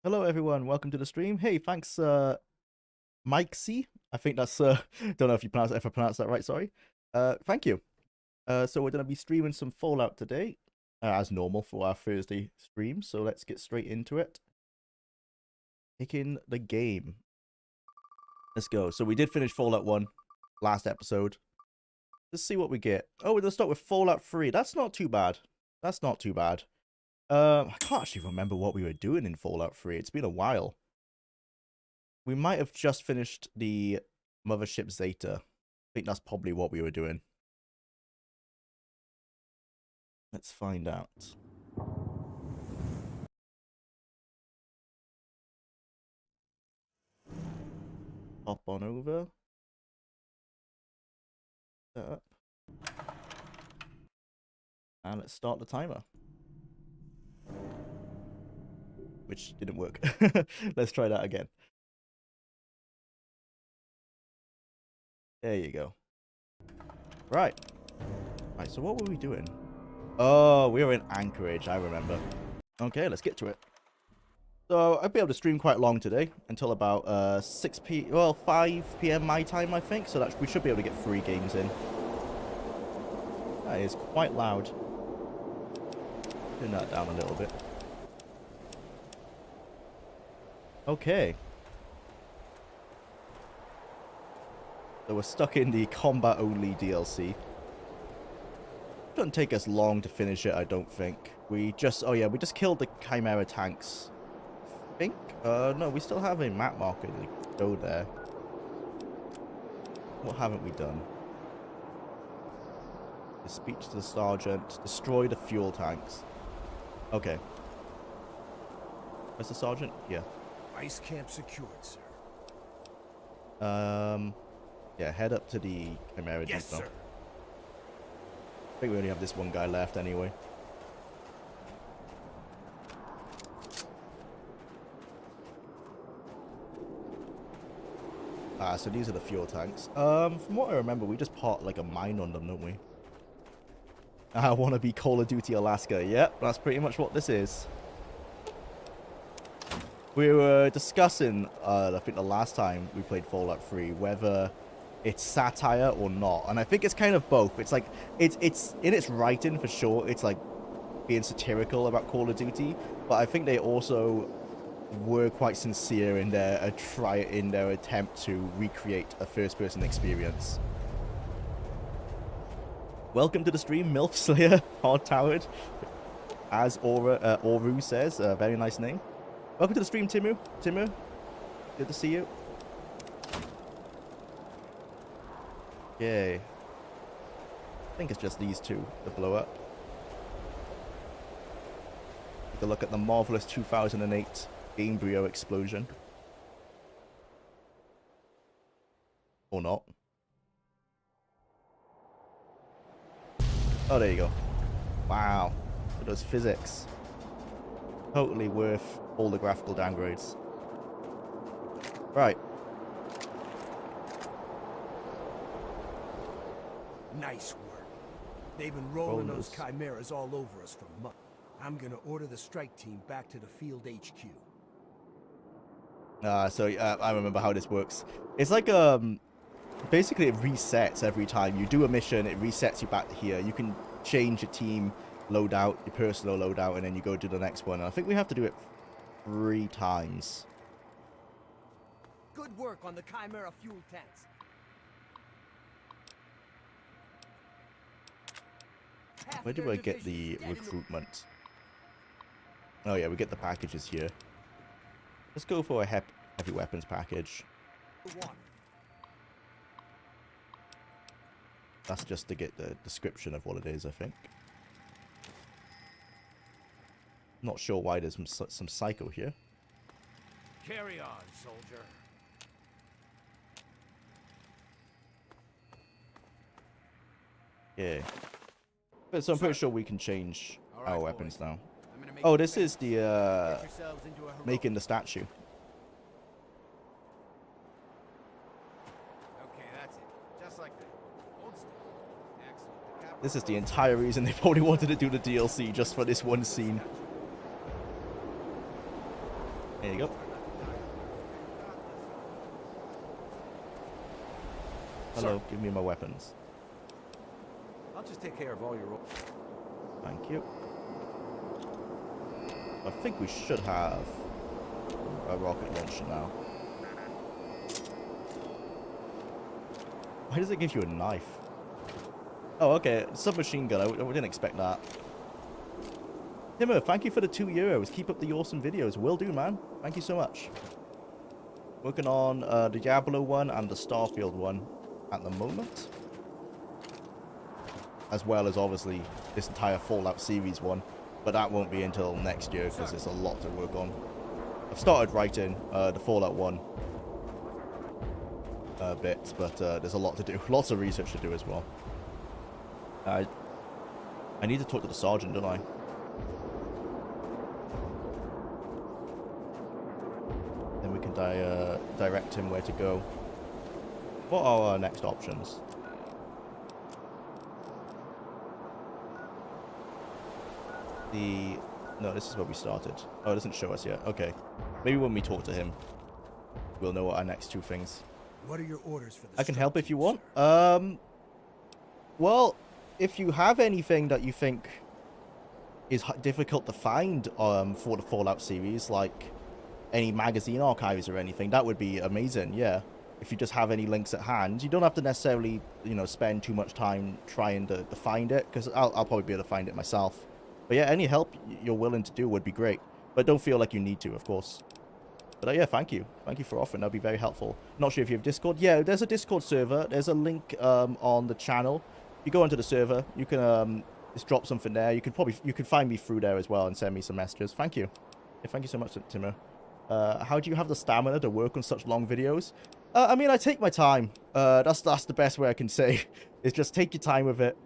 Hello everyone, welcome to the stream. Hey, thanks Mike C. I think that's don't know if I pronounced that right, sorry. Thank you. So we're gonna be streaming some Fallout today, as normal for our Thursday stream, so let's get straight into it. Picking the game. Let's go. So we did finish Fallout 1 last episode. Let's see what we get. Oh, we're gonna start with Fallout 3. That's not too bad. That's not too bad. I can't actually remember what we were doing in Fallout 3. It's been a while. We might have just finished the Mothership Zeta. I think that's probably what we were doing. Let's find out. Hop on over. Set up. And let's start the timer. Which didn't work. Let's try that again. There you go. Right. Right, so what were we doing? Oh, we were in Anchorage, I remember. Okay, let's get to it. So, I'll be able to stream quite long today, until about 5 p.m. my time, I think. So that we should be able to get 3 games in. That is quite loud. Turn that down a little bit. Okay. So we're stuck in the combat-only DLC. Doesn't take us long to finish it, I don't think. We just killed the Chimera tanks. I think? No, we still have a map marker to go there. What haven't we done? The speech to the sergeant. Destroy the fuel tanks. Okay. Where's the sergeant? Yeah. Ice camp secured, sir. Yeah, head up to the Chimera. Yes, sir. I think we only have this one guy left anyway. So these are the fuel tanks. From what I remember, we just parked like a mine on them, don't we? I want to be Call of Duty Alaska. Yep, that's pretty much what this is. We were discussing, I think the last time we played Fallout 3, whether it's satire or not, and I think it's kind of both. It's like it's in its writing for sure. It's like being satirical about Call of Duty, but I think they also were quite sincere in their attempt to recreate a first-person experience. Welcome to the stream, MILF Slayer, Hard Towered, as Oru says. Very nice name. Welcome to the stream, Timu. Timu, good to see you. Yay. I think it's just these two that blow up. Take a look at the marvelous 2008 Gamebryo explosion. Or not. Oh, there you go. Wow. Look at those physics. Totally worth all the graphical downgrades. Right. Nice work. They've been rolling those chimeras all over us for months. I'm gonna order the strike team back to the field HQ. I remember how this works. It's like basically it resets every time you do a mission. It resets you back to here. You can change your team loadout, your personal loadout, and then you go to the next one. And I think we have to do it 3 times. Good work on the chimera fuel tanks. Where do I get the recruitment? Oh yeah, we get the packages here. Let's go for a heavy weapons package. That's just to get the description of what it is, I think. Not sure why there's some psycho here. Carry on, soldier. Yeah. But so I'm pretty sure we can change our weapons now. Oh, this is the making the statue. Okay, that's it. Just like that. Hold still. Excellent. This is the entire reason they probably wanted to do the DLC, just for this one scene. There you go. Hello, give me my weapons. I'll just take care of all your... Thank you. I think we should have a rocket launcher now. Why does it give you a knife? Oh, okay. Submachine gun. I didn't expect that. Timur, thank you for the €2. Keep up the awesome videos. Will do, man. Thank you so much. Working on the Diablo one and the Starfield one at the moment. As well as, obviously, this entire Fallout series one. But that won't be until next year because there's a lot to work on. I've started writing the Fallout 1 bits, but there's a lot to do. Lots of research to do as well. I need to talk to the sergeant, don't I? Then we can direct him where to go. What are our next options? No, this is where we started. Oh, it doesn't show us yet. Okay. Maybe when we talk to him, we'll know what our next two things. What are your orders for the I can help if you want. sir? Well, if you have anything that you think is difficult to find for the Fallout series, like any magazine archives or anything, that would be amazing, yeah. If you just have any links at hand, you don't have to necessarily, you know, spend too much time trying to find it, because I'll probably be able to find it myself. But yeah, any help you're willing to do would be great. But don't feel like you need to, of course. But yeah, thank you. Thank you for offering. That'd be very helpful. Not sure if you have Discord. Yeah, there's a Discord server. There's a link on the channel. You go into the server, you can just drop something there. You can find me through there as well and send me some messages. Thank you. Yeah, thank you so much, Timur. How do you have the stamina to work on such long videos? I mean, I take my time. That's the best way I can say. Is just take your time with it.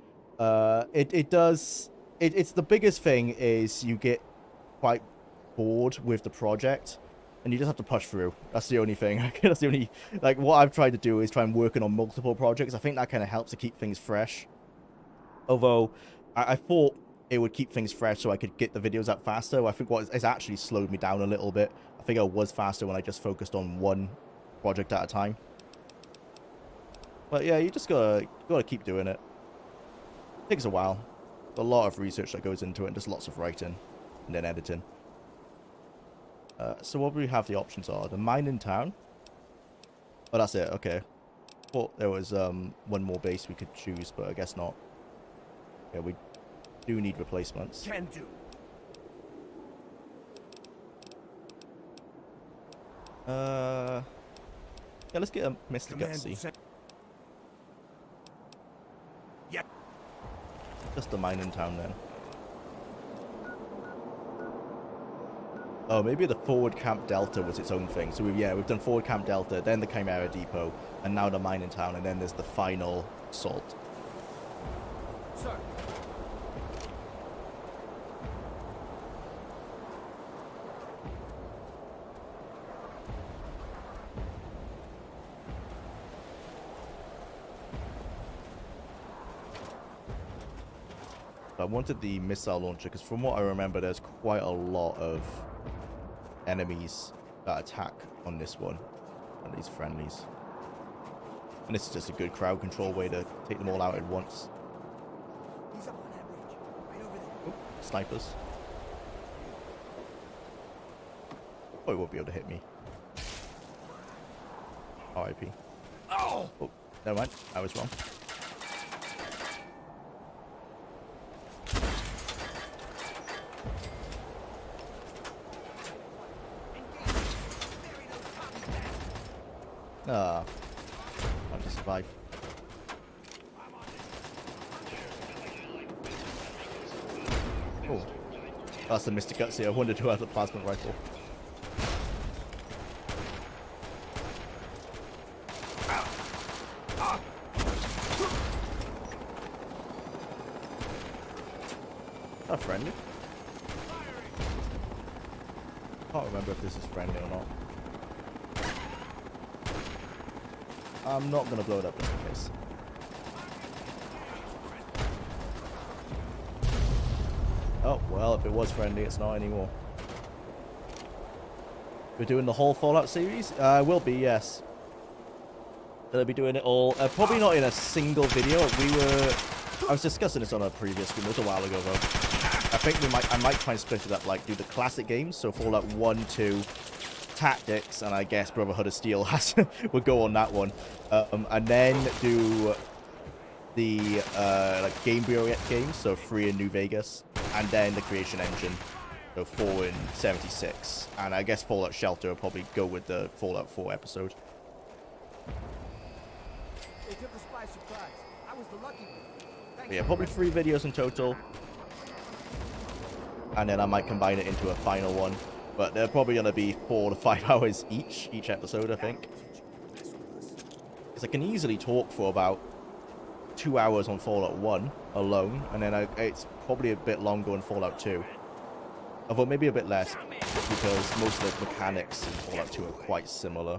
It's the biggest thing is you get quite bored with the project and you just have to push through. That's the only thing. That's the only, like, what I've tried to do is try and working on multiple projects. I think that kind of helps to keep things fresh. Although I thought it would keep things fresh so I could get the videos out faster. I think what has actually slowed me down a little bit. I think I was faster when I just focused on one project at a time. But yeah, you just gotta keep doing it. It takes a while. A lot of research that goes into it, and just lots of writing and then editing. So what we have the options are the mine in town. Oh, that's it. Okay. Thought there was one more base we could choose, but I guess not. Yeah, we do need replacements. Can do. Yeah, let's get a Mr. Gutsy. Yep. Just the mine in town then. Oh, maybe the forward camp Delta was its own thing. So we've done forward camp Delta, then the Chimera Depot, and now the mine in town, and then there's the final assault. Sir. I wanted the missile launcher because from what I remember, there's quite a lot of enemies that attack on this one, and these friendlies. And this is just a good crowd control way to take them all out at once. He's up on that ridge, right over there. Oh, snipers. Probably won't be able to hit me. RIP. Oh! Oh, never mind. I was wrong. Ah, I'm to survive. Oh, that's a Mr. Gutsy. I wondered who had the plasma rifle. Is that friendly? Can't remember if this is friendly or not. I'm not going to blow it up just in case. Oh, well, if it was friendly, it's not anymore. We're doing the whole Fallout series? Will be, yes. Gonna be doing it all. Probably not in a single video. I was discussing this on a previous stream. It was a while ago, though. I think I might try and split it up, like, do the classic games. So Fallout 1, 2, Tactics, and I guess Brotherhood of Steel would go on that one. And then do the, like, Game Bureau games, so 3 in New Vegas. And then the Creation Engine. So 4 in 76. And I guess Fallout Shelter will probably go with the Fallout 4 episode. They took us by surprise. I was the lucky one. But yeah, probably 3 videos in total. And then I might combine it into a final one. But they're probably going to be 4 to 5 hours each episode, I think. Because I can easily talk for about 2 hours on Fallout 1 alone. And then it's probably a bit longer on Fallout 2. Although maybe a bit less, because most of the mechanics in Fallout 2 are quite similar.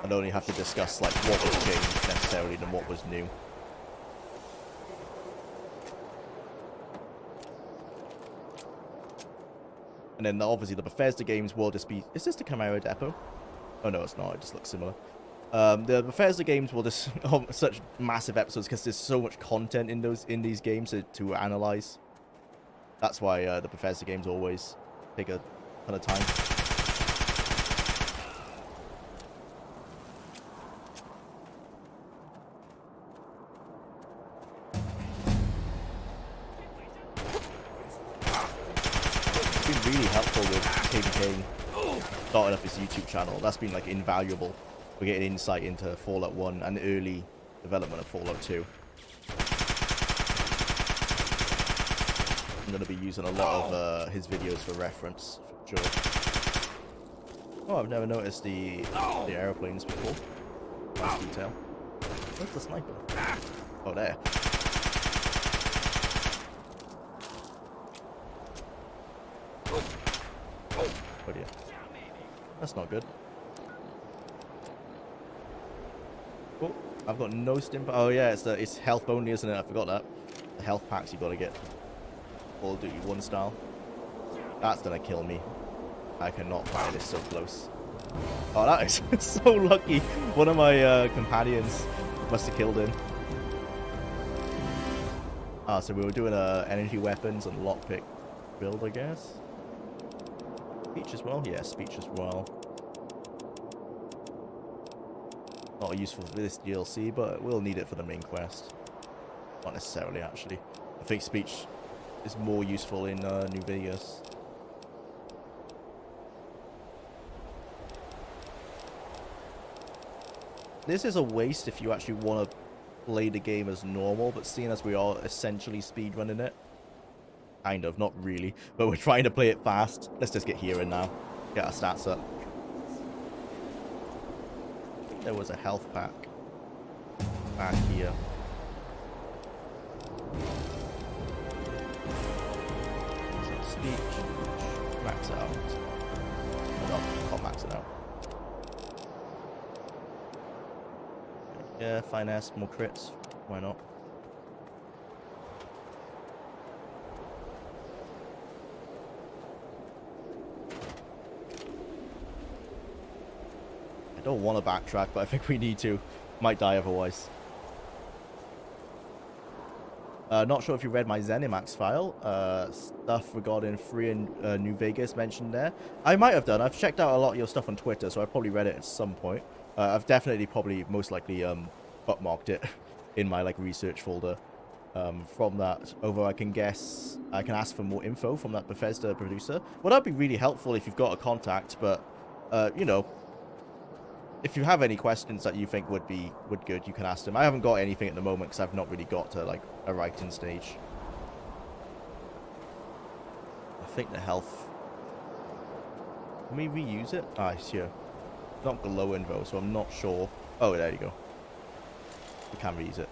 I'd only have to discuss like what was changed necessarily than what was new. And then obviously the Bethesda games will just be... Is this the Chimera Depot? Oh no, it's not. It just looks similar. The Bethesda games will just... such massive episodes because there's so much content in these games to analyze. That's why the Bethesda games always take a ton of time. It's been really helpful with Kane starting up his YouTube channel. That's been like invaluable. We're getting insight into Fallout 1 and the early development of Fallout 2. I'm going to be using a lot of his videos for reference, for sure. Oh, I've never noticed the aeroplanes before. Nice detail. Where's the sniper? Oh, there. Oh dear. That's not good. Oh, I've got no stim. Oh yeah, it's health only, isn't it? I forgot that. The health packs you got to get. Call of Duty 1 style. That's gonna kill me. I cannot fire this so close. Oh, that is so lucky. One of my companions must have killed him. Ah, so we were doing energy weapons and lockpick build, I guess. Speech as well? Yeah, speech as well. Not useful for this DLC, but we'll need it for the main quest. Not necessarily, actually. I think speech is more useful in New Vegas. This is a waste if you actually want to play the game as normal, but seeing as we are essentially speedrunning it, kind of, not really, but we're trying to play it fast. Let's just get here and now, get our stats up. I think there was a health pack back here. Speech, max it out. No, can't max it out. Yeah, finesse, more crits. Why not? I don't want to backtrack, but I think we need to. Might die otherwise. Not sure if you read my Zenimax file. Stuff regarding Free in New Vegas mentioned there. I might have done. I've checked out a lot of your stuff on Twitter, so I probably read it at some point. I've definitely, most likely, bookmarked it in my like research folder. From that, over I can ask for more info from that Bethesda producer. Well, that'd be really helpful if you've got a contact. But you know, if you have any questions that you think would good, you can ask them. I haven't got anything at the moment because I've not really got to like a writing stage. I think the health. Can we reuse it? Ah, sure. Not glowing though, so I'm not sure. Oh, there you go. We can reuse it.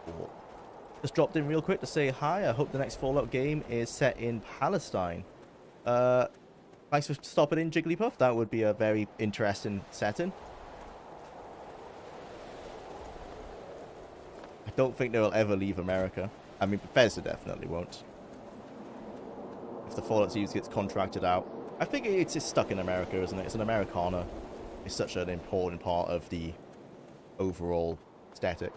Cool. Just dropped in real quick to say hi. I hope the next Fallout game is set in Palestine. Thanks for stopping in, Jigglypuff. That would be a very interesting setting. I don't think they will ever leave America. I mean, Bethesda definitely won't. if the Fallout series gets contracted out. I think it's stuck in America, isn't it? It's an Americana. It's such an important part of the overall aesthetic.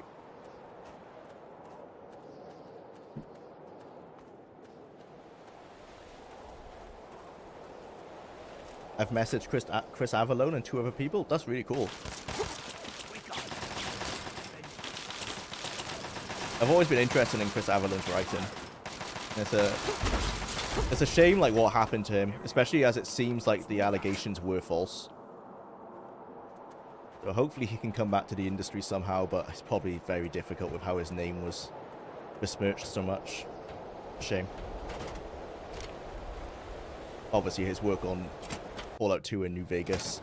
I've messaged Chris Avalone and 2 other people. That's really cool. I've always been interested in Chris Avalone's writing. It's a shame, like, what happened to him, especially as it seems like the allegations were false. So hopefully he can come back to the industry somehow, but it's probably very difficult with how his name was besmirched so much. Shame. Obviously his work on Fallout 2 in New Vegas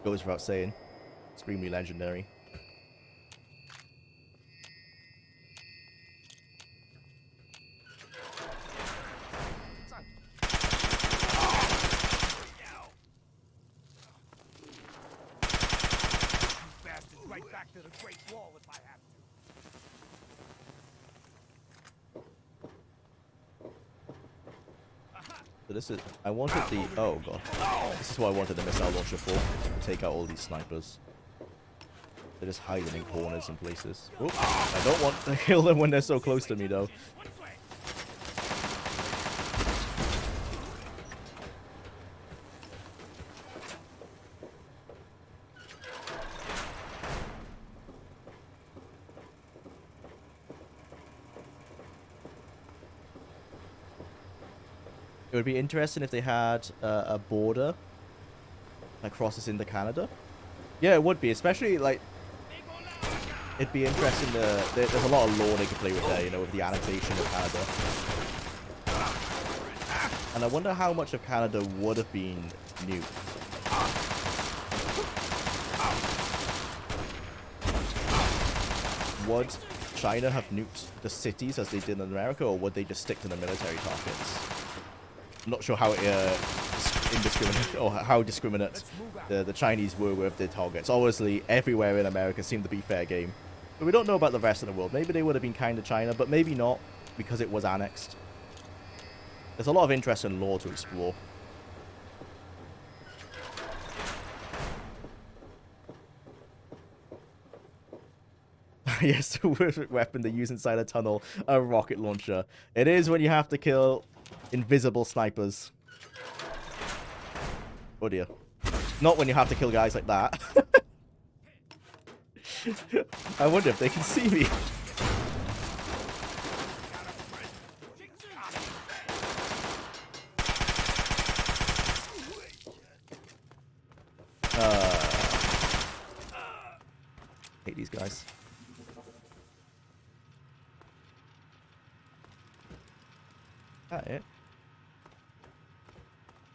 goes without saying. Extremely legendary. Back to the Great Wall if I have to. So this is, I wanted the, oh god. This is what I wanted the missile launcher for, to take out all these snipers. They're just hiding in corners and places. Oops, I don't want to kill them when they're so close to me though. It would be interesting if they had a border that crosses into Canada. Yeah, it would be, especially like it'd be interesting. There's a lot of lore they could play with there, you know, with the annexation of Canada. And I wonder how much of Canada would have been nuked. Would China have nuked the cities as they did in America, or would they just stick to the military targets? I'm not sure how indiscriminate or how discriminate the Chinese were with their targets. Obviously, everywhere in America seemed to be fair game. But we don't know about the rest of the world. Maybe they would have been kind to China, but maybe not, because it was annexed. There's a lot of interesting lore to explore. Yes, the worst weapon they use inside a tunnel, a rocket launcher. It is when you have to kill invisible snipers. Oh dear. Not when you have to kill guys like that. I wonder if they can see me. Hate these guys. That it?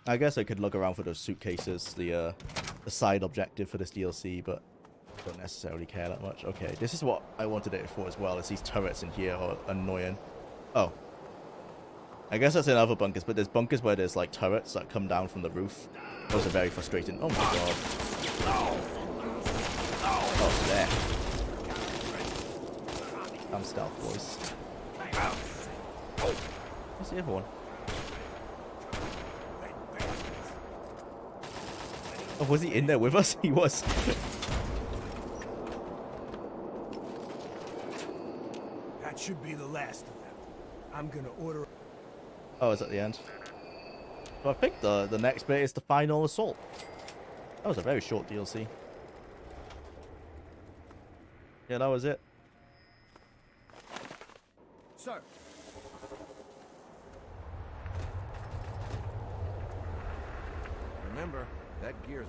I guess I could look around for those suitcases, the side objective for this DLC, but don't necessarily care that much. Okay, this is what I wanted it for as well, is these turrets in here are annoying. Oh. I guess that's in other bunkers, but there's bunkers where there's like turrets that come down from the roof. Those are very frustrating. Oh my god. Oh, there. I'm stealth, boys. Where's the other one? Oh, was he in there with us? He was. That should be the last of them. I'm gonna order. Oh, it's at the end. So I think the next bit is the final assault. That was a very short DLC. Yeah, that was it. Sir. Remember, that gear's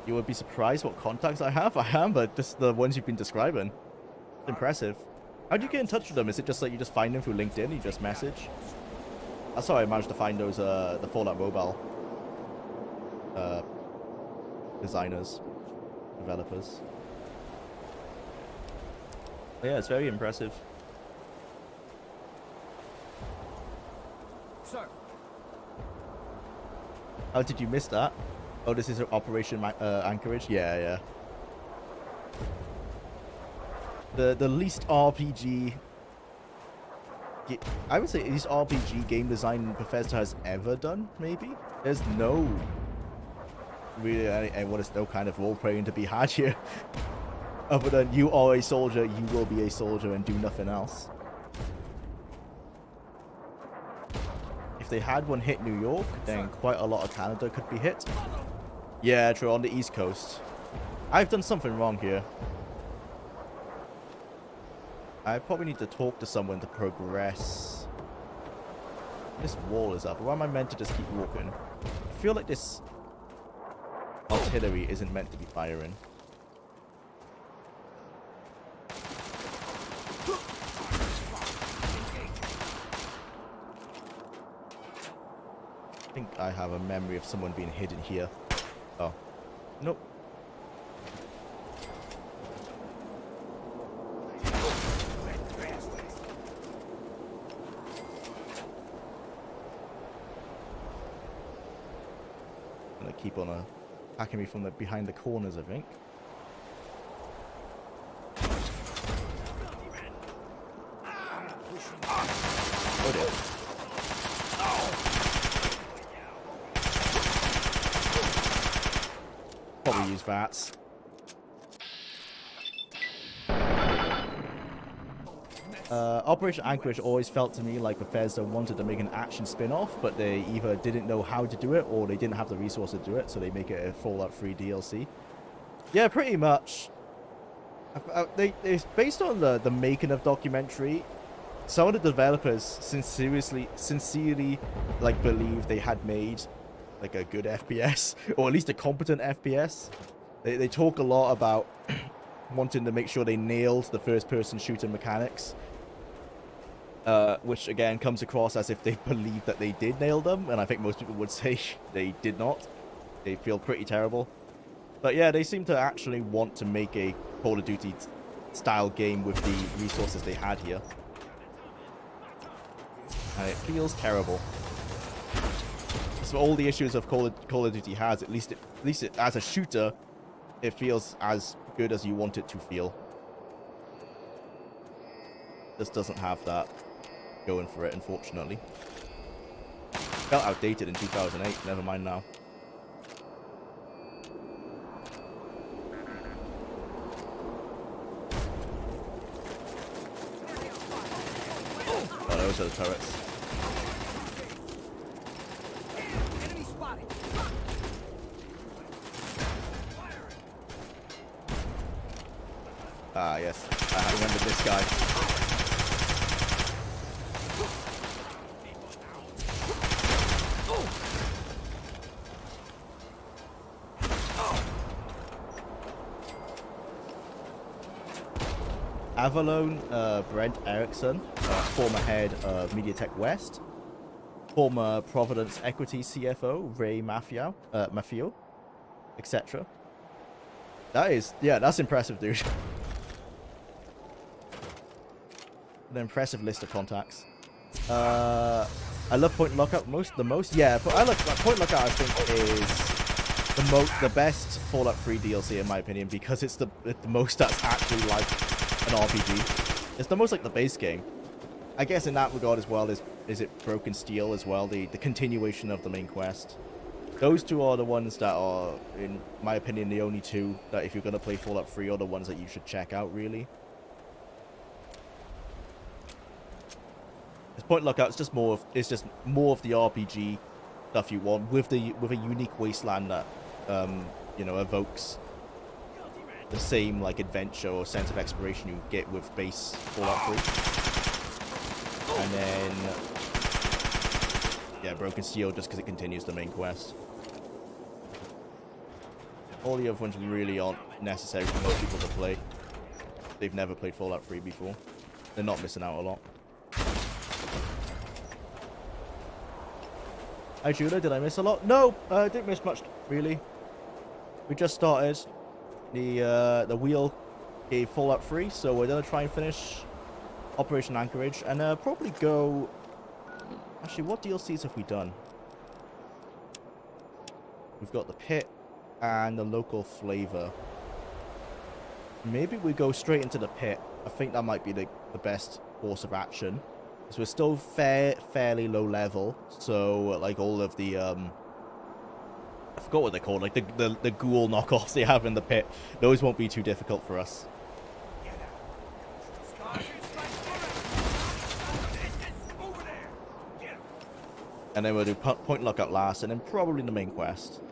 You would be surprised what contacts I have. I am, but just the ones you've been describing. It's impressive. How do you get in touch with them? Is it just like you just find them through LinkedIn? You just message? That's how I managed to find those the Fallout Mobile designers, developers. But yeah, it's very impressive. Sir. How did you miss that? Oh, this is Operation Anchorage? Yeah, yeah. the least RPG. I would say least RPG game design Bethesda has ever done. Maybe there's no really anyone is no kind of role playing to be had here. Other than you are a soldier, you will be a soldier and do nothing else. If they had one hit New York, then quite a lot of Canada could be hit. Yeah, true, on the East Coast. I've done something wrong here. I probably need to talk to someone to progress. This wall is up. Why am I meant to just keep walking? I feel like this artillery isn't meant to be firing. I think I have a memory of someone being hidden here. Oh. Nope. Gonna keep on attacking me from behind the corners, I think. Oh dear. Probably use VATS. Operation Anchorage always felt to me like Bethesda wanted to make an action spin-off, but they either didn't know how to do it or they didn't have the resources to do it, so they make it a Fallout 3 DLC. Yeah, pretty much. It's based on the making of documentary. Some of the developers sincerely like believe they had made like a good FPS, or at least a competent FPS. They talk a lot about wanting to make sure they nailed the first-person shooter mechanics, which again comes across as if they believe that they did nail them, and I think most people would say they did not. They feel pretty terrible. But yeah, they seem to actually want to make a Call of Duty style game with the resources they had here. And it feels terrible. So all the issues of Call of Duty has, at least as a shooter, it feels as good as you want it to feel. This doesn't have that going for it, unfortunately. Felt outdated in 2008, never mind now. Oh, those are the turrets. Ah, yes. I remember this guy. Avalon, Brent Erickson, former head of MediaTek West, former Providence Equity CFO, Ray Maffio, etc. That is, yeah, that's impressive, dude. An impressive list of contacts. I love Point Lookout the most. Yeah, but I like Point Lookout. I think is the best Fallout 3 DLC in my opinion, because it's the most that's actually like an RPG. It's the most like the base game. I guess in that regard as well is it Broken Steel as well, the continuation of the main quest. Those two are the ones that are, in my opinion, the only two that if you're gonna play Fallout 3 are the ones that you should check out really. Point Lookout, it's just more of the RPG stuff you want with a unique wasteland that you know, evokes the same like adventure or sense of exploration you get with base Fallout 3. And then yeah, Broken Steel just because it continues the main quest. All the other ones really aren't necessary for most people to play. They've never played Fallout 3 before. They're not missing out a lot. Hi Judah, did I miss a lot? No, I didn't miss much, really. We just started. The wheel gave Fallout 3, so we're gonna try and finish Operation Anchorage, and probably go... Actually, what DLCs have we done? We've got the pit and the local flavor. maybe we go straight into the pit. I think that might be the best course of action. Because we're still fairly low level. So, like, all of the, I forgot what they're called. Like, the ghoul knockoffs they have in the pit. Those won't be too difficult for us. And then we'll do point lookout last, and then probably the main quest.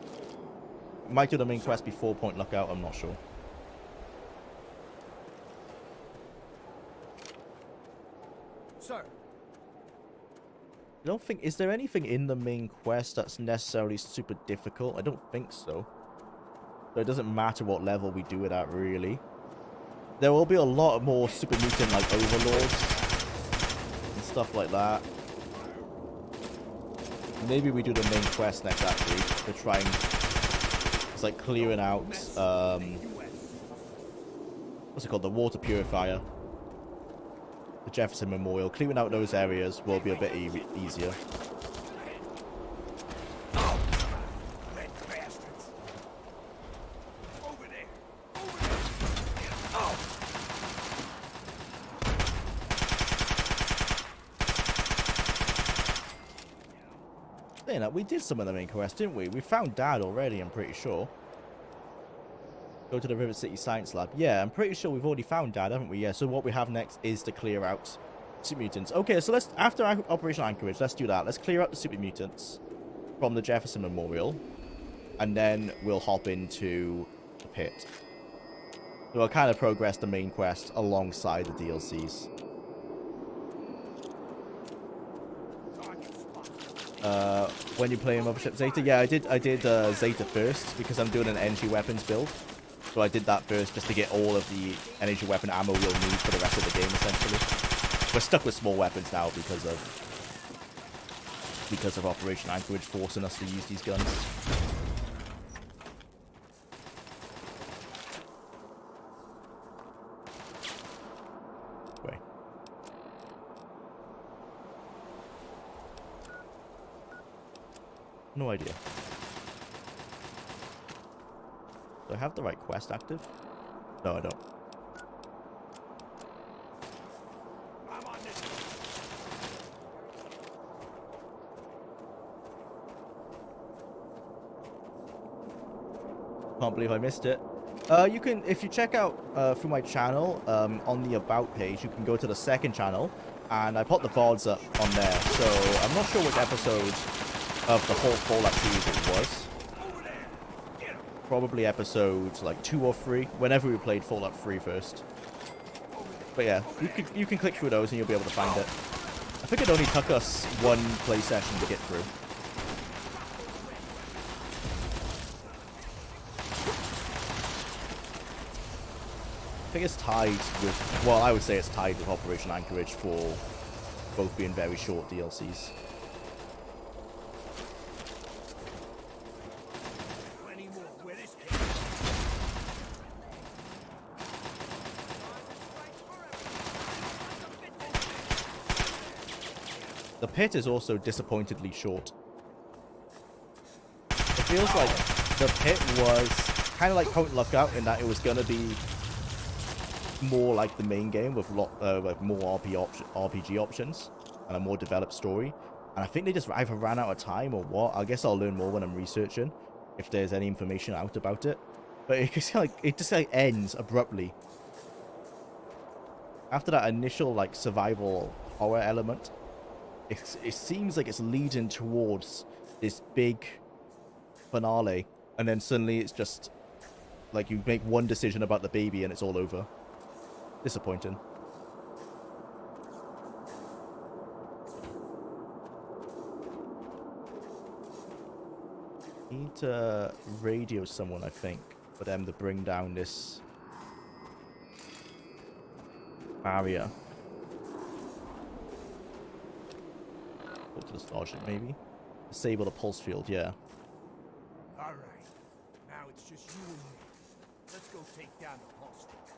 Might do the main quest before point lookout, I'm not sure. Sir. I don't think... Is there anything in the main quest that's necessarily super difficult? I don't think so. So it doesn't matter what level we do it at, really. There will be a lot more super mutant, like, overlords. And stuff like that. Maybe we do the main quest next, actually. To try and... It's like clearing out... what's it called? The water purifier. The Jefferson Memorial. Clearing out those areas will be a bit easier. Saying that, we did some of the main quest, didn't we? We found Dad already, I'm pretty sure. Go to the River City Science Lab. Yeah, I'm pretty sure we've already found Dad, haven't we? Yeah, so what we have next is to clear out super mutants. Okay, so let's, after Operation Anchorage, let's do that. Let's clear out the super mutants from the Jefferson Memorial. And then we'll hop into the pit. So we'll kind of progress the main quest alongside the DLCs. When you play Mothership Zeta, yeah, I did Zeta first because I'm doing an energy weapons build. So I did that first just to get all of the energy weapon ammo we'll need for the rest of the game, essentially. We're stuck with small weapons now because of Operation Anchorage forcing us to use these guns. Wait. No idea. Do I have the right quest active? No, I don't. Can't believe I missed it. You can, if you check out through my channel, on the About page, you can go to the second channel, and I put the VODs up on there. So I'm not sure which episode of the whole Fallout series it was. Probably episodes like 2 or 3, whenever we played Fallout 3 first. But yeah, you can click through those and you'll be able to find it. I think it only took us 1 play session to get through. I think it's tied with, well, I would say it's tied with Operation Anchorage for both being very short DLCs. The pit is also disappointingly short. It feels like the pit was kind of like Point Lookout in that it was going to be more like the main game with like more RPG options and a more developed story. And I think they just either ran out of time or what. I guess I'll learn more when I'm researching if there's any information out about it. But it just ends abruptly after that initial like survival horror element. It seems like it's leading towards this big finale, and then suddenly it's just like you make one decision about the baby and it's all over. Disappointing. Need to radio someone, I think, for them to bring down this barrier. Go to the starship, maybe. Disable the pulse field, yeah. All right, now it's just you and me. Let's go take down the pulse field.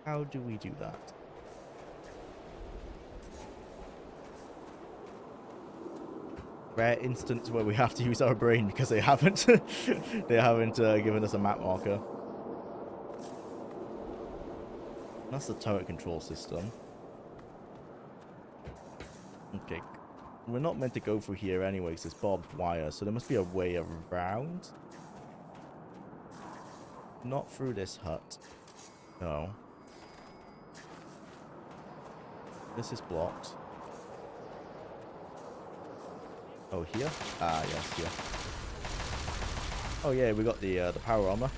How do we do that? Rare instance where we have to use our brain because they haven't given us a map marker. That's the turret control system. Okay. We're not meant to go through here anyway, because it's barbed wire, so there must be a way around. Not through this hut. No. This is blocked. Oh, here? Ah, yes, here. Oh yeah, we got the power armor.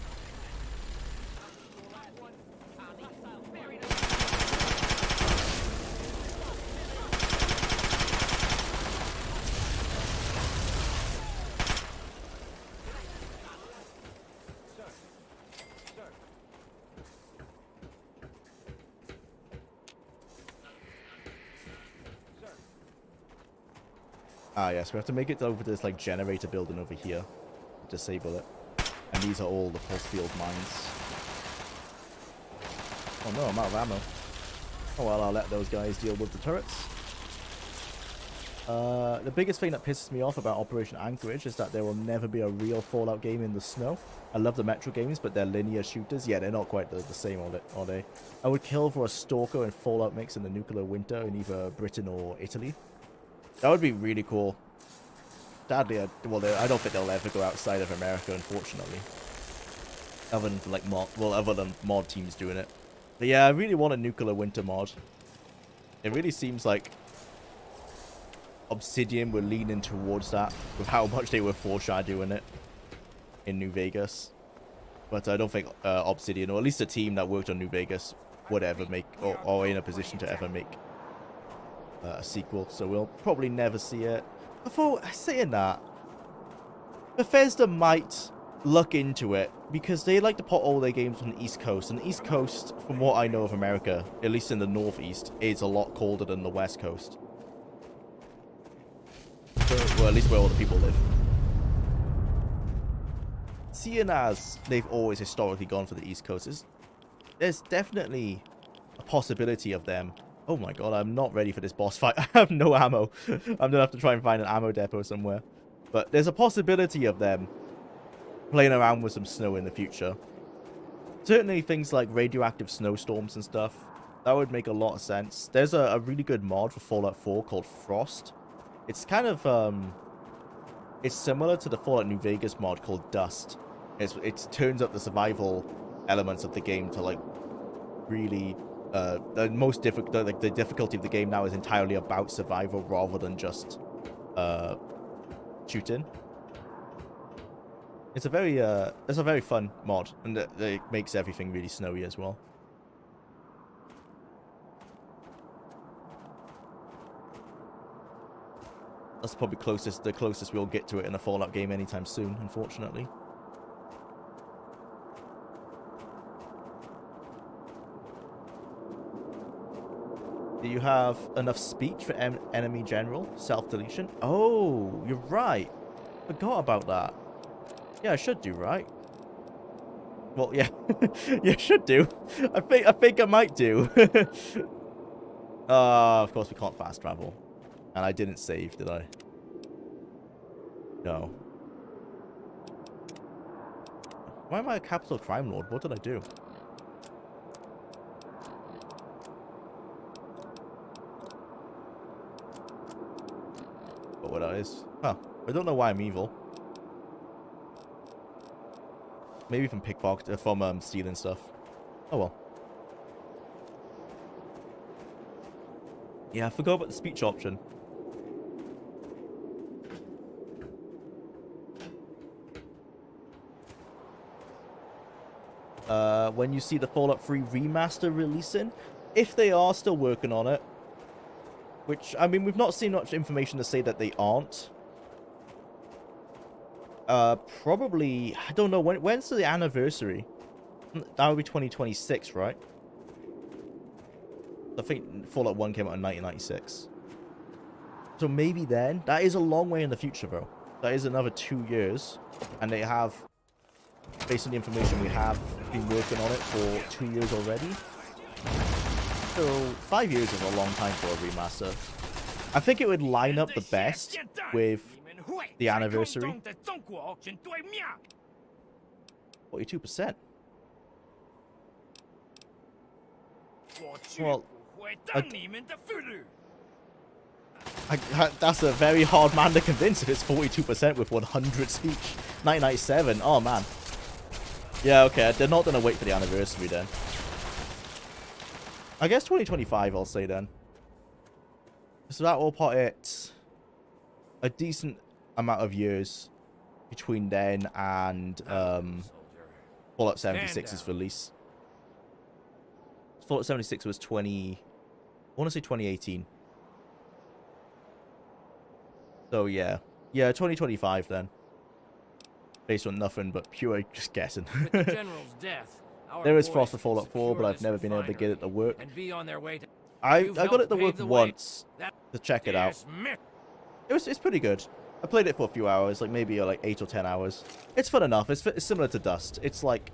Ah, yes, we have to make it over to this, like, generator building over here. Disable it. And these are all the pulse field mines. Oh no, I'm out of ammo. Oh well, I'll let those guys deal with the turrets. The biggest thing that pisses me off about Operation Anchorage is that there will never be a real Fallout game in the snow. I love the Metro games, but they're linear shooters. Yeah, they're not quite the same, are they? I would kill for a Stalker and Fallout mix in the nuclear winter in either Britain or Italy. That would be really cool. Sadly, I don't think they'll ever go outside of America, unfortunately. Other than like other than mod teams doing it. But yeah, I really want a nuclear winter mod. It really seems like Obsidian were leaning towards that with how much they were foreshadowing it in New Vegas. But I don't think Obsidian, or at least a team that worked on New Vegas, would ever make, or in a position to ever make a sequel. So we'll probably never see it. Before saying that, Bethesda might look into it, because they like to put all their games on the East Coast. And the East Coast, from what I know of America, at least in the Northeast, is a lot colder than the West Coast. Well, at least where all the people live. Seeing as they've always historically gone for the East Coast, there's definitely a possibility of them. Oh my god, I'm not ready for this boss fight. I have no ammo. I'm gonna have to try and find an ammo depot somewhere. But there's a possibility of them playing around with some snow in the future. Certainly things like radioactive snowstorms and stuff. That would make a lot of sense. There's a really good mod for Fallout 4 called Frost. It's kind of, it's similar to the Fallout New Vegas mod called Dust. It turns up the survival elements of the game to, like, really, the most difficult, like, the difficulty of the game now is entirely about survival rather than just, shooting. It's a very fun mod, and it makes everything really snowy as well. That's probably the closest we'll get to it in a Fallout game anytime soon, unfortunately. Do you have enough speech for enemy general? Self-deletion? Oh, you're right. Forgot about that. Yeah, I should do, right? Well, yeah. Yeah, should do. I think I might do. Of course we can't fast travel. And I didn't save, did I? No. Why am I a capital crime lord? What did I do? What that is? Huh. I don't know why I'm evil. Maybe from pickpocket, from stealing stuff. Oh well. Yeah, I forgot about the speech option. When you see the Fallout 3 remaster releasing, if they are still working on it, which, I mean, we've not seen much information to say that they aren't. Probably, I don't know, when's the anniversary? That would be 2026, right? I think Fallout 1 came out in 1996. So maybe then. That is a long way in the future, though. That is another 2 years. And they have, based on the information we have, been working on it for 2 years already. So 5 years is a long time for a remaster. I think it would line up the best with the anniversary. 42%. Well, that's a very hard man to convince if it's 42% with 100 speech. 1997. Oh man. Yeah, okay. They're not gonna wait for the anniversary then. I guess 2025. I'll say then. So that will put it a decent amount of years between then and Fallout 76's release. Fallout 76 was I want to say 2018. So yeah. Yeah, 2025 then. Based on nothing but pure just guessing. With the general's death, There is Frost for Fallout 4, but I've never been able to get it to work. And be on their way to I got it to work once to check it out. It's pretty good. I played it for a few hours, like maybe like 8 or 10 hours. It's fun enough. It's similar to Dust. It's like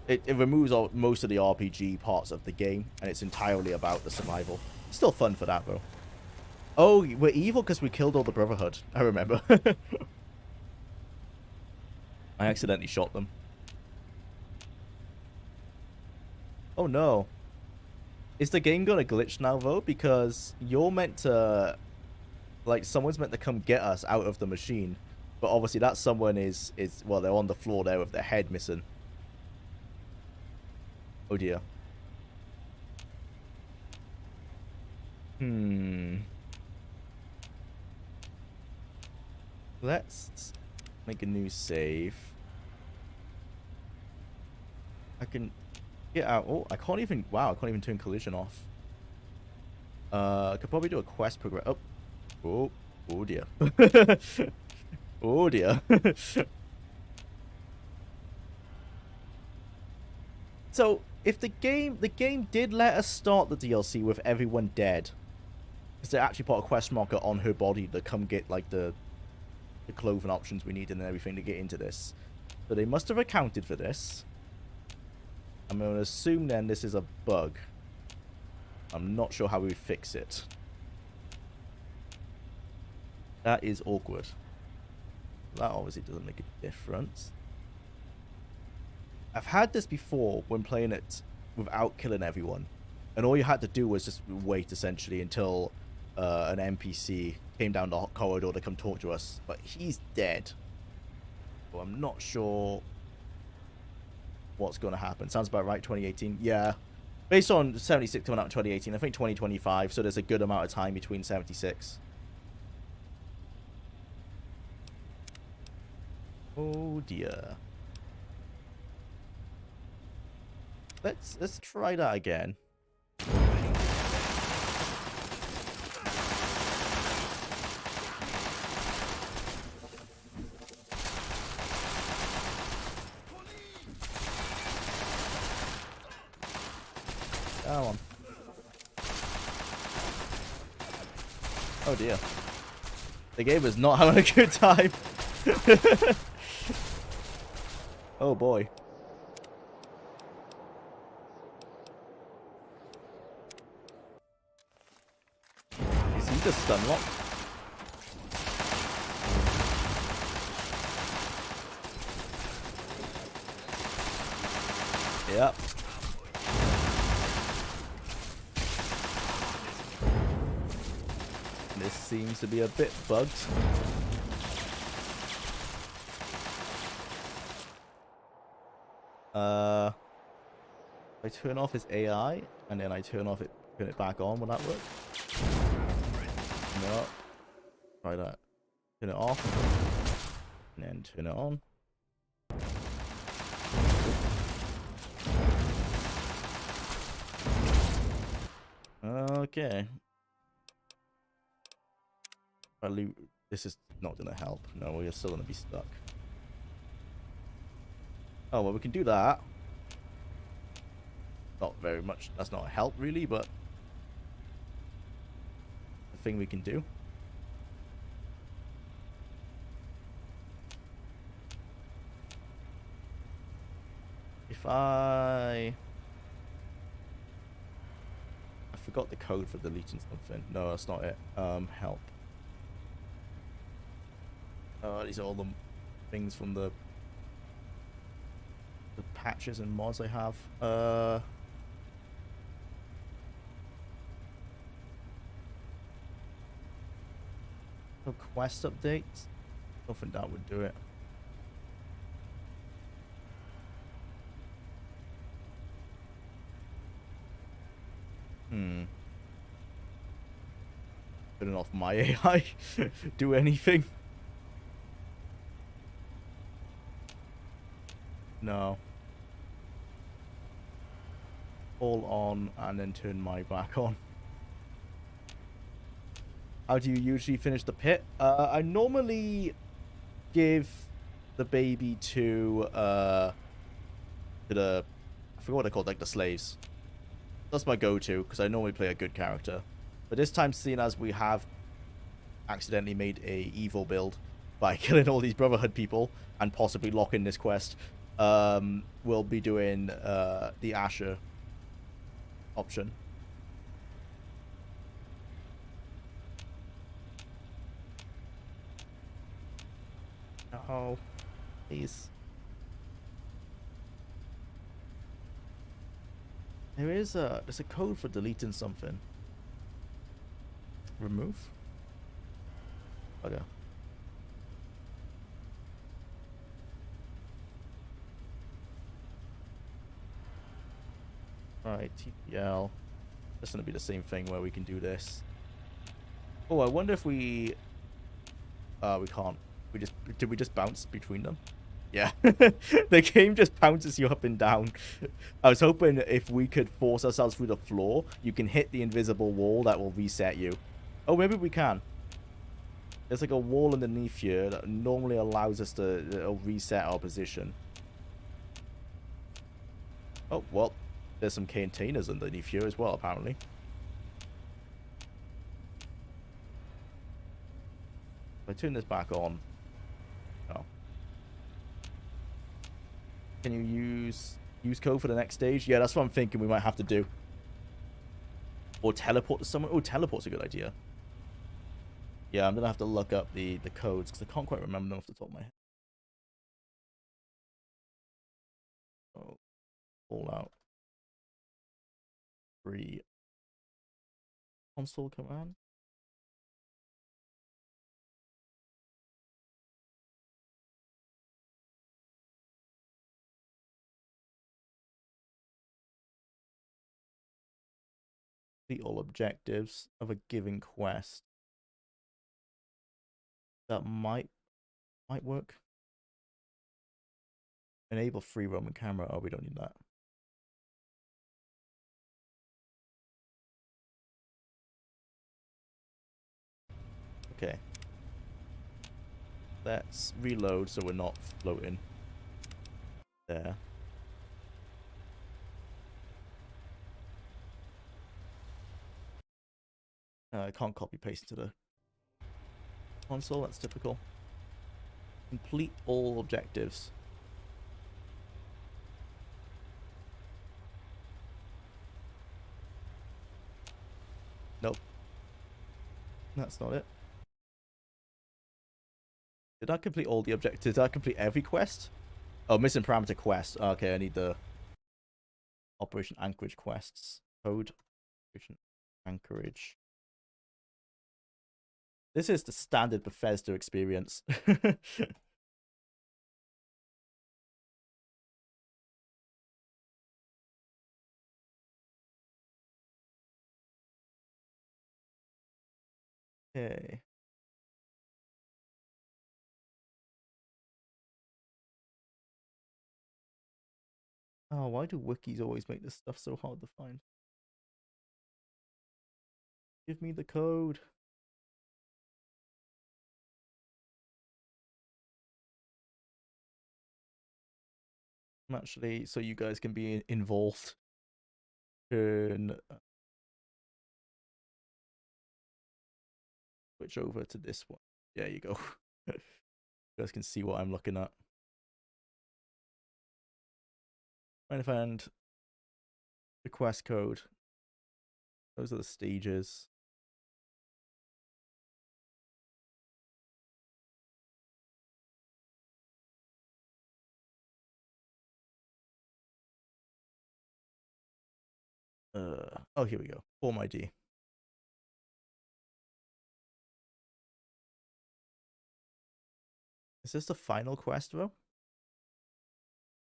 it removes most of the RPG parts of the game, and it's entirely about the survival. Still fun for that though. Oh, we're evil because we killed all the Brotherhood. I remember. I accidentally shot them. Oh no. Is the game gonna glitch now though? Because you're meant to, like, someone's meant to come get us out of the machine, but obviously that someone is well, they're on the floor there with their head missing. Oh dear. Let's make a new save. I can get out. Oh, I can't even. Wow, I can't even turn collision off. I could probably do a quest progress. Oh dear. Oh dear. So if the game did let us start the DLC with everyone dead, because they actually put a quest marker on her body to come get like the clothing options we need and everything to get into this. So they must have accounted for this. I'm going to assume then this is a bug. I'm not sure how we would fix it. That is awkward. That obviously doesn't make a difference. I've had this before when playing it without killing everyone. And all you had to do was just wait, essentially, until an NPC came down the corridor to come talk to us. But he's dead. So I'm not sure what's going to happen. Sounds about right, 2018. Yeah. Based on 76 coming out in 2018, I think 2025, so there's a good amount of time between 76. Oh dear. Let's try that again. Come on. Oh dear. The game is not having a good time. Oh boy. Is he just stun locked? Yep. This seems to be a bit bugged. I turn off his AI and then I turn it back on. Will that work? No. Try that. Turn it off. And then turn it on. Okay. This is not gonna help. No, we're still gonna be stuck. Oh, well, we can do that. Not very much. That's not a help, really, but the thing we can do. If I forgot the code for deleting something. No, that's not it. Help. These are all the things from the patches and mods I have. No quest updates. I think that would do it. Turning off my AI. Do anything? No. All on and then turn my back on. How do you usually finish the pit? I normally give the baby to the, I forgot what they're called, like the slaves. That's my go-to because I normally play a good character. But this time, seeing as we have accidentally made a evil build by killing all these Brotherhood people and possibly locking this quest, we'll be doing the Asher option. Oh, please. There's a code for deleting something. Remove? Okay. Alright, TPL. That's gonna be the same thing where we can do this. Oh, I wonder if we can't. Did we just bounce between them? Yeah. The game just bounces you up and down. I was hoping if we could force ourselves through the floor, you can hit the invisible wall that will reset you. Oh, maybe we can. There's like a wall underneath here that normally allows us to reset our position. Oh, well, there's some containers underneath here as well, apparently. If I turn this back on. Oh. Can you use code for the next stage? Yeah, that's what I'm thinking we might have to do. Or teleport to someone. Oh, teleport's a good idea. Yeah, I'm gonna have to look up the codes because I can't quite remember them off the top of my head. Oh, Fallout 3 console command. Complete all objectives of a given quest. That might work. Enable free roaming camera. Oh, we don't need that. Okay. Let's reload so we're not floating. There. I can't copy paste into the console. That's typical. Complete all objectives. Nope. That's not it. Did I complete all the objectives? Did I complete every quest? Oh, missing parameter quest. Okay, I need the Operation Anchorage quests. Code. Operation Anchorage. This is the standard Bethesda experience. Okay. Oh, why do wikis always make this stuff so hard to find? Give me the code. Actually, so you guys can be involved. Turn switch over to this one. There you go. You guys can see what I'm looking at. Trying to find the quest code. Those are the stages. Oh, here we go. Form ID. Is this the final quest, though?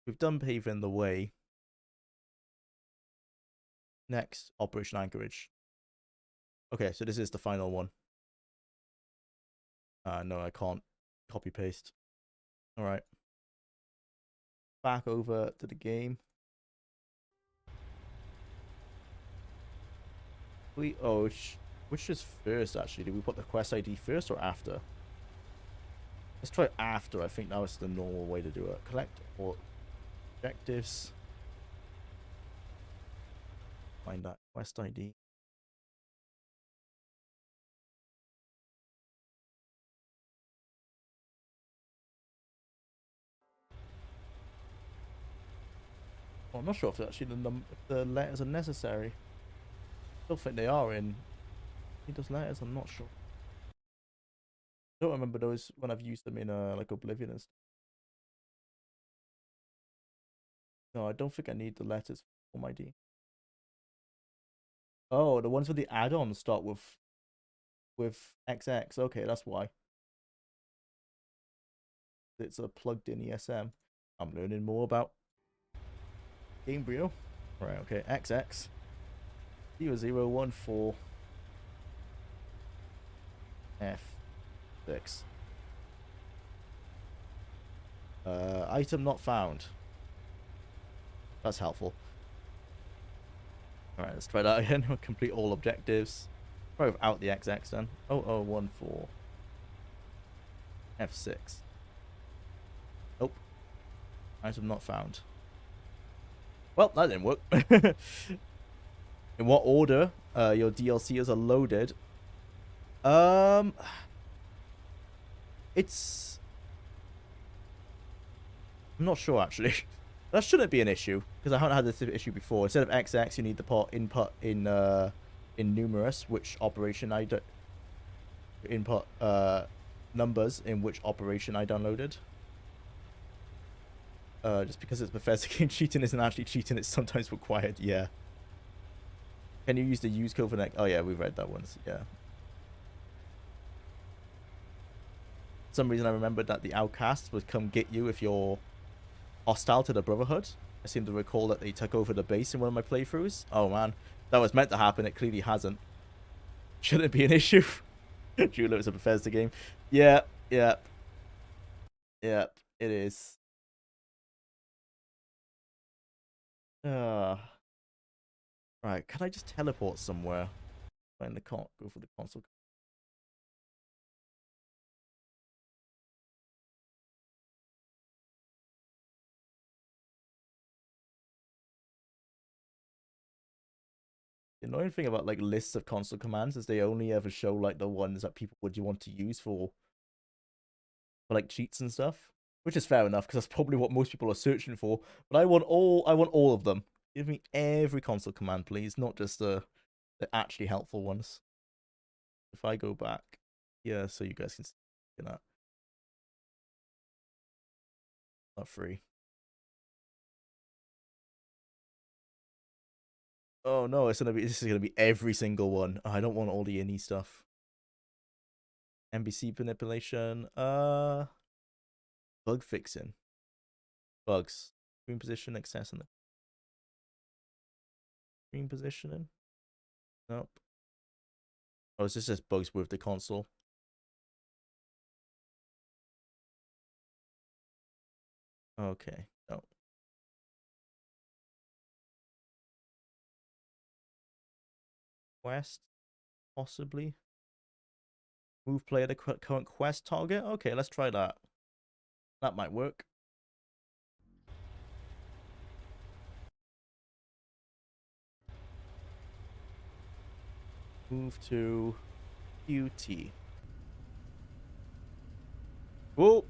We've done paving the way. Next, Operation Anchorage. Okay, so this is the final one. No, I can't copy paste. All right. Back over to the game. Which is first actually? Did we put the quest ID first or after? Let's try after. I think that was the normal way to do it. Collect all objectives. Find that quest ID. Well, I'm not sure if actually if the letters are necessary. I don't think they are in those letters. I'm not sure. I don't remember those when I've used them in like Oblivion and stuff. No, I don't think I need the letters for my ID. Oh, the ones with the add-ons start with XX. Okay, that's why. It's a plugged-in ESM. I'm learning more about Gamebryo. Right, okay. XX 0014 F6. Item not found. That's helpful. Alright, let's try that again. We'll complete all objectives. Try without the XX then. 0014 F6. Nope. Item not found. Well, that didn't work. In what order your DLCs are loaded? It's... I'm not sure, actually. That shouldn't be an issue, because I haven't had this issue before. Instead of XX, you need the input in numerous, which operation I input numbers in which operation I downloaded. Just because it's Bethesda game, cheating isn't actually cheating, it's sometimes required, yeah. Can you use the use code for next? Oh yeah, we've read that once, yeah. For some reason I remembered that the outcasts would come get you if you're hostile to the Brotherhood. I seem to recall that they took over the base in one of my playthroughs. Oh man, that was meant to happen, it clearly hasn't. Shouldn't be an issue. Julo is a Bethesda game. Yeah, it is. Right, can I just teleport somewhere? Find the go for the console. The annoying thing about like lists of console commands is they only ever show like the ones that people would want to use for like cheats and stuff, which is fair enough because that's probably what most people are searching for. But I want all of them. Give me every console command, please, not just the actually helpful ones. If I go back, yeah, so you guys can see that. Not free. Oh no, this is gonna be every single one. Oh, I don't want all the indie stuff. NBC manipulation. Bug fixing. Bugs. Screen position, access, and screen positioning. Nope. Oh, is this just bugs with the console? Okay. No. Quest, possibly. Move player to current quest target. Okay, let's try that. That might work. Move to QT. Oh,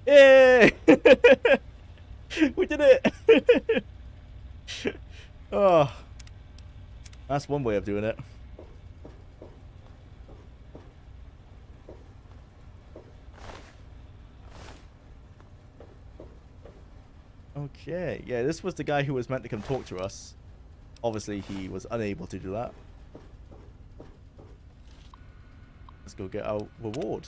yay! We did it! Oh, that's one way of doing it. Okay, yeah, this was the guy who was meant to come talk to us. Obviously, he was unable to do that. Let's go get our reward.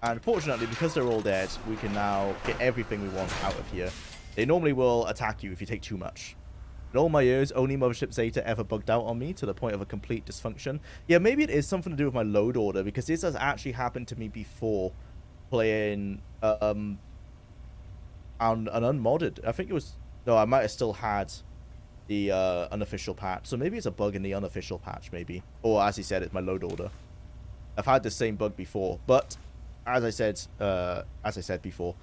And fortunately, because they're all dead, we can now get everything we want out of here. They normally will attack you if you take too much. In all my years, only Mothership Zeta ever bugged out on me to the point of a complete dysfunction. Yeah, maybe it is something to do with my load order, because this has actually happened to me before playing on an unmodded. I think it was... No, I might have still had the unofficial patch. So maybe it's a bug in the unofficial patch, maybe. Or as he said, it's my load order. I've had the same bug before, but as I said before,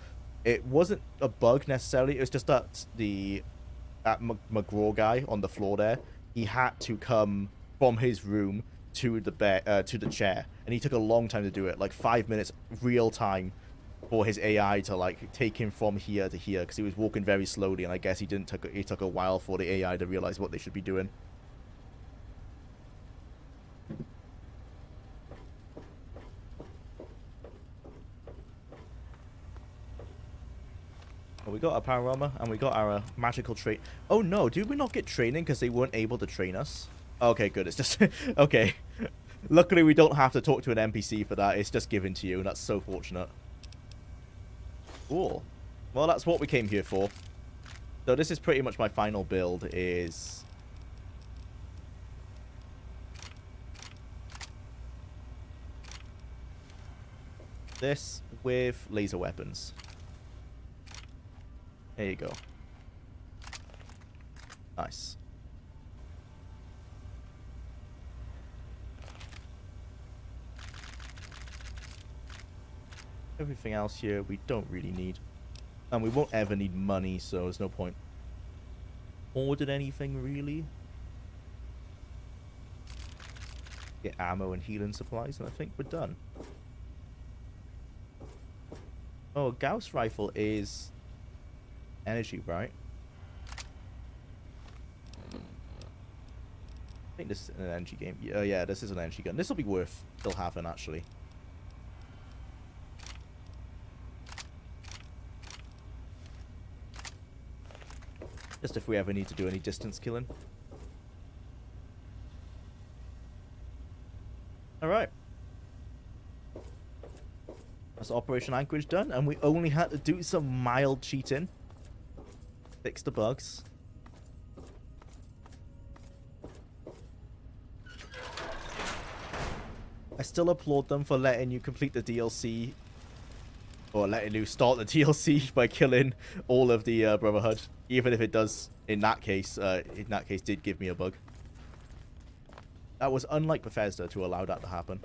it wasn't a bug necessarily. It was just that that McGraw guy on the floor there, he had to come from his room to the chair, and he took a long time to do it, like 5 minutes real time, for his AI to like take him from here to here, because he was walking very slowly, and I guess he took a while for the AI to realize what they should be doing. Well, we got our power armor, and we got our magical trait. Oh no, did we not get training because they weren't able to train us? Okay, good. It's just... okay. Luckily, we don't have to talk to an NPC for that. It's just given to you. That's so fortunate. Cool. Well, that's what we came here for. So this is pretty much my final build, is... this with laser weapons. There you go. Nice. Everything else here we don't really need. And we won't ever need money, so there's no point. Ordered anything, really? Get ammo and healing supplies, and I think we're done. Oh, Gauss rifle is... energy, right? I think this is an energy game. Yeah, this is an energy gun. This will be worth still having, actually. Just if we ever need to do any distance killing. Alright. That's Operation Anchorage done, and we only had to do some mild cheating. Fix the bugs. I still applaud them for letting you complete the DLC, or letting you start the DLC by killing all of the Brotherhood, even if it does, in that case, did give me a bug. That was unlike Bethesda to allow that to happen.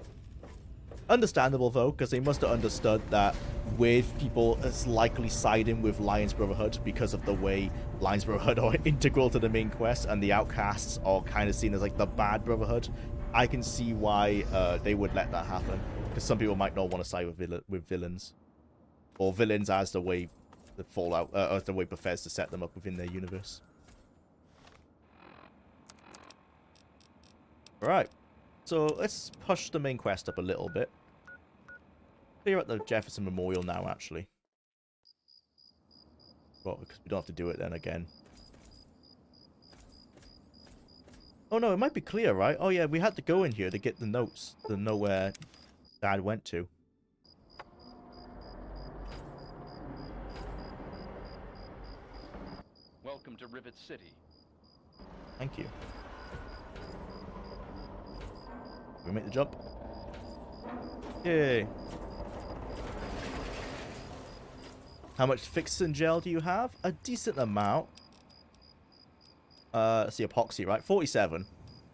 Understandable though, because they must have understood that with people as likely siding with Lions Brotherhood because of the way Lions Brotherhood are integral to the main quest, and the outcasts are kind of seen as like the bad Brotherhood. I can see why they would let that happen, because some people might not want to side with villains, or villains as the way the Fallout, as the way Bethesda set them up within their universe. All right. So let's push the main quest up a little bit. Clear out the Jefferson Memorial now, actually. Well, because we don't have to do it then again. Oh no, it might be clear, right? Oh yeah, we had to go in here to get the notes to know where Dad went to. Welcome to Rivet City. Thank you. We make the jump. Yay. How much fixin' gel do you have? A decent amount. Let's see, epoxy, right? 47.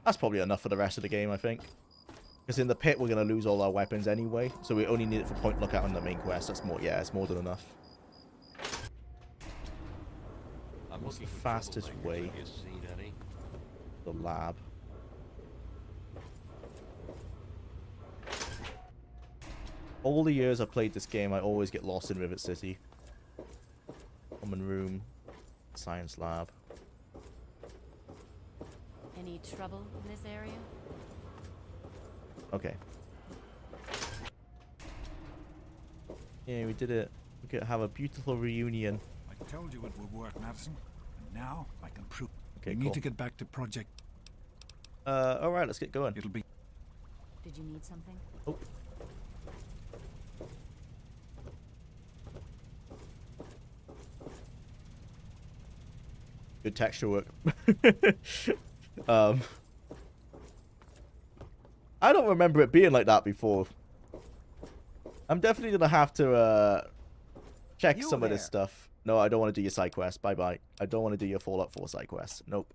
That's probably enough for the rest of the game, I think. Because in the pit, we're going to lose all our weapons anyway. So we only need it for point lookout on the main quest. That's more, yeah, it's more than enough. What's the fastest way? The lab. All the years I've played this game, I always get lost in Rivet City. Common room. Science lab. Any trouble in this area? Okay. Yeah, we did it. We could have a beautiful reunion. I told you it would work, Madison. And now I can prove. Okay, We cool. need to get back to Project. Alright, let's get going. It'll be. Did you need something? Oh. Good texture work. um, I don't remember it being like that before. I'm definitely gonna have to check some of this stuff. No, I don't want to do your side quest. Bye bye. I don't want to do your Fallout 4 side quest. Nope.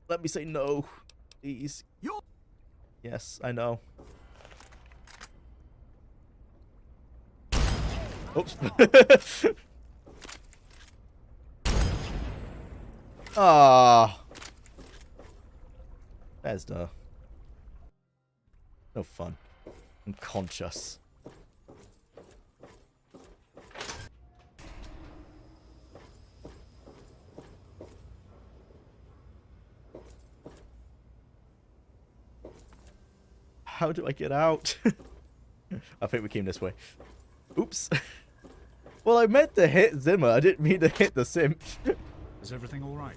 Let me say no, please. Yes, I know. Oops. Ah. There's no fun. I'm conscious. How do I get out? I think we came this way. Oops. Well, I meant to hit Zimmer. I didn't mean to hit the simp. Is everything all right?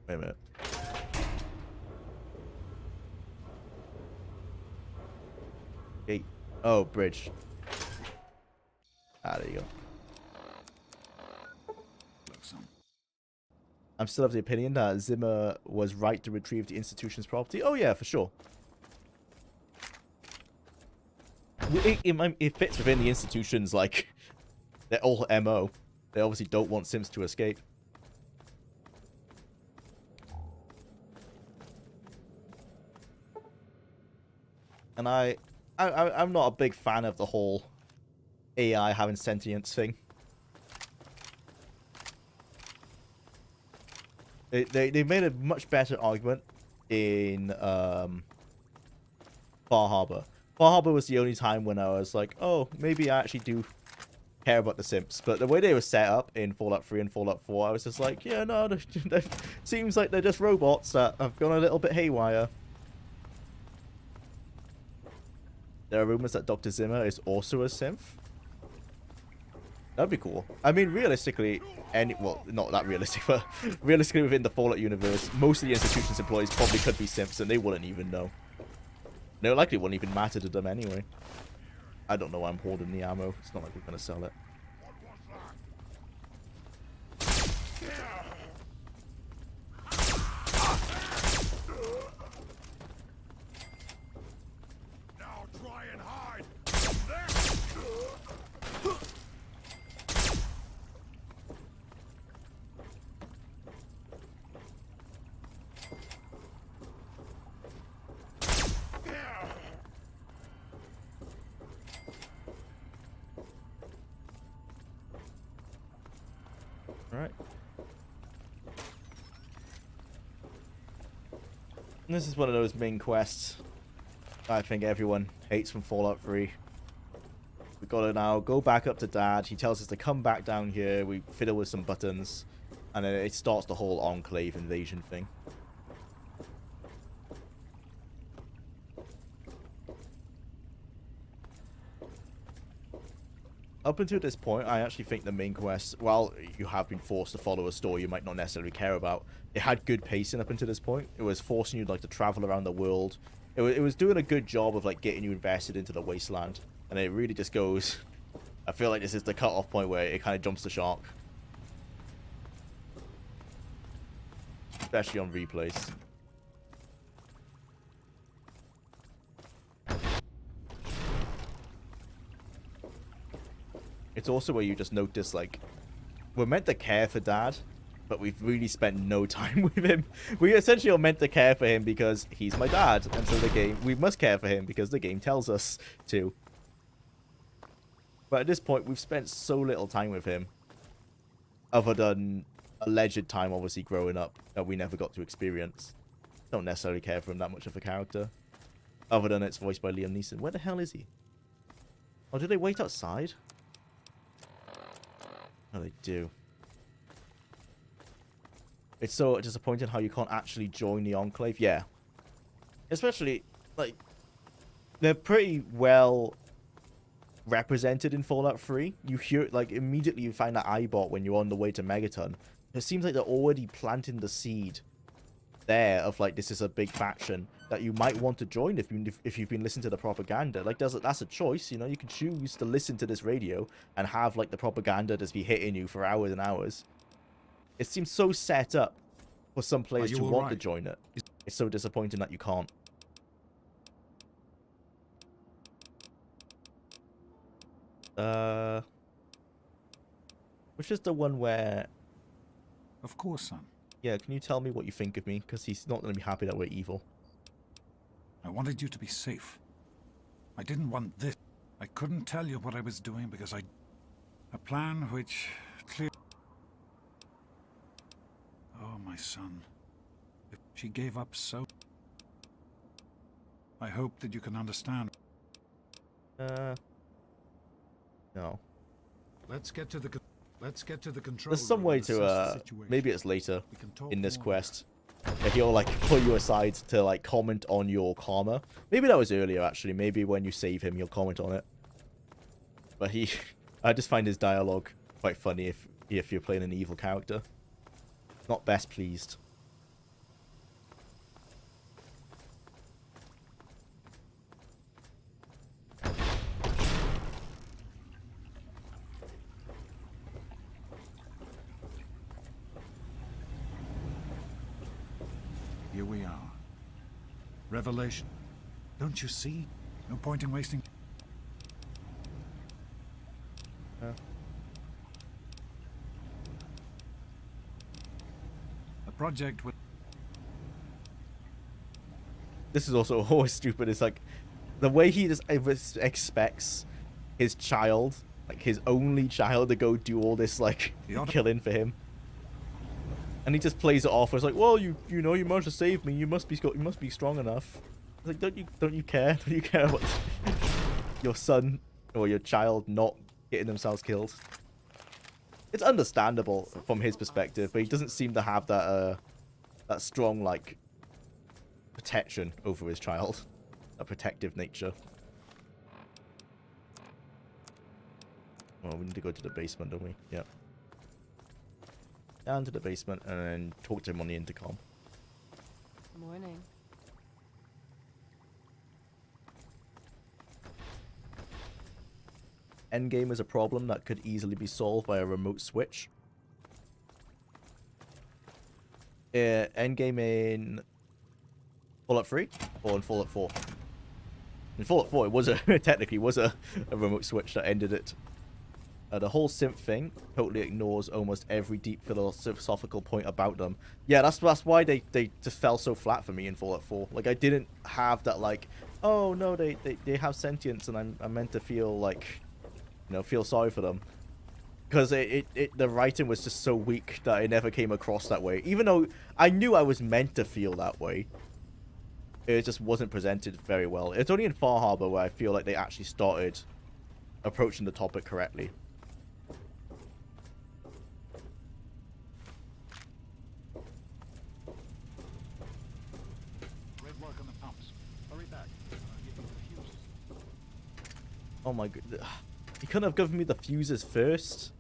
Wait a minute. Gate. Oh, bridge. Ah, there you go. I'm still of the opinion that Zimmer was right to retrieve the institution's property. Oh yeah, for sure. It fits within the institution's, like, their whole MO. They obviously don't want Sims to escape. And I'm not a big fan of the whole AI having sentience thing. They made a much better argument in Far Harbor. Far Harbor was the only time when I was like, oh, maybe I actually do care about the simps. But the way they were set up in Fallout 3 and Fallout 4, I was just like, yeah, no, seems like they're just robots that have gone a little bit haywire. There are rumors that Dr. Zimmer is also a synth. That'd be cool. I mean, realistically, well, not that realistic, but realistically within the Fallout universe, most of the institution's employees probably could be simps, and they wouldn't even know. No, likely it wouldn't even matter to them anyway. I don't know why I'm hoarding the ammo. It's not like we're going to sell it. Now try and hide. Alright. This is one of those main quests I think everyone hates from Fallout 3. We gotta now go back up to Dad. He tells us to come back down here. We fiddle with some buttons. And then it starts the whole Enclave invasion thing. Up until this point, I actually think the main quest, while you have been forced to follow a story you might not necessarily care about, it had good pacing up until this point. It was forcing you like to travel around the world. It was doing a good job of like getting you invested into the wasteland, and it really just goes. I feel like this is the cut-off point where it kind of jumps the shark, especially on replays. It's also where you just notice, like, we're meant to care for Dad, but we've really spent no time with him. We essentially are meant to care for him because he's my dad, and so we must care for him because the game tells us to. But at this point, we've spent so little time with him, other than alleged time, obviously, growing up, that we never got to experience. Don't necessarily care for him that much of a character, other than it's voiced by Liam Neeson. Where the hell is he? Oh, do they wait outside? Oh, they do. It's so disappointing how you can't actually join the Enclave. Yeah. Especially, like, they're pretty well represented in Fallout 3. You hear, like, immediately you find that Eyebot when you're on the way to Megaton. It seems like they're already planting the seed there of like, this is a big faction that you might want to join if you've been listening to the propaganda. Like, that's a choice, you know. You can choose to listen to this radio and have like the propaganda just be hitting you for hours and hours. It seems so set up for some players to want to join it. It's so disappointing that you can't. Which is the one where... Of course, son. Yeah, can you tell me what you think of me? Because he's not going to be happy that we're evil. I wanted you to be safe. I didn't want this. I couldn't tell you what I was doing because I... A plan which... Oh, my son. If she gave up so... I hope that you can understand. No. Let's get to the control. There's some way to, maybe it's later in this quest. If he'll, like, pull you aside to, like, comment on your karma. Maybe that was earlier, actually. Maybe when you save him, he'll comment on it. But I just find his dialogue quite funny if you're playing an evil character. Not best pleased. Here we are. Revelation. Don't you see? No point in wasting... A project with... This is also always stupid. It's like the way he just expects his child, like his only child, to go do all this like killing for him, and he just plays it off as like, well, you know, you managed to save me. You must be strong enough. It's like, don't you care? Don't you care about your son or your child not getting themselves killed? It's understandable from his perspective, but he doesn't seem to have that that strong like protection over his child, a protective nature. Well, we need to go to the basement, don't we? Yep. Down to the basement and then talk to him on the intercom. Morning. Endgame is a problem that could easily be solved by a remote switch. Endgame in Fallout 3 or in Fallout 4? In Fallout 4, it was technically was a remote switch that ended it. The whole synth thing totally ignores almost every deep philosophical point about them. Yeah, that's why they just fell so flat for me in Fallout 4. Like, I didn't have that, like, oh no, they have sentience and I'm meant to feel like, you know, feel sorry for them. Because the writing was just so weak that it never came across that way. Even though I knew I was meant to feel that way, it just wasn't presented very well. It's only in Far Harbor where I feel like they actually started approaching the topic correctly. Oh my god. You couldn't have given me the fuses first.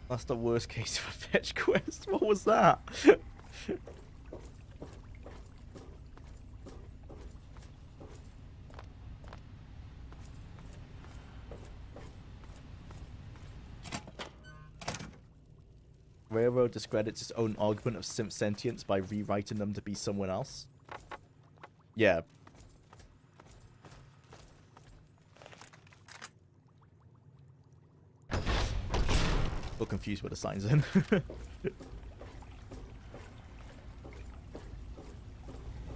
That's the worst case of a fetch quest. What was that? Railroad discredits its own argument of simp sentience by rewriting them to be someone else. Yeah. Got confused with the signs then.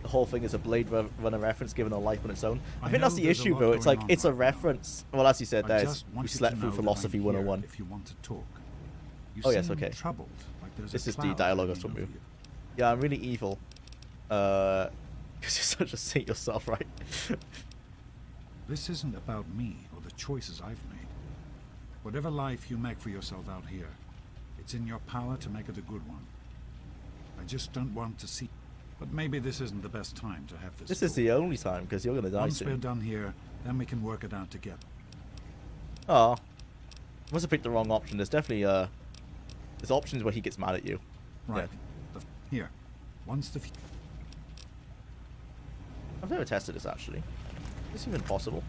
The whole thing is a Blade Runner reference given a life on its own. I think that's the issue though. It's like, it's a reference. Well, as you said there, we slept through Philosophy 101. If you want to talk. Oh yes, okay. Troubled, like this is the dialogue I was talking about. Yeah, I'm really evil. Because you're such a saint yourself, right? This isn't about me or the choices I've made. Whatever life you make for yourself out here, it's in your power to make it a good one. I just don't want to see... But maybe this isn't the best time to have this. This is the only time, because you're going to die Once soon. we're done here, then we can work it out together. Oh, must have picked the wrong option. There's definitely there's options where he gets mad at you. Right. Yeah. Here. Once the... I've never tested this actually. Is this even possible?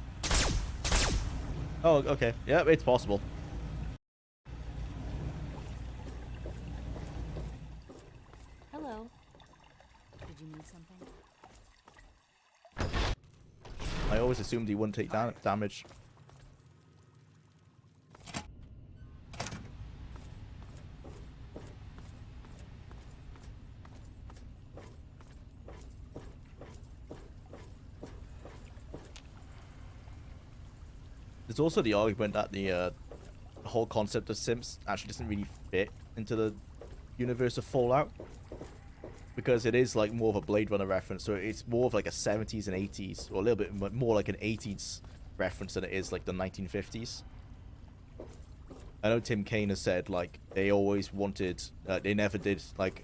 Oh, okay. Yeah, it's possible. Hello. Did you need something? I always assumed he wouldn't take damage. There's also the argument that the whole concept of simps actually doesn't really fit into the universe of Fallout, because it is like more of a Blade Runner reference, so it's more of like a 70s and 80s, or a little bit more like an 80s reference than it is like the 1950s. I know Tim Kaine has said like they always wanted, they never did like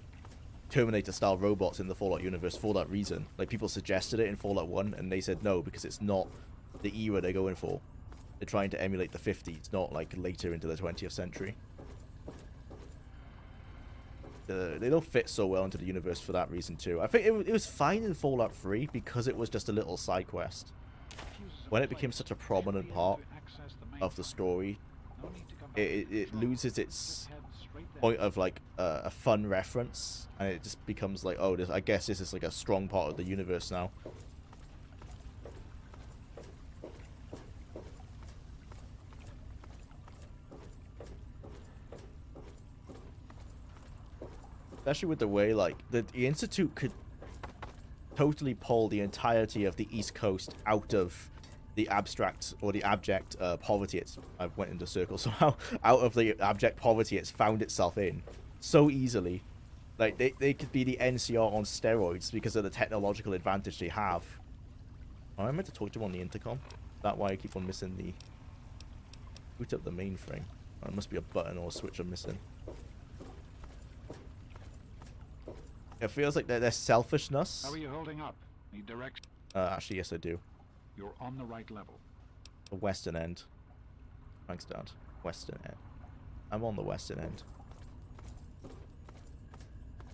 Terminator-style robots in the Fallout universe for that reason. Like people suggested it in Fallout 1, and they said no because it's not the era they're going for. They're trying to emulate the 50s, not like later into the 20th century. They don't fit so well into the universe for that reason too. I think it was fine in Fallout 3 because it was just a little side quest. When it became such a prominent part of the story, it loses its point of like a fun reference, and it just becomes like, oh, I guess this is like a strong part of the universe now. Especially with the way, like, the Institute could totally pull the entirety of the East Coast out of the abstract, or the abject poverty I went into circles somehow, out of the abject poverty it's found itself in so easily. Like, they could be the NCR on steroids because of the technological advantage they have. Oh, I meant to talk to him on the intercom. That's why I keep on missing the... Boot up the mainframe. Oh, there must be a button or a switch I'm missing. It feels like their selfishness. How are you holding up? Need direction? Actually, yes, I do. You're on the right level. The western end. Thanks, Dad. Western end. I'm on the western end.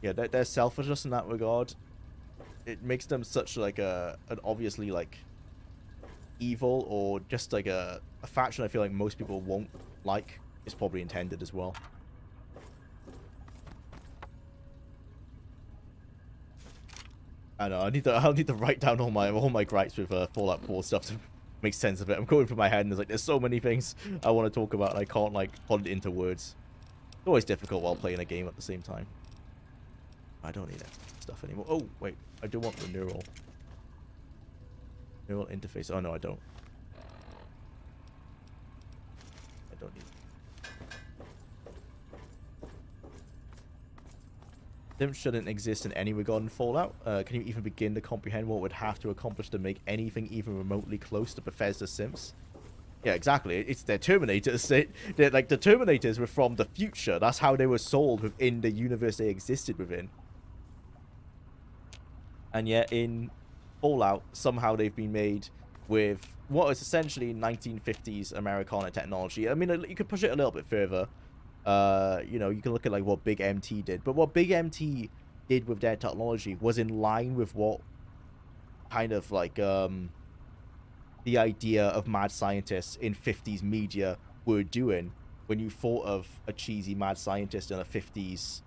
Yeah, their selfishness in that regard, it makes them such like an obviously like evil, or just like a faction I feel like most people won't like. Is probably intended as well. I know. I'll need to write down all my gripes with Fallout 4 stuff to make sense of it. I'm going through my head and there's so many things I want to talk about and I can't like put it into words. It's always difficult while playing a game at the same time. I don't need that stuff anymore. Oh wait, I do want the neural interface. Oh no, I don't. I don't need it. Simps shouldn't exist in any regard in Fallout. Can you even begin to comprehend what would have to accomplish to make anything even remotely close to Bethesda Simps? Yeah, exactly. It's their Terminators. They're like, the Terminators were from the future. That's how they were sold within the universe they existed within. And yet in Fallout, somehow they've been made with what is essentially 1950s Americana technology. I mean, you could push it a little bit further. You know, you can look at like what Big MT did, but what Big MT did with their technology was in line with what kind of like the idea of mad scientists in 50s media were doing. When you thought of a cheesy mad scientist in a 50s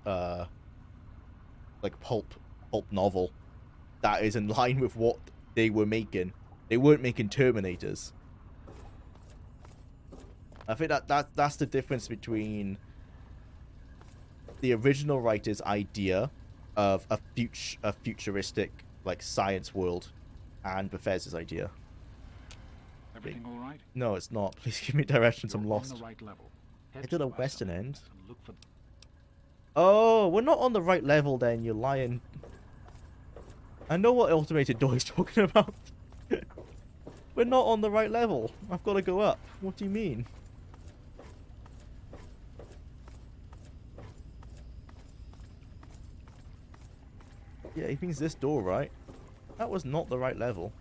like pulp novel, that is in line with what they were making. They weren't making Terminators. I think that's the difference between the original writer's idea of a futuristic like science world and Bethesda's idea. Everything all right? No, it's not. Please give me directions. I'm lost. On the right level. Head to the western end. And look for... Oh, we're not on the right level then, you lying. I know what automated door is talking about. We're not on the right level. I've got to go up. What do you mean? Yeah, he means this door, right? That was not the right level.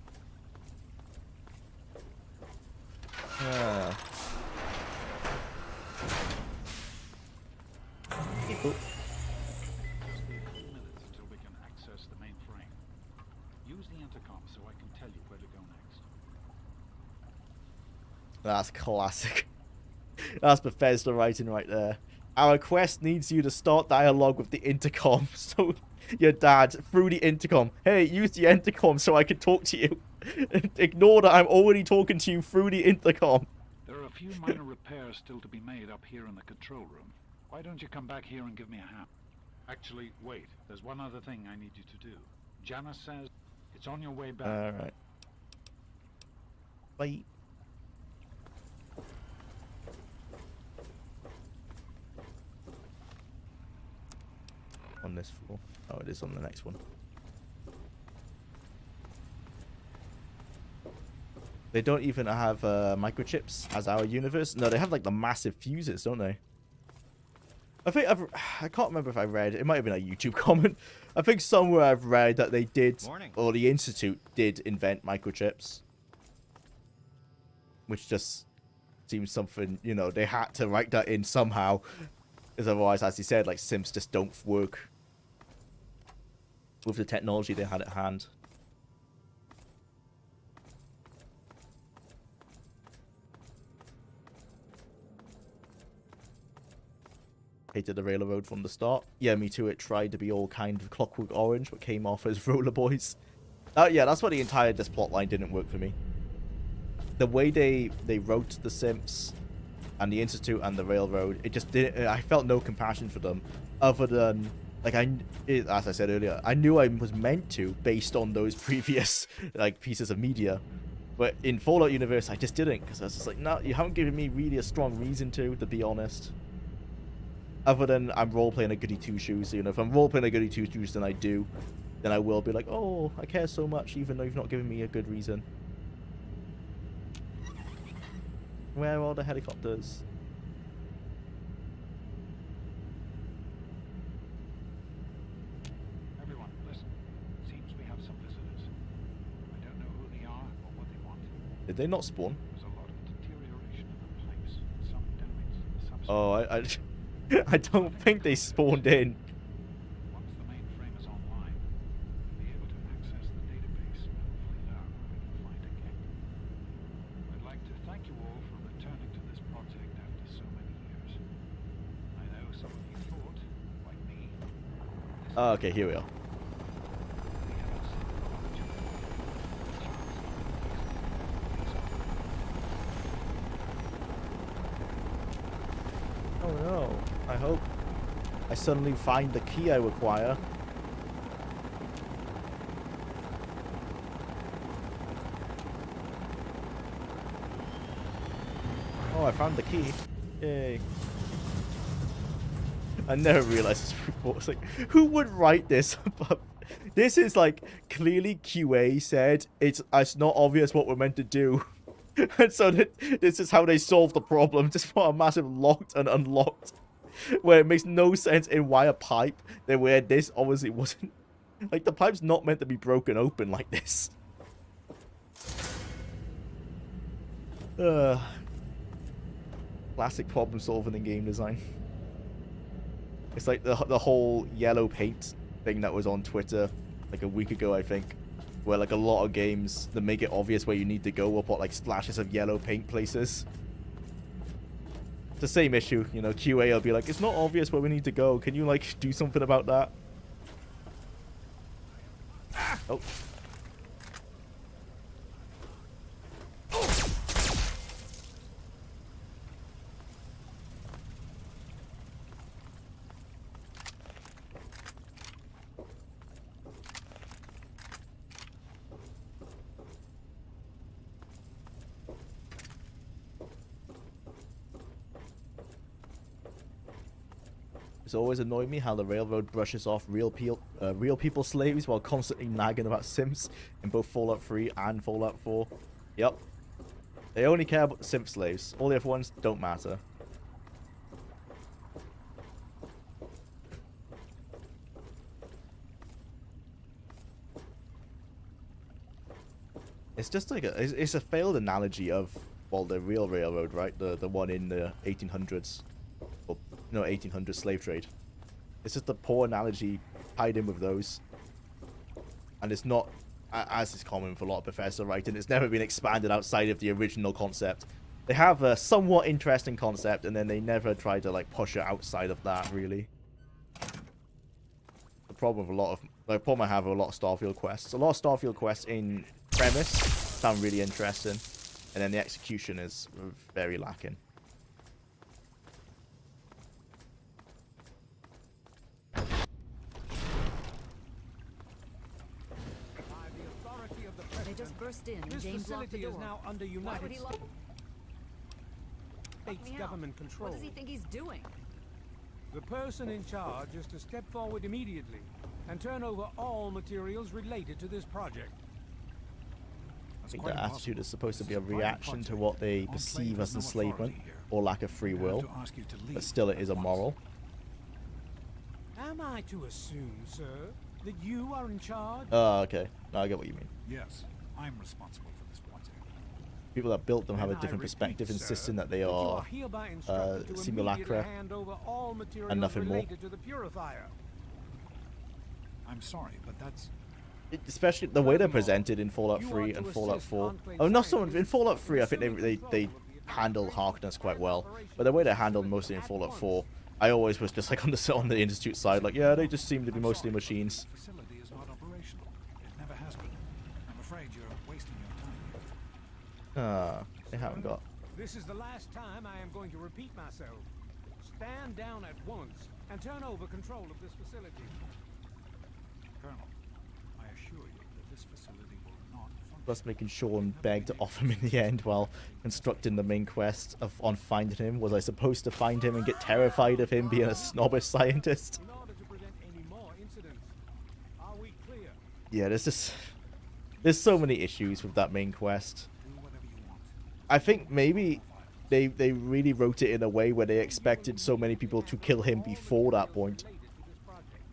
Just need a few minutes until we can access the main frame. Use the intercom so I can tell you where to go next. That's classic. That's Bethesda writing right there. Our quest needs you to start dialogue with the intercom. So your dad, through the intercom. Hey, use the intercom so I can talk to you. Ignore that I'm already talking to you through the intercom. There are a few minor repairs still to be made up here in the control room. Why don't you come back here and give me a hand? Actually, wait. There's one other thing I need you to do. Janice says it's on your way back. Alright. Bye. On this floor. Oh, it is on the next one. They don't even have microchips as our universe. No, they have like the massive fuses, don't they? I think I can't remember if I read. It might have been a YouTube comment. I think somewhere I've read that they did, or the Institute did invent microchips. Which just seems something, you know, they had to write that in somehow. Because otherwise, as he said, like, Sims just don't work with the technology they had at hand. Hated the railroad from the start. Yeah, me too. It tried to be all kind of Clockwork Orange, but came off as Roller Boys. Yeah, that's why the entire this plotline didn't work for me. The way they wrote the Sims and the Institute and the railroad, it just didn't. I felt no compassion for them, other than like as I said earlier, I knew I was meant to based on those previous like pieces of media, but in Fallout universe I just didn't, because I was just like, no, you haven't given me really a strong reason to be honest. Other than I'm role playing a goody two shoes, you know, if I'm role playing a goody two shoes, then I will be like, oh, I care so much, even though you've not given me a good reason. Where are the helicopters? Everyone, listen. Seems we have some visitors. I don't know who they are or what they want. Did they not spawn? There's a lot of deterioration in the pipes. Some damage to the substation. Oh, I don't think they spawned in. Once the main frame is online, we'll be able to access the database and hopefully learn what we can find again. I'd like to thank you all for returning to this project after so many years. I know some of you thought, like me, this Oh, okay, here we are. we have a second opportunity. A chance to fix the Oh no. I hope I suddenly find the key I require. Oh, I found the key. Yay. I never realized this before. It's like, who would write this? But this is like, clearly QA said it's not obvious what we're meant to do. And so this is how they solve the problem. Just put a massive locked and unlocked. Where it makes no sense in why a pipe, then where this obviously wasn't. Like, the pipe's not meant to be broken open like this. Classic problem solving in game design. It's like the whole yellow paint thing that was on Twitter like a week ago, I think. Where like a lot of games that make it obvious where you need to go will put like splashes of yellow paint places. It's the same issue, you know, QA will be like, it's not obvious where we need to go. Can you like do something about that? Oh. It's always annoyed me how the railroad brushes off real people slaves while constantly nagging about Sims in both Fallout 3 and Fallout 4. Yep. They only care about the Sim slaves. All the other ones don't matter. It's just like it's a failed analogy of, well, the real railroad, right? The one in the 1800s. Or, no, 1800s slave trade. It's just a poor analogy tied in with those. And it's not, as is common for a lot of Bethesda writing, it's never been expanded outside of the original concept. They have a somewhat interesting concept, and then they never try to like push it outside of that, really. The problem with the problem I have with a lot of Starfield quests. A lot of Starfield quests in premise sound really interesting, and then the execution is very lacking. They just burst in and This James locked the facility door. is now under Why would United he lock States me out? government control. What does he think he's doing? The person in charge is to step forward immediately and turn over all materials related to this project. I think their attitude is supposed to be a reaction to what they perceive as enslavement or lack of free will, but still it is immoral. Am I to assume, sir, that you are in charge? Oh, okay. No, I get what you mean. Yes, I'm responsible for this project. People that built them have a Then I different repeat, perspective, sir, insisting that they you are hereby instructed to simulacra immediately hand over all materials nothing more. related to the purifier. I'm sorry, but that's... especially the way they're presented in Fallout 3 and Fallout 4. Oh, not so much in Fallout 3. I think they handle Harkness quite well, but the way they're handled mostly in Fallout 4, I always was just like on the Institute side, like, yeah, they just seem to be mostly machines. The facility is not operational. It never has been. I'm afraid you're wasting your time here. They haven't got. This is the last time I am going to repeat myself. Stand down at once and turn over control of this facility. Colonel, I assure you that this facility will not function. Plus making Sean beg to off him in the end while constructing the main quest on finding him. Was I supposed to find him and get terrified of him being a snobbish scientist? In order to prevent any more incidents, are we clear? Yeah, there's so many issues with that main quest. Do whatever you want. I think maybe they really wrote it in a way where they expected so many people to kill him before that point. Related to this project.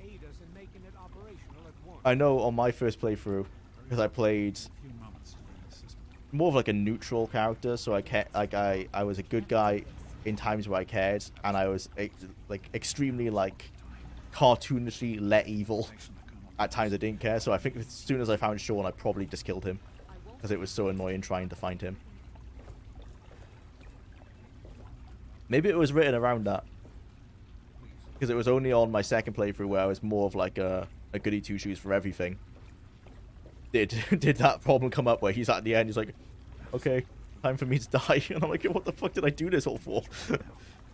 Aid us in making it operational at once. I know on my first playthrough, because I played A few moments to learn the system. more of like a neutral character, so I was a good guy in times where I cared, and I was like extremely like cartoonishly let evil at times I didn't care. So I think as soon as I found Sean, I probably just killed him because it was so annoying trying to find him. Maybe it was written around that, because it was only on my second playthrough where I was more of like a goody two shoes for everything. Did that problem come up where he's at the end, he's like, okay, time for me to die, and I'm like, what the fuck did I do this all for?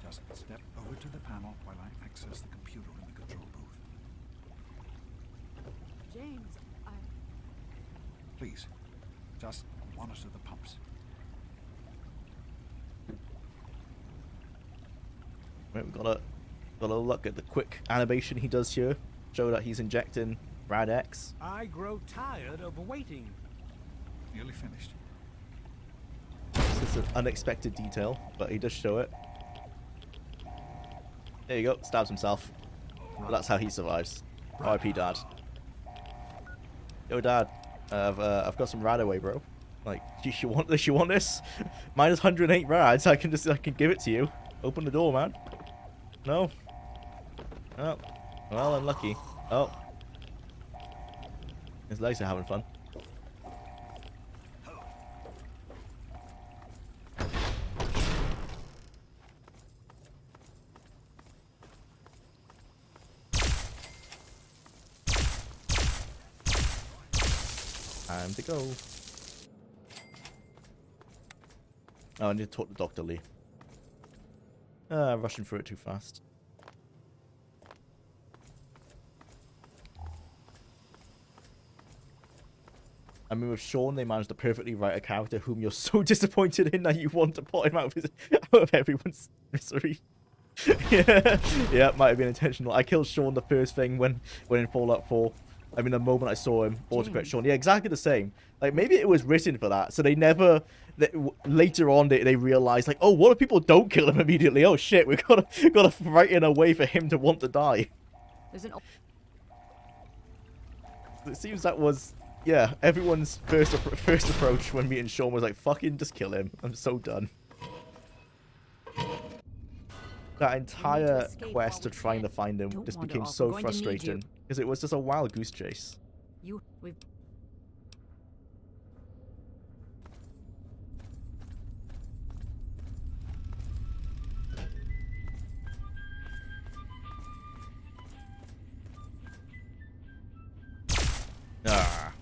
Just step over to the panel while I access the computer in the control booth. James, Please, just monitor the pumps. Right, we've got a look at the quick animation he does here, show that he's injecting Rad X. I grow tired of waiting. Nearly finished. This is an unexpected detail, but he does show it. There you go, stabs himself. But that's how he survives. RIP Dad. Yo Dad, I've got some rad away, bro. Like, you want this? You want this? Minus 108 rads. I can give it to you. Open the door, man. No. Oh. Well, unlucky. Oh. His legs are having fun. Time to go. Oh, I need to talk to Dr. Lee. Rushing through it too fast. I mean, with Sean, they managed to perfectly write a character whom you're so disappointed in that you want to put him out of everyone's misery. Yeah, might have been intentional. I killed Sean the first thing when in Fallout 4. I mean, the moment I saw him, autocorrect Sean. Yeah, exactly the same. Like, maybe it was written for that, so they never... later on, they realized, like, oh, what if people don't kill him immediately? Oh, shit, we've got to write in a way for him to want to die. there's an. It seems that was... Yeah, everyone's first approach when meeting Sean was like, fucking just kill him. I'm so done. that entire escape quest while of we trying to can. find him Don't just wander became off. so We're going to need you. frustrating because it was just a wild goose chase. We've Ah.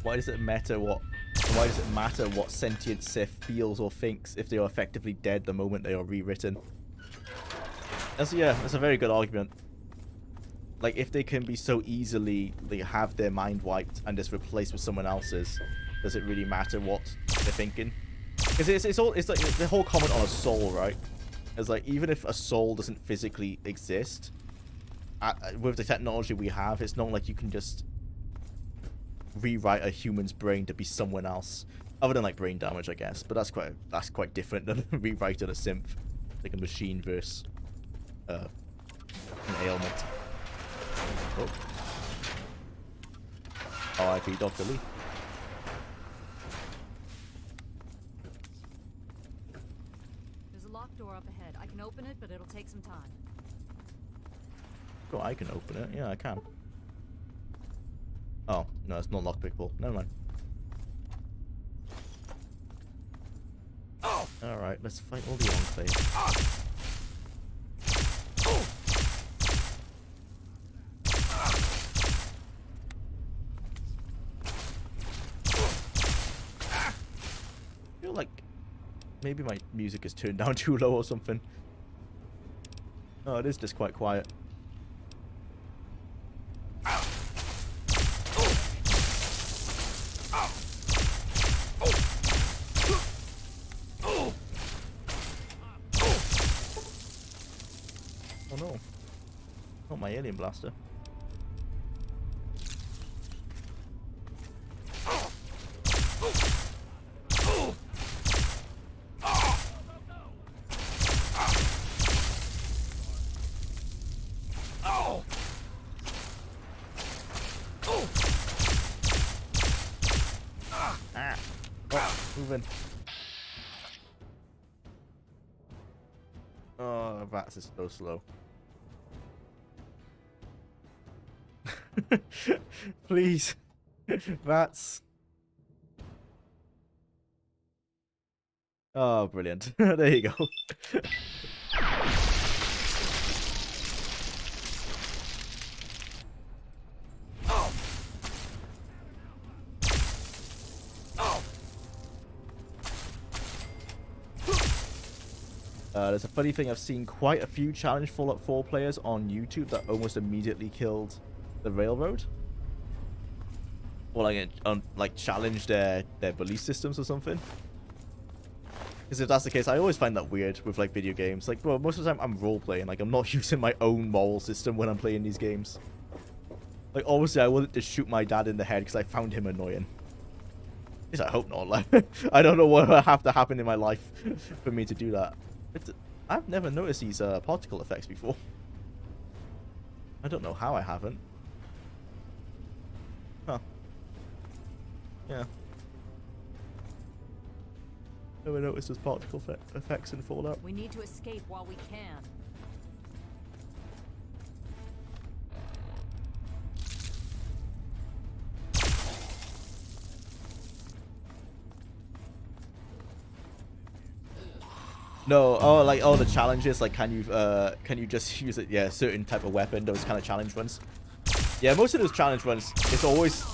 Why does it matter what? Why does it matter what sentient Sith feels or thinks if they are effectively dead the moment they are rewritten? That's a very good argument. Like, if they can be so easily, like, have their mind wiped and just replaced with someone else's, does it really matter what they're thinking? Because it's like the whole comment on a soul, right? It's like, even if a soul doesn't physically exist, with the technology we have, it's not like you can just rewrite a human's brain to be someone else, other than like brain damage, I guess. But that's quite different than rewriting a synth, like a machine versus an ailment. Oh. R.I.P. Dr. Lee. There's a locked door up ahead. I can open it, but it'll take some time. Oh, I can open it. Yeah, I can. Oh, no, it's not lockpickable. Never mind. Oh! Alright, let's fight all the Enclave. I feel like maybe my music is turned down too low or something. Oh, it is just quite quiet. Oh no. Not my alien blaster. Ah. Oh, moving. Oh, VATS is so slow. Please. VATS. Oh, brilliant. There you go. There's a funny thing, I've seen quite a few challenge Fallout 4 players on YouTube that almost immediately killed the railroad. Or like challenge their belief systems or something. Because if that's the case, I always find that weird with like video games. Like, well, most of the time I'm role-playing. Like, I'm not using my own moral system when I'm playing these games. Like, obviously I wouldn't just shoot my dad in the head because I found him annoying. At least I hope not. Like, I don't know what would have to happen in my life for me to do that. I've never noticed these particle effects before. I don't know how I haven't. Huh. Yeah. Never noticed those particle effects in Fallout. We need to escape while we can. No, oh, like, oh, the challenges, like, can you just use it, yeah, certain type of weapon, those kind of challenge runs. Yeah, most of those challenge runs,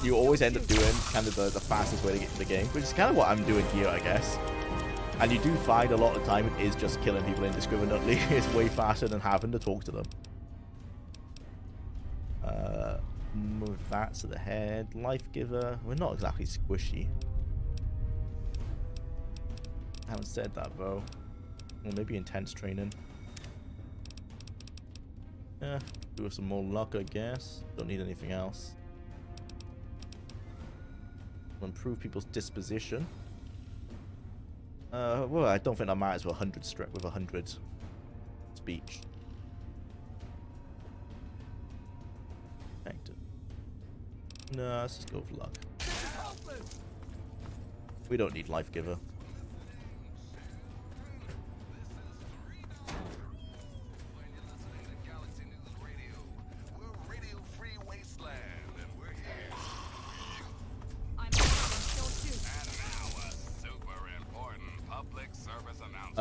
you always end up doing kind of the fastest way to get to the game, which is kind of what I'm doing here, I guess. And you do find a lot of the time it is just killing people indiscriminately. It's way faster than having to talk to them. Move that to the head. Life giver. We're not exactly squishy. I haven't said that, though. Well, maybe intense training. Yeah, do some more luck, I guess. Don't need anything else. Improve people's disposition. Well, I don't think that matters with 100 strip with 100 speech. Thank you. No, let's just go for luck. We don't need Life Giver.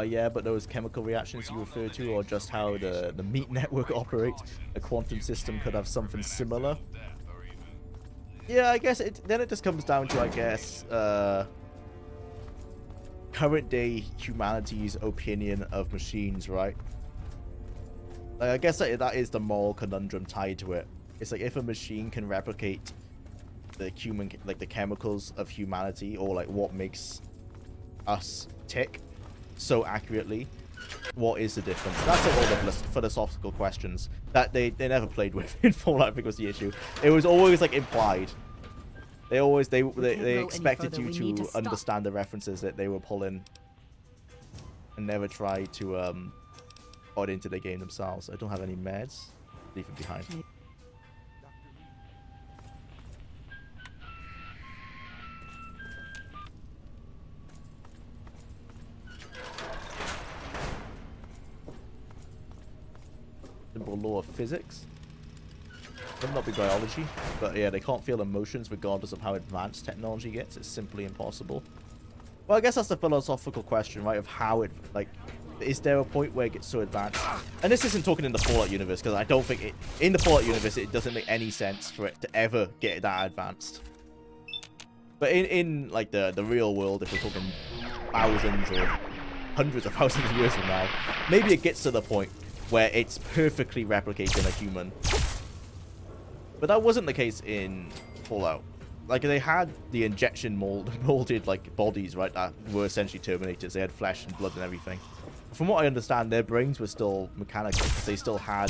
Yeah, but those chemical reactions you referred to, or just how the meat network operates, a quantum system could have something similar. Yeah, I guess then it just comes down to, I guess, current day humanity's opinion of machines, right? Like, I guess that is the moral conundrum tied to it. It's like, if a machine can replicate the the chemicals of humanity, or like what makes us tick so accurately, what is the difference? That's like all the philosophical questions that they never played with in Fallout. I think was the issue. It was always like implied. They expected you to understand the references that they were pulling, and never try to put into the game themselves. I don't have any meds. Leave it behind. Simple law of physics. Might not be biology, but yeah, they can't feel emotions regardless of how advanced technology gets. It's simply impossible. Well, I guess that's the philosophical question, right? Of how it, like, is there a point where it gets so advanced? And this isn't talking in the Fallout universe, because I don't think in the Fallout universe it doesn't make any sense for it to ever get that advanced. But in like the real world, if we're talking thousands or hundreds of thousands of years from now, maybe it gets to the point where it's perfectly replicating a human. But that wasn't the case in Fallout. Like, they had the injection molded like bodies, right, that were essentially Terminators. They had flesh and blood and everything. From what I understand, their brains were still mechanical, because they still had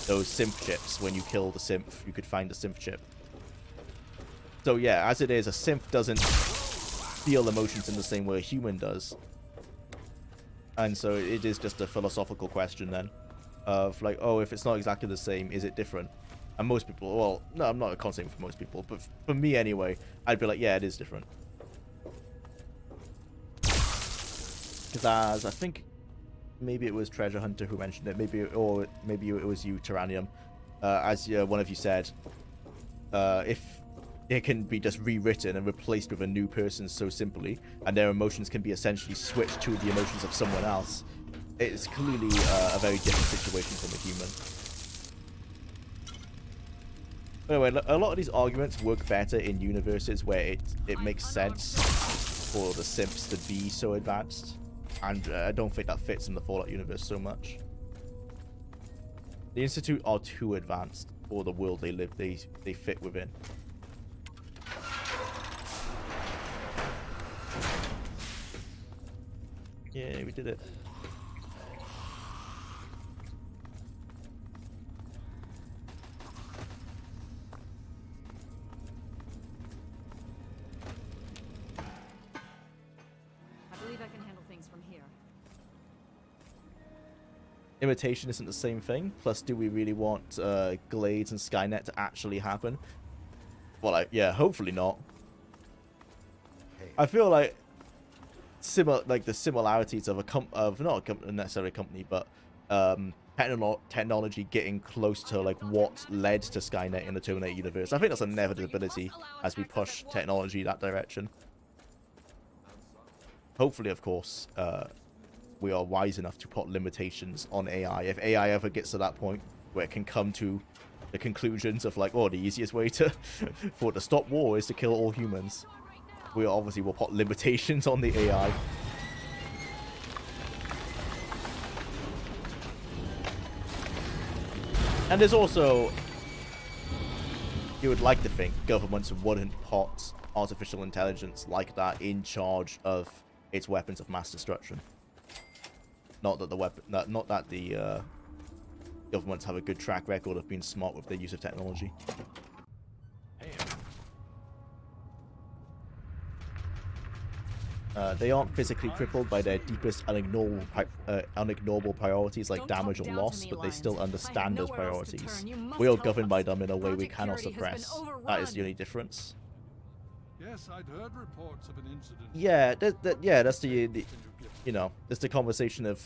those synth chips. When you kill the synth, you could find the synth chip. So yeah, as it is, a synth doesn't feel emotions in the same way a human does. And so it is just a philosophical question then, of like, oh, if it's not exactly the same, is it different? And most people, well, no, I'm not saying for most people, but for me anyway, I'd be like, yeah, it is different. Because as I think maybe it was Treasure Hunter who mentioned it, maybe it was you, Tyrannium, as one of you said, if it can be just rewritten and replaced with a new person so simply, and their emotions can be essentially switched to the emotions of someone else, it's clearly a very different situation from a human. Anyway, a lot of these arguments work better in universes where it makes sense for the simps to be so advanced, and I don't think that fits in the Fallout universe so much. The Institute are too advanced for the world they live, they fit within. Yeah, we did it. I believe I can handle things from here. Imitation isn't the same thing. Plus, do we really want Glades and Skynet to actually happen? Well, yeah, hopefully not. I feel like the similarities of not necessarily a company, but technology getting close to like what led to Skynet in the Terminator universe. I think that's an inevitability as we push technology that direction. Hopefully, of course, we are wise enough to put limitations on AI. If AI ever gets to that point where it can come to the conclusions of like, oh, the easiest way to stop war is to kill all humans, we obviously will put limitations on the AI. And there's also, you would like to think governments wouldn't put artificial intelligence like that in charge of its weapons of mass destruction. Not that the governments have a good track record of being smart with their use of technology. They aren't physically crippled by their deepest unignorable priorities like Don't talk damage or down to loss, me, but they Lions. still I have understand those nowhere else to priorities. turn. You must We are help governed by us. them in a way we Project cannot Purity has been suppress. That is overrun. the only difference. Yes, I'd heard reports of an incident. Yeah, that's the you know, it's the conversation of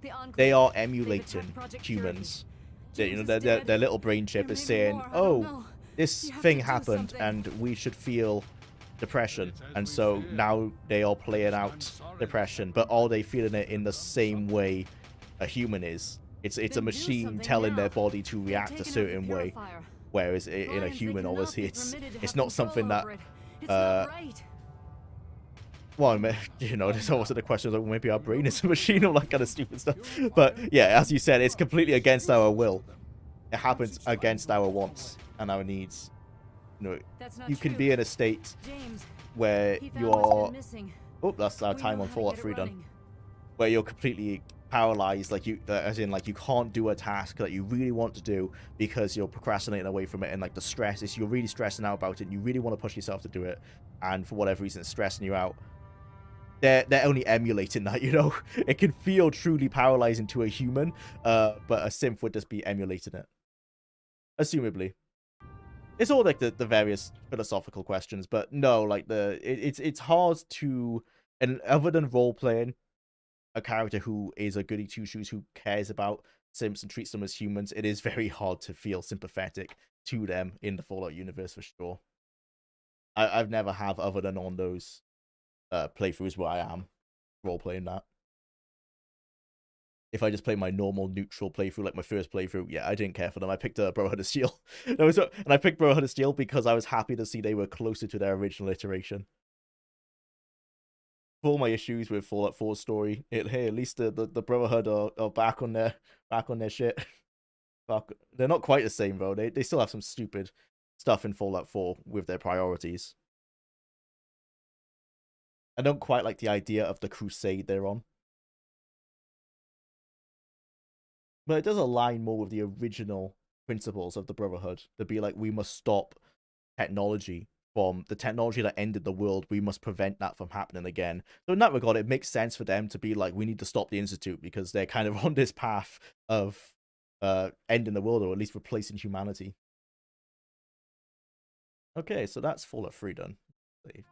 The Enclave. they are They've emulating attacked Project Purity. humans. They, you know, James is their dead. little brain chip There is may be saying, more, I don't "Oh, know. this You have thing to do happened, something." and we should feel depression." It's as And we so feared. now they are playing I'm out sorry. depression, but are they feeling it in the same way a human is? It's a Then do machine something telling now. their body to They've react a taken out certain the way, purifier. whereas in a Lions, they human, cannot obviously, be it's permitted to it's have not control something that over it. It's uh, not right. well, I mean, you know, there's always the question of, like, maybe our brain is a machine, all that kind of stupid stuff. But yeah, as you said, it's completely against our will. It happens against our wants and our needs. You know, That's not you can true. be in a state James, where he found you what's are. been missing. Oh, that's our We time know on how to Fallout get it 3 done. running. Where you're completely paralyzed, like as in, like, you can't do a task that you really want to do because you're procrastinating away from it, and like the stress is you're really stressing out about it, and you really want to push yourself to do it, and for whatever reason it's stressing you out. They're only emulating that, you know. It can feel truly paralyzing to a human, but a synth would just be emulating it, assumably. It's all like the various philosophical questions, but no, like it's hard to, and other than role playing a character who is a goody two shoes who cares about Sims and treats them as humans, it is very hard to feel sympathetic to them in the Fallout universe for sure. I've never have, other than on those playthroughs where I am role playing that. If I just play my normal neutral playthrough, like my first playthrough, yeah, I didn't care for them. I picked Brotherhood of Steel. And I picked Brotherhood of Steel because I was happy to see they were closer to their original iteration. For all my issues with Fallout 4's story, hey, at least the Brotherhood are back on their shit. Fuck, they're not quite the same though. They still have some stupid stuff in Fallout 4 with their priorities. I don't quite like the idea of the crusade they're on. But it does align more with the original principles of the Brotherhood. To be like, we must stop technology from the technology that ended the world. We must prevent that from happening again. So in that regard, it makes sense for them to be like, we need to stop the Institute, because they're kind of on this path of ending the world, or at least replacing humanity. Okay, so that's Fallout 3 done. Save.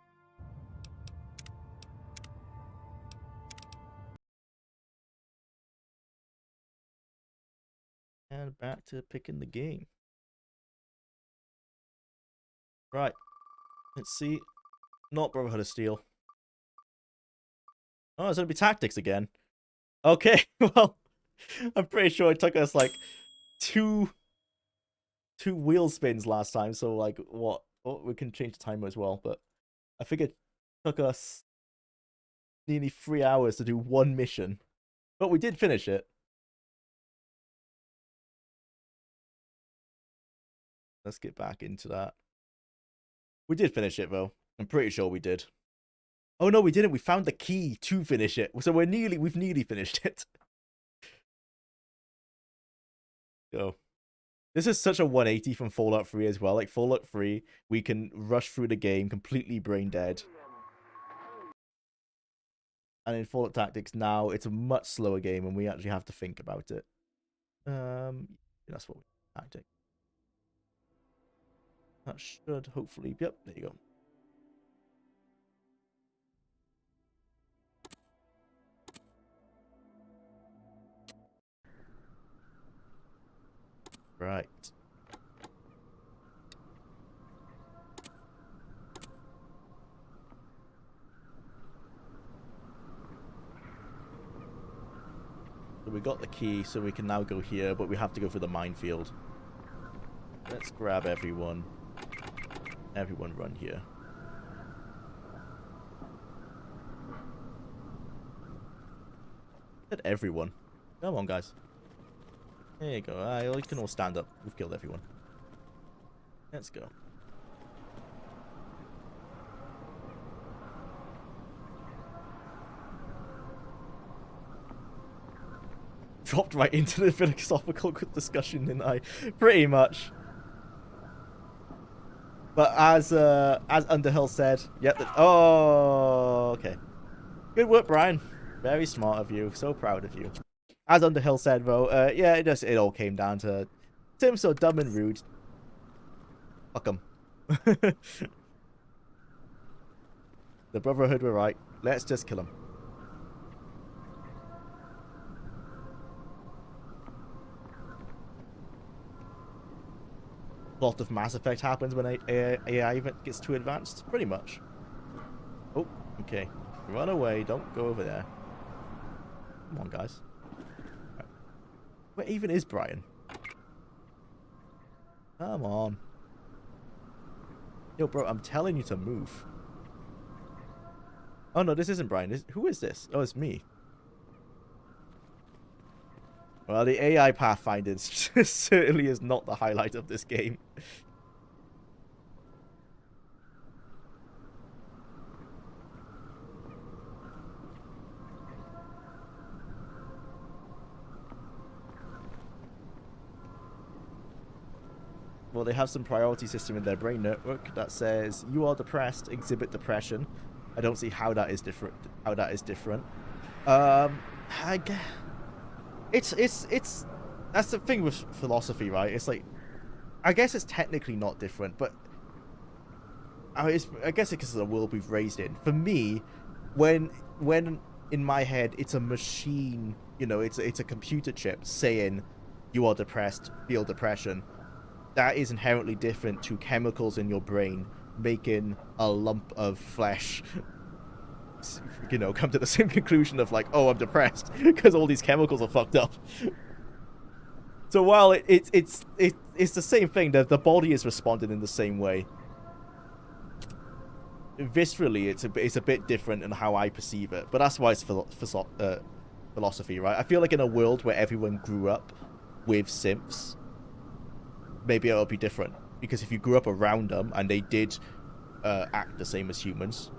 And back to picking the game. Right. Let's see. Not Brotherhood of Steel. Oh, it's gonna be tactics again. Okay, well, I'm pretty sure it took us like two wheel spins last time, so like what? Oh, we can change the timer as well, but I think it took us nearly 3 hours to do one mission. But we did finish it. Let's get back into that. We did finish it though. I'm pretty sure we did. Oh no, we didn't. We found the key to finish it. So we've nearly finished it. Go. This is such a 180 from Fallout 3 as well. Like Fallout 3, we can rush through the game completely brain dead. And in Fallout Tactics now, it's a much slower game and we actually have to think about it. That's what we tactic. That should hopefully, yep, there you go. Right. So we got the key, so we can now go here, but we have to go through the minefield. Let's grab everyone. Everyone run here. Said everyone. Come on, guys. There you go. You can all stand up. We've killed everyone. Let's go. Dropped right into the philosophical discussion, didn't I? Pretty much. But as Underhill said, yep. Oh, okay. Good work, Brian. Very smart of you. So proud of you. As Underhill said, though, yeah, it all came down to Tim's so dumb and rude. Fuck him. The Brotherhood were right. Let's just kill him. A lot of Mass Effect happens when AI event gets too advanced. Pretty much. Oh, okay. Run away. Don't go over there. Come on, guys. Right. Where even is Brian? Come on. Yo, bro, I'm telling you to move. Oh, no, this isn't Brian. Who is this? Oh, it's me. Well, the AI pathfinding certainly is not the highlight of this game. Well, they have some priority system in their brain network that says you are depressed, exhibit depression. I don't see how that is different. I guess it's that's the thing with philosophy, right? It's like, I guess it's technically not different, but I guess it's because of the world we've raised in. For me, when in my head it's a machine, you know, it's a computer chip saying you are depressed, feel depression. That is inherently different to chemicals in your brain making a lump of flesh, you know, come to the same conclusion of like, oh, I'm depressed because all these chemicals are fucked up. So while it's the same thing, that the body is responding in the same way. Viscerally, it's a bit different in how I perceive it, but that's why it's philosophy, right? I feel like in a world where everyone grew up with synths, maybe it'll be different, because if you grew up around them and they did act the same as humans,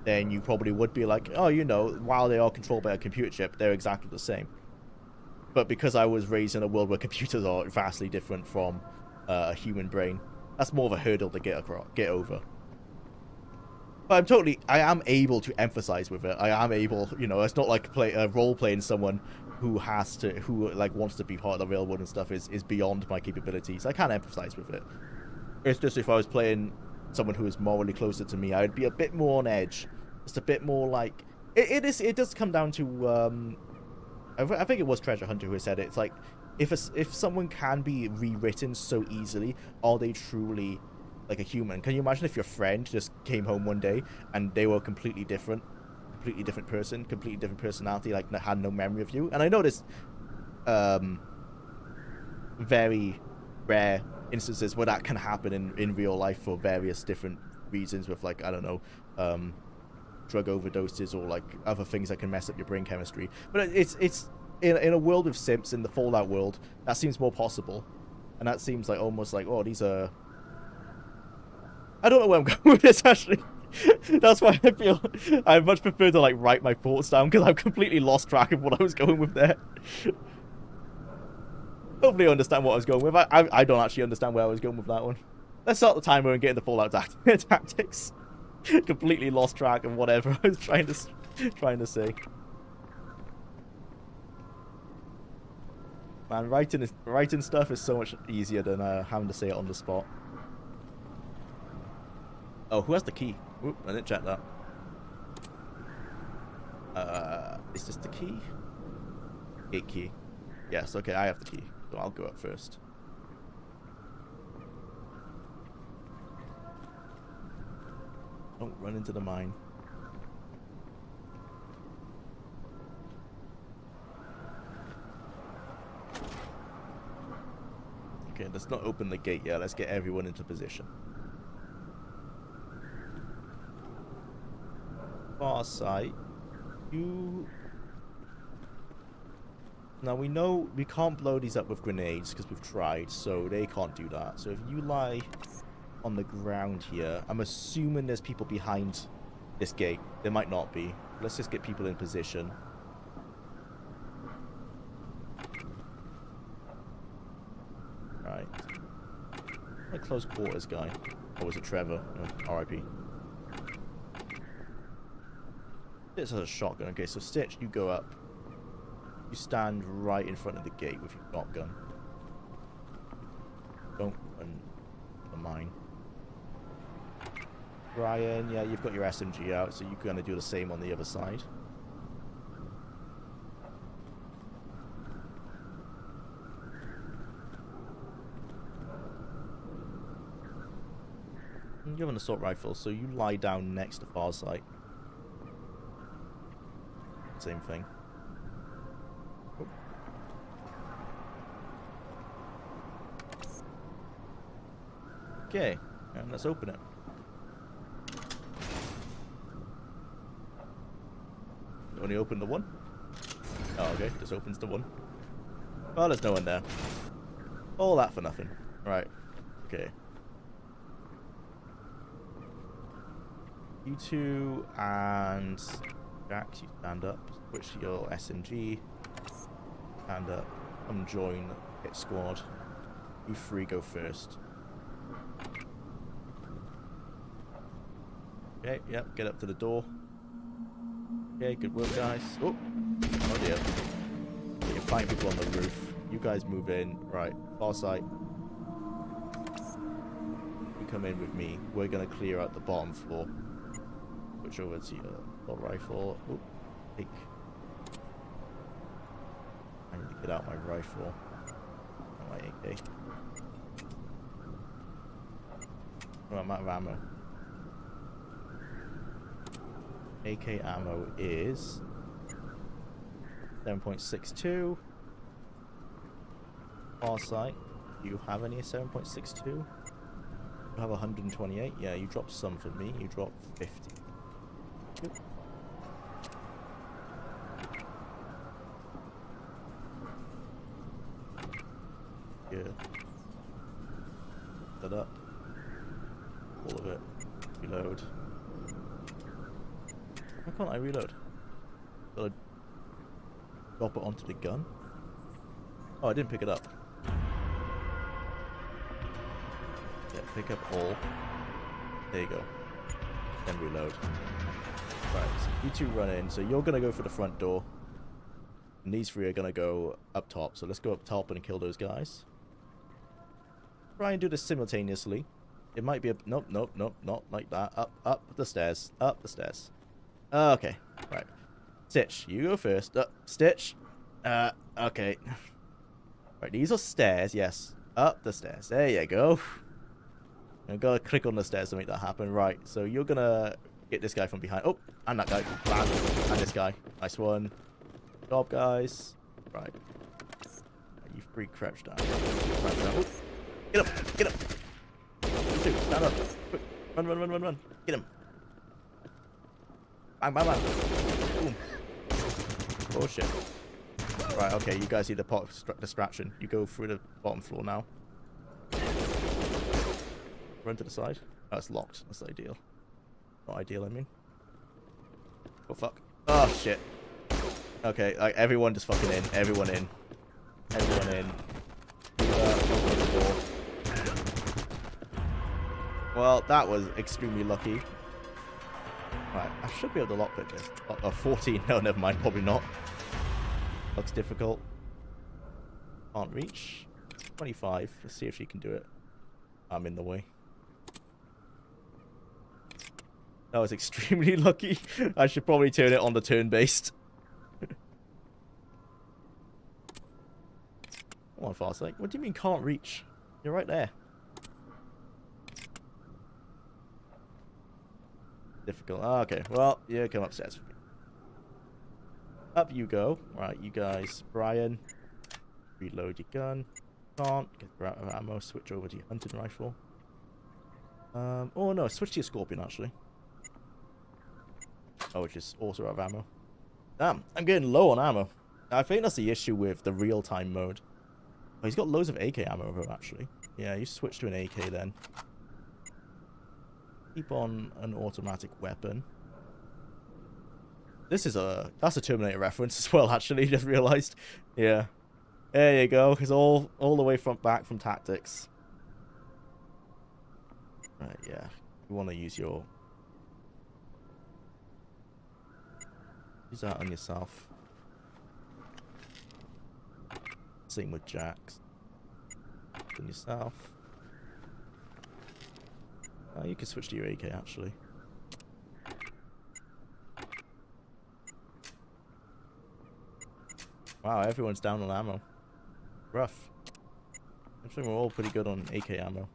then you probably would be like, oh, you know, while they are controlled by a computer chip, they're exactly the same. But because I was raised in a world where computers are vastly different from a human brain, that's more of a hurdle to get over. But I am able to empathize with it. I am able, you know, it's not like role playing someone who wants to be part of the real world and stuff is beyond my capabilities. I can't empathize with it. It's just if I was playing someone who is morally closer to me, I would be a bit more on edge. Just a bit more like it does come down to I think it was Treasure Hunter who said it. It's like if someone can be rewritten so easily, are they truly like a human? Can you imagine if your friend just came home one day and they were completely different person, completely different personality, like had no memory of you? And I know this very rare instances where that can happen in real life for various different reasons, with like, I don't know, drug overdoses or like other things that can mess up your brain chemistry. But it's in a world of simps, in the Fallout world, that seems more possible, and that seems like almost like, oh, these are, I don't know where I'm going with this actually. That's why I feel I much prefer to like write my thoughts down, because I've completely lost track of what I was going with there. Hopefully you understand what I was going with. I don't actually understand where I was going with that one. Let's start the timer and get into Fallout tactics. Completely lost track of whatever I was trying to say. Man, writing stuff is so much easier than having to say it on the spot. Oh, who has the key? Oop, I didn't check that. Is this the key? Gate key. Yes, okay, I have the key. So I'll go up first. Don't run into the mine. Okay, let's not open the gate yet. Let's get everyone into position. Far side. Now we know we can't blow these up with grenades because we've tried, so they can't do that. So if you lie on the ground here, I'm assuming there's people behind this gate. There might not be. Let's just get people in position. Right. A close quarters guy. Or was it Trevor? Oh, RIP. Stitch has a shotgun. Okay, so Stitch, you go up. You stand right in front of the gate with your shotgun. Don't run the mine. Brian, yeah, you've got your SMG out, so you're going to do the same on the other side. You have an assault rifle, so you lie down next to Farsight. Same thing. Oh. Okay, and let's open it. Only open the one? Oh, okay, just opens the one. Oh, there's no one there. All that for nothing. Right, okay. You two and Jax, you stand up. Switch to your SMG. Stand up. Come join the hit squad. You three go first. Okay, yep, get up to the door. Okay, good work, guys. Oh dear. Okay, you're fighting people on the roof. You guys move in. Right, Farsight. You come in with me. We're gonna clear out the bottom floor. Switch over to your assault rifle. Oh, take. I need to get out my rifle. And my AK. Oh, I'm out of ammo. AK ammo is 7.62. Farsight, do you have any 7.62? You have 128. Yeah, you dropped some for me. You dropped 50. Yep. Good. Set up. All of it. Reload. Why can't I reload? Gotta drop it onto the gun. Oh, I didn't pick it up. Yeah, pick up all. There you go. Then reload. Right, so you two run in. So you're gonna go for the front door. And these three are gonna go up top. So let's go up top and kill those guys. Try and do this simultaneously. It might be a... Nope, nope, nope, not like that. Up the stairs. Up the stairs. Okay, right. Stitch, you go first. Stitch. Okay. Right, these are stairs, yes. Up the stairs. There you go. I gotta click on the stairs to make that happen. Right, so you're gonna get this guy from behind. Oh, and that guy. Bam. And this guy. Nice one. Good job, guys. Right. You free crouch down. Crouch down. Oh. Get up! Get up! You two, stand up. Quick. Run, run, run, run, run. Get him. Bang, bang, bang. Boom. Oh, shit. Right, okay, you guys see the pot distraction. You go through the bottom floor now. Run to the side. Oh, it's locked. That's ideal. Not ideal, I mean. Oh, fuck. Oh, shit. Okay, like, everyone just fucking in. Everyone in. Everyone in. Open the door. Well, that was extremely lucky. Right, I should be able to lockpick this. Oh, 14. No, never mind. Probably not. Looks difficult. Can't reach. 25. Let's see if she can do it. I'm in the way. That was extremely lucky. I should probably turn it on the turn-based. Come on, Farsight. What do you mean can't reach? You're right there. Difficult. Oh, okay. Well, yeah, come upstairs with me. Up you go. Right, you guys. Brian. Reload your gun. Can't. Get out of ammo. Switch over to your hunting rifle. Oh no, switch to your scorpion actually. Oh, which is also out of ammo. Damn, I'm getting low on ammo. I think that's the issue with the real-time mode. Oh, he's got loads of AK ammo though, actually. Yeah, you switch to an AK then. Keep on an automatic weapon. This is that's a Terminator reference as well, actually, just realized. Yeah. There you go. It's all the way back from tactics. Right, yeah. You want to use your Use that on yourself. Same with Jax. On yourself. You can switch to your AK actually. Wow, everyone's down on ammo. Rough. I think we're all pretty good on AK ammo.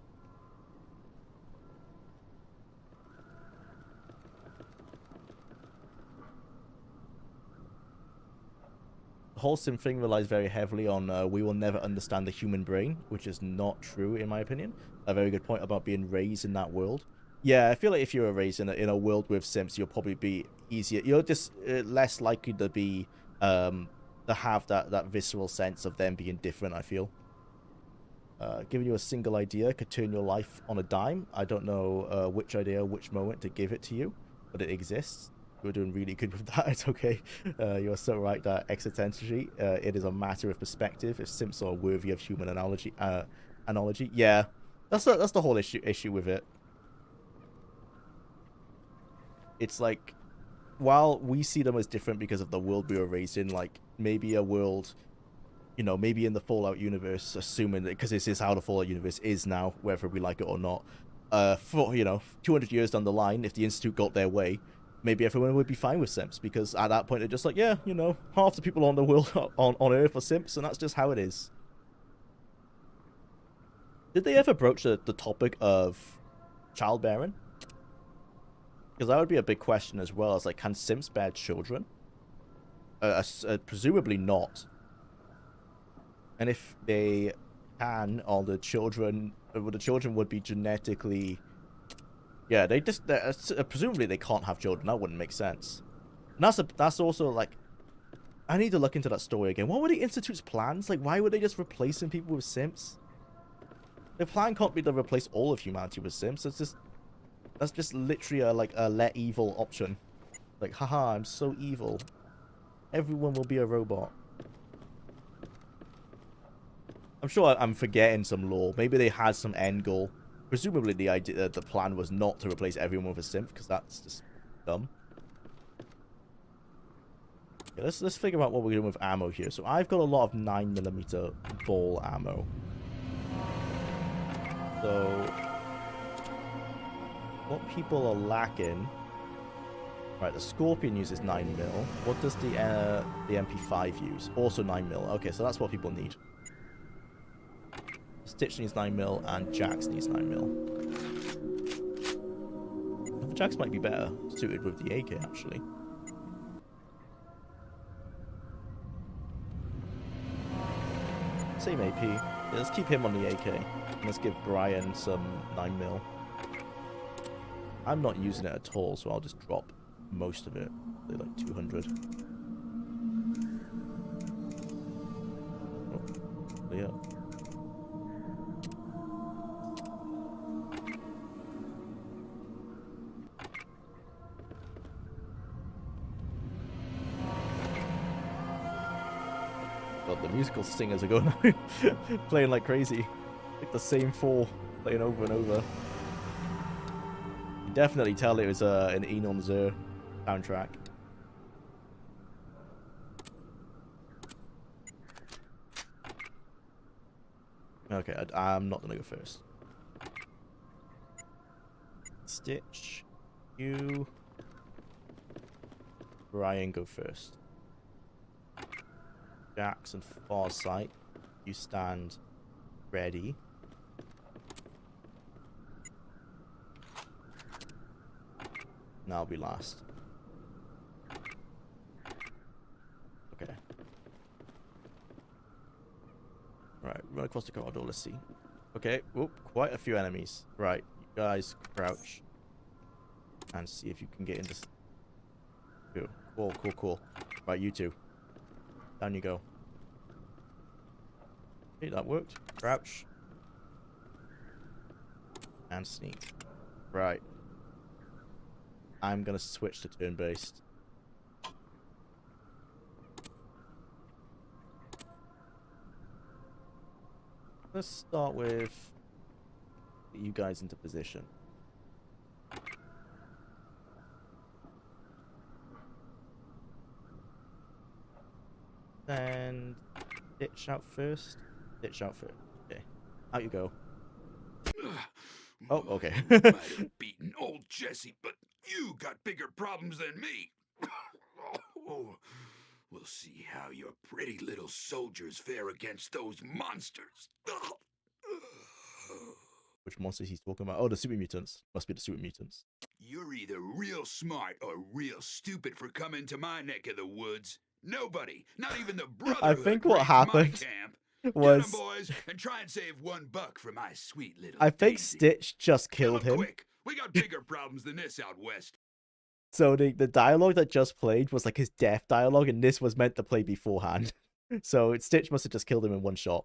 The whole sim thing relies very heavily on we will never understand the human brain, which is not true in my opinion. A very good point about being raised in that world. Yeah, I feel like if you were raised in a world with Sims, you'll probably be easier. You're just less likely to be to have that visceral sense of them being different. I feel. Giving you a single idea could turn your life on a dime. I don't know which idea, which moment to give it to you, but it exists. You're doing really good with that. It's okay. You're so right that existentially, it is a matter of perspective. If Sims are worthy of human analogy, yeah, that's the whole issue with it. It's like, while we see them as different because of the world we were raised in, like maybe a world, you know, maybe in the Fallout universe, assuming that because this is how the Fallout universe is now, whether we like it or not, for 200 years down the line, if the Institute got their way, maybe everyone would be fine with Sims, because at that point they're just like, yeah, half the people on the world on Earth are Sims, and that's just how it is. Did they ever broach the topic of childbearing? Because that would be a big question as well. As like, can Sims bear children? Presumably not. And if they can, all the children would be genetically. Yeah, presumably they can't have children. That wouldn't make sense. And that's also like, I need to look into that story again. What were the Institute's plans? Like, why were they just replacing people with Sims? Their plan can't be to replace all of humanity with Sims. That's just literally a let evil option. Like, haha, I'm so evil. Everyone will be a robot. I'm sure I'm forgetting some lore. Maybe they had some end goal. Presumably the plan was not to replace everyone with a Sim, because that's just dumb. Okay, let's figure out what we're doing with ammo here. So I've got a lot of 9mm ball ammo. So what people are lacking. Right, the Scorpion uses 9mm. What does the MP5 use? Also 9mm. Okay, so that's what people need. Stitch needs 9mm and Jax needs 9mm. Jax might be better suited with the AK actually. Same AP. Yeah, let's keep him on the AK. And let's give Brian some 9mm. I'm not using it at all, so I'll just drop most of it. Say like 200. Oh, yeah. God, the musical singers are going playing like crazy. Like the same four playing over and over. You definitely tell it was an Enon Zur soundtrack. Okay, I'm not gonna go first. Stitch, you, Brian, go first. Jax and Farsight, you stand ready. And I'll be last. Okay. Right, run across the corridor, let's see. Okay, whoop, quite a few enemies. Right, you guys crouch. And see if you can get into... Cool. Right, you two. Down you go. Okay, that worked. Crouch. And sneak. Right. I'm gonna switch to turn-based. Let's start with get you guys into position. And ditch out first. Ditch out first. Okay. Out you go. Oh, okay. You might have beaten old Jesse, but you got bigger problems than me. Oh, we'll see how your pretty little soldiers fare against those monsters. Which monsters he's talking about? Oh, the super mutants. Must be the super mutants. You're either real smart or real stupid for coming to my neck of the woods. Nobody, not even the Brotherhood, I think what raided my happened camp. was... Get 'em, boys, and try and save $1 for my sweet little I think Daisy. Stitch just Kill killed him. quick. We got bigger problems than this out west. So the dialogue that just played was like his death dialogue, and this was meant to play beforehand. So Stitch must have just killed him in one shot.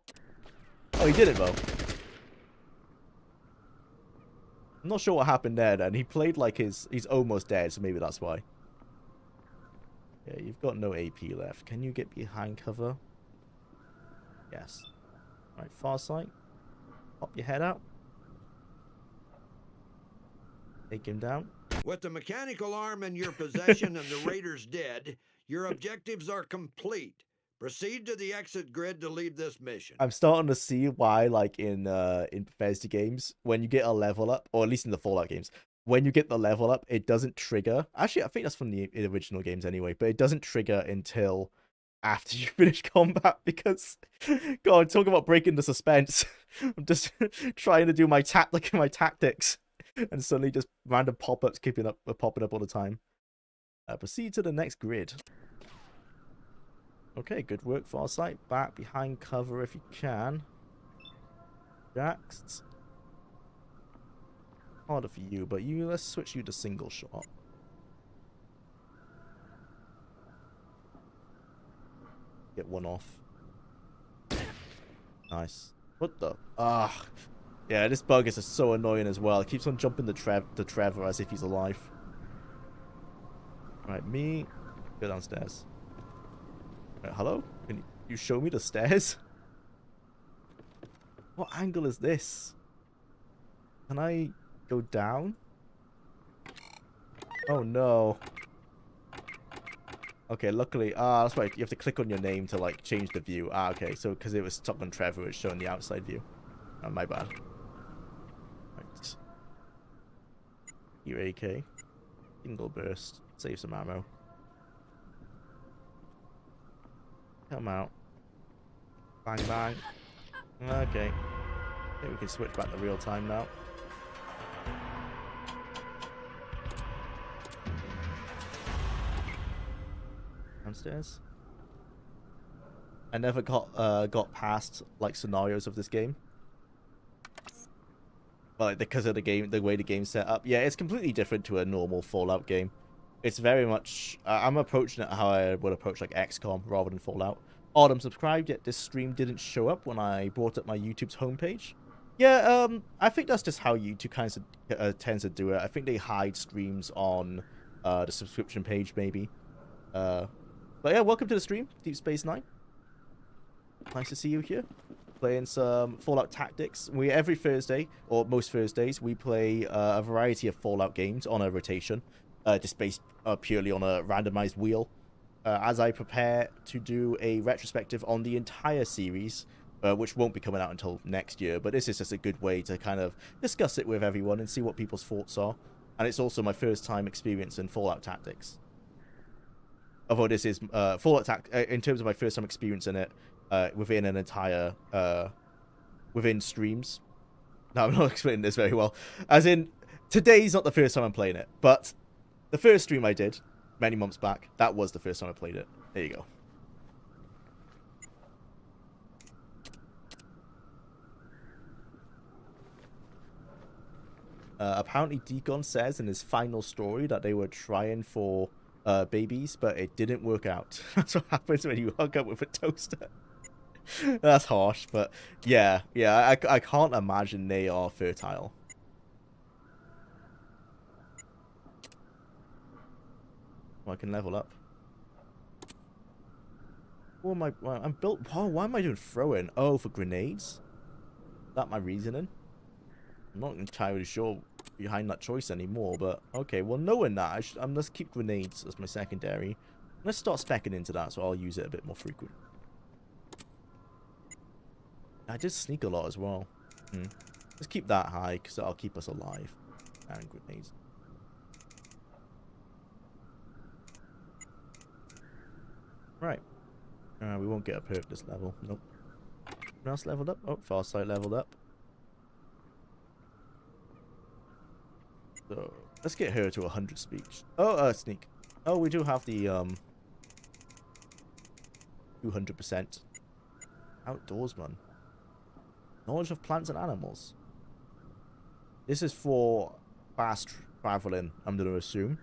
Oh, he did it though. I'm not sure what happened there then. He played like he's almost dead, so maybe that's why. Yeah, you've got no AP left. Can you get behind cover? Yes. Alright, far sight. Pop your head out. Take him down. With the mechanical arm in your possession and the raiders dead, your objectives are complete. Proceed to the exit grid to leave this mission. I'm starting to see why, like in Bethesda games, when you get a level up, or at least in the Fallout games, when you get the level up, it doesn't trigger. Actually, I think that's from the original games anyway, but it doesn't trigger until after you finish combat because, God, talk about breaking the suspense. I'm just trying to do my tactics, and suddenly just random pop-ups popping up all the time. Proceed to the next grid. Okay, good work, Farsight. Back behind cover if you can. Jax. Harder for you, but let's switch you to single shot. Get one off. Nice. What the? Ah. Yeah, this bug is just so annoying as well. It keeps on jumping to Trevor as if he's alive. Right, me. Go downstairs. Right, hello? Can you show me the stairs? What angle is this? Can I go down? Oh no. Okay, luckily, that's right. You have to click on your name to like change the view. Okay, so because it was stuck on Trevor, it's showing the outside view. My bad. Right. Your AK. Single burst. Save some ammo. Come out. Bang, bang. Okay. I think we can switch back to real time now. Downstairs. I never got past like scenarios of this game. But because of the way the game's set up. Yeah, it's completely different to a normal Fallout game. It's very much... I'm approaching it how I would approach like XCOM rather than Fallout. Odd, I'm subscribed, yet this stream didn't show up when I brought up my YouTube's homepage. Yeah, I think that's just how YouTube kind of tends to do it. I think they hide streams on the subscription page, maybe. But yeah, welcome to the stream, Deep Space Nine. Nice to see you here. Playing some Fallout Tactics. Every Thursday, or most Thursdays, we play a variety of Fallout games on a rotation. Just based purely on a randomized wheel. As I prepare to do a retrospective on the entire series, which won't be coming out until next year, but this is just a good way to kind of discuss it with everyone and see what people's thoughts are. And it's also my first time experience in Fallout Tactics. Although this is Fallout Tactics, in terms of my first time experience in it, within an entire, within streams. No, I'm not explaining this very well. As in, today's not the first time I'm playing it, but the first stream I did, many months back, that was the first time I played it. There you go. Apparently Deacon says in his final story that they were trying for babies, but it didn't work out. That's what happens when you hook up with a toaster. That's harsh, but yeah, I can't imagine they are fertile. Well, I can level up. What am I? Well, I'm built. Oh, why am I doing throwing? Oh, for grenades? Is that my reasoning? I'm not entirely sure behind that choice anymore, but okay. Well, knowing that, let's keep grenades as my secondary. Let's start speccing into that, so I'll use it a bit more frequent. I did sneak a lot as well. Let's keep that high, because that'll keep us alive. And grenades. Right. We won't get a perk this level. Nope. Anyone else leveled up? Oh, Farsight leveled up. So, let's get her to 100 speech. Oh, sneak. Oh, we do have the, 200%. Outdoorsman. Knowledge of plants and animals. This is for fast traveling, I'm going to assume.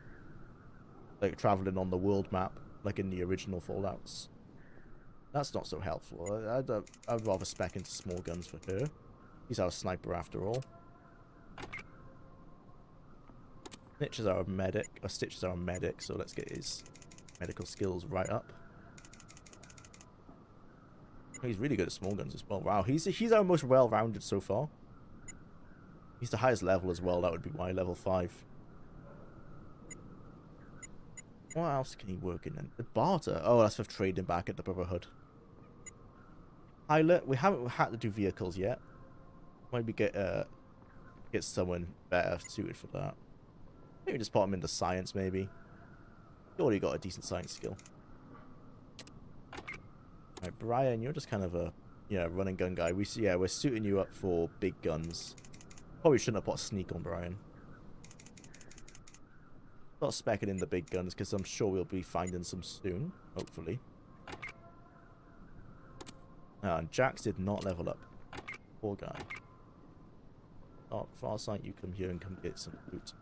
Like, traveling on the world map, like in the original Fallouts. That's not so helpful. I'd rather spec into small guns for her. He's our sniper after all. Stitch is our medic, so let's get his medical skills right up. He's really good at small guns as well. Wow, he's our most well-rounded so far. He's the highest level as well, that would be why, level 5. What else can he work in then? The barter. Oh, that's for trading back at the Brotherhood. Pilot. We haven't had to do vehicles yet. Maybe get someone better suited for that. Maybe just put him into science, maybe. You already got a decent science skill. Alright, Brian, you're just kind of a run and gun guy. We're suiting you up for big guns. Probably shouldn't have put sneak on Brian. Not specking in the big guns because I'm sure we'll be finding some soon, hopefully. And Jax did not level up. Poor guy. Oh, Farsight, you come here and come get some loot.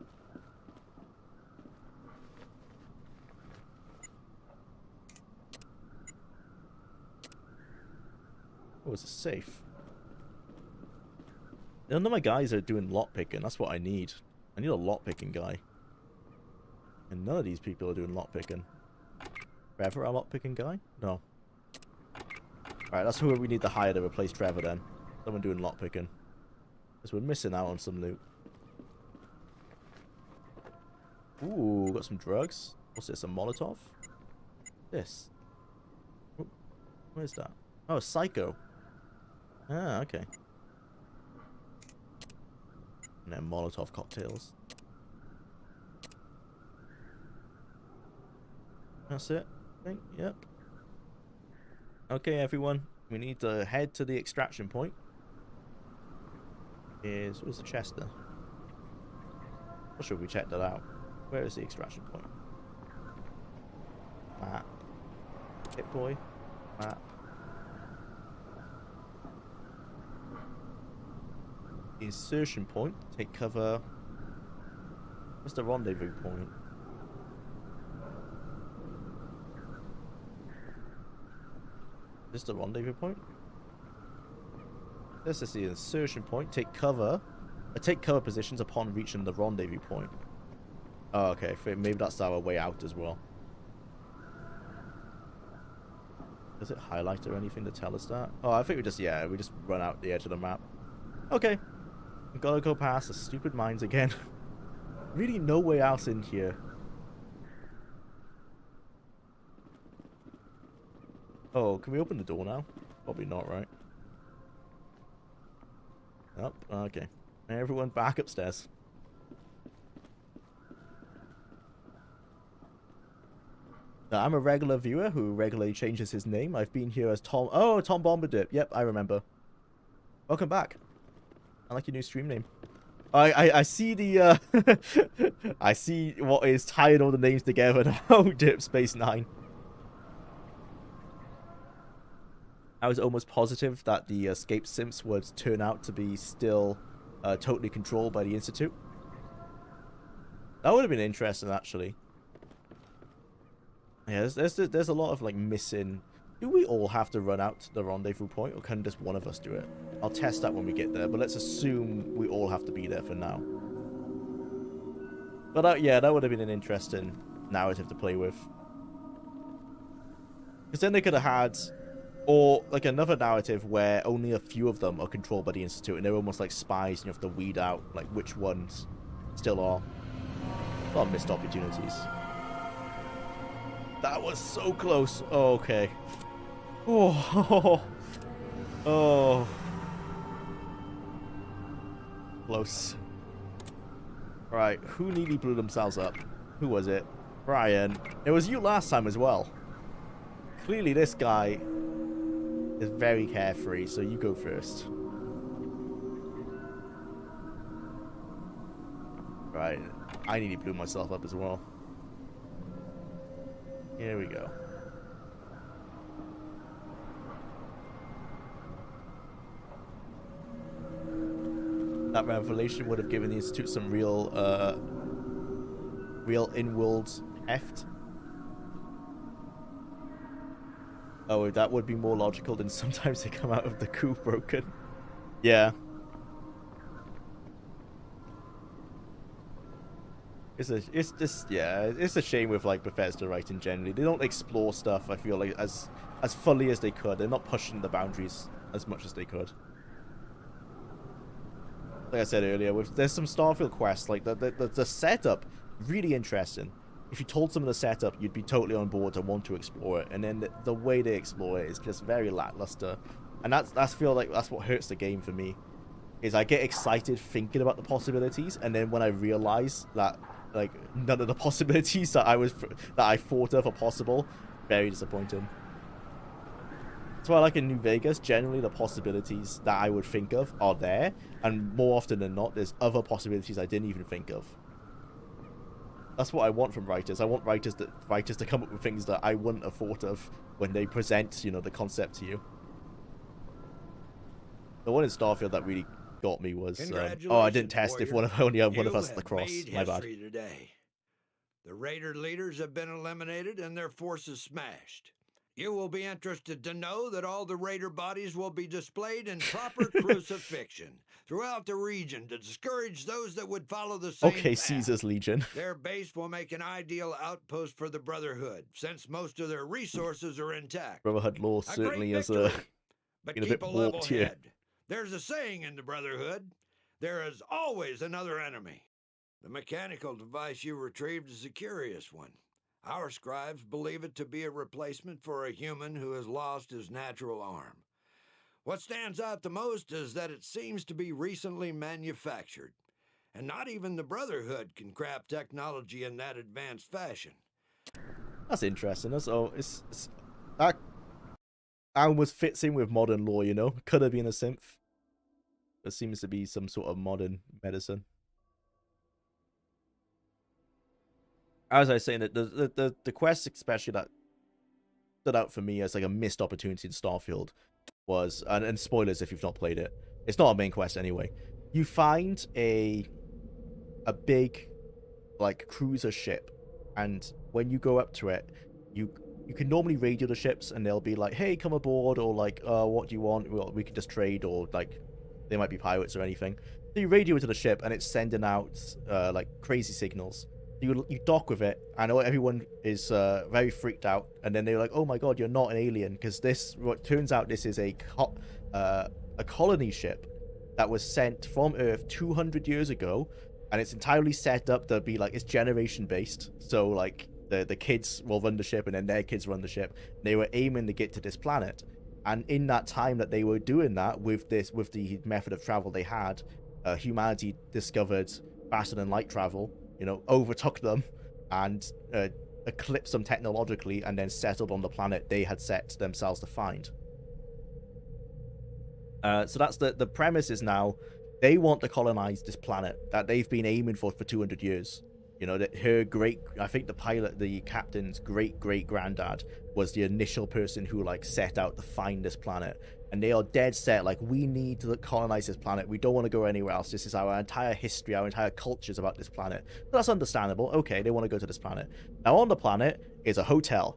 Oh, it's a safe. None of my guys are doing lockpicking. That's what I need. I need a lockpicking guy. And none of these people are doing lockpicking. Trevor, a lockpicking guy? No. Alright, that's who we need to hire to replace Trevor then. Someone doing lockpicking. Because we're missing out on some loot. Ooh, got some drugs. What's this, a Molotov? This. Ooh, what is that? Oh, Psycho. Ah, okay. And then Molotov cocktails. That's it, I think. Yep. Okay, everyone. We need to head to the extraction point. Where's the Chester? Or should we check that out? Where is the extraction point? Map. Hit boy. Map. The insertion point. Take cover. What's the rendezvous point? Is this the rendezvous point? This is the insertion point. Take cover. Take cover positions upon reaching the rendezvous point. Oh, okay. Maybe that's our way out as well. Does it highlight or anything to tell us that? Oh, I think we just run out the edge of the map. Okay. We've got to go past the stupid mines again. Really no way else in here. Oh, can we open the door now? Probably not, right? Up. Oh, okay. Everyone back upstairs. Now, I'm a regular viewer who regularly changes his name. I've been here as Tom. Oh, Tom Bombadip. Yep, I remember. Welcome back. I like your new stream name. I see the I see what is tying all the names together now. Dip Space 9. I was almost positive that the escape simps would turn out to be still totally controlled by the Institute. That would have been interesting, actually. Yeah, there's a lot of like missing. Do we all have to run out to the rendezvous point, or can just one of us do it? I'll test that when we get there, but let's assume we all have to be there for now. But yeah, that would have been an interesting narrative to play with. Because then they could have had, or like another narrative where only a few of them are controlled by the Institute, and they're almost like spies, and you have to weed out like which ones still are. A lot of missed opportunities. That was so close. Oh, okay. Oh, oh, Close. Right, who nearly blew themselves up? Who was it? Brian. It was you last time as well. Clearly this guy is very carefree, so you go first. Right, I nearly blew myself up as well. Here we go. That revelation would have given the Institute some real in-world heft. Oh, that would be more logical than sometimes they come out of the coup broken. Yeah. It's a shame with like Bethesda writing generally. They don't explore stuff, I feel like, as fully as they could. They're not pushing the boundaries as much as they could. Like I said earlier, there's some Starfield quests, like the setup, really interesting. If you told some of the setup, you'd be totally on board and want to explore it. And then the way they explore it is just very lackluster. And I feel like that's what hurts the game for me. Is I get excited thinking about the possibilities, and then when I realize that like none of the possibilities that I thought of are possible, very disappointing. That's why I like in New Vegas, generally the possibilities that I would think of are there, and more often than not, there's other possibilities I didn't even think of. That's what I want from writers. I want writers to come up with things that I wouldn't have thought of when they present, you know, the concept to you. The one in Starfield that really got me was oh, I didn't test if one of us had the cross. My bad. Today. The Raider leaders have been eliminated and their forces smashed. You will be interested to know that all the Raider bodies will be displayed in proper crucifixion throughout the region to discourage those that would follow the same path. Caesar's Legion. Their base will make an ideal outpost for the Brotherhood, since most of their resources are intact. Brotherhood law certainly is but been a keep bit a level warped here. head. There's a saying in the Brotherhood, there is always another enemy. The mechanical device you retrieved is a curious one. Our scribes believe it to be a replacement for a human who has lost his natural arm. What stands out the most is that it seems to be recently manufactured, and not even the Brotherhood can craft technology in that advanced fashion. That's interesting. That almost fits in with modern law, you know? Could have been a synth. There seems to be some sort of modern medicine. As I was saying, the quest especially that stood out for me as like a missed opportunity in Starfield was, and spoilers if you've not played it, it's not a main quest anyway. You find a big like cruiser ship, and when you go up to it, you can normally radio the ships and they'll be like, hey, come aboard, or like, what do you want? Well, we can just trade, or like they might be pirates or anything. So you radio to the ship and it's sending out like crazy signals. You dock with it, and everyone is very freaked out, and then they're like, oh my god, you're not an alien, because what turns out this is a colony ship that was sent from Earth 200 years ago, and it's entirely set up to be like, it's generation based, so like the kids will run the ship and then their kids run the ship. They were aiming to get to this planet, and in that time that they were doing that with the method of travel they had, humanity discovered faster than light travel, you know, overtook them and eclipsed them technologically, and then settled on the planet they had set themselves to find. So that's the premise is now they want to colonize this planet that they've been aiming for 200 years. You know, that I think the captain's great-great-granddad was the initial person who like set out to find this planet. And they are dead set, like, we need to colonize this planet. We don't want to go anywhere else. This is our entire history, our entire culture is about this planet. But that's understandable. Okay, they want to go to this planet. Now, on the planet is a hotel.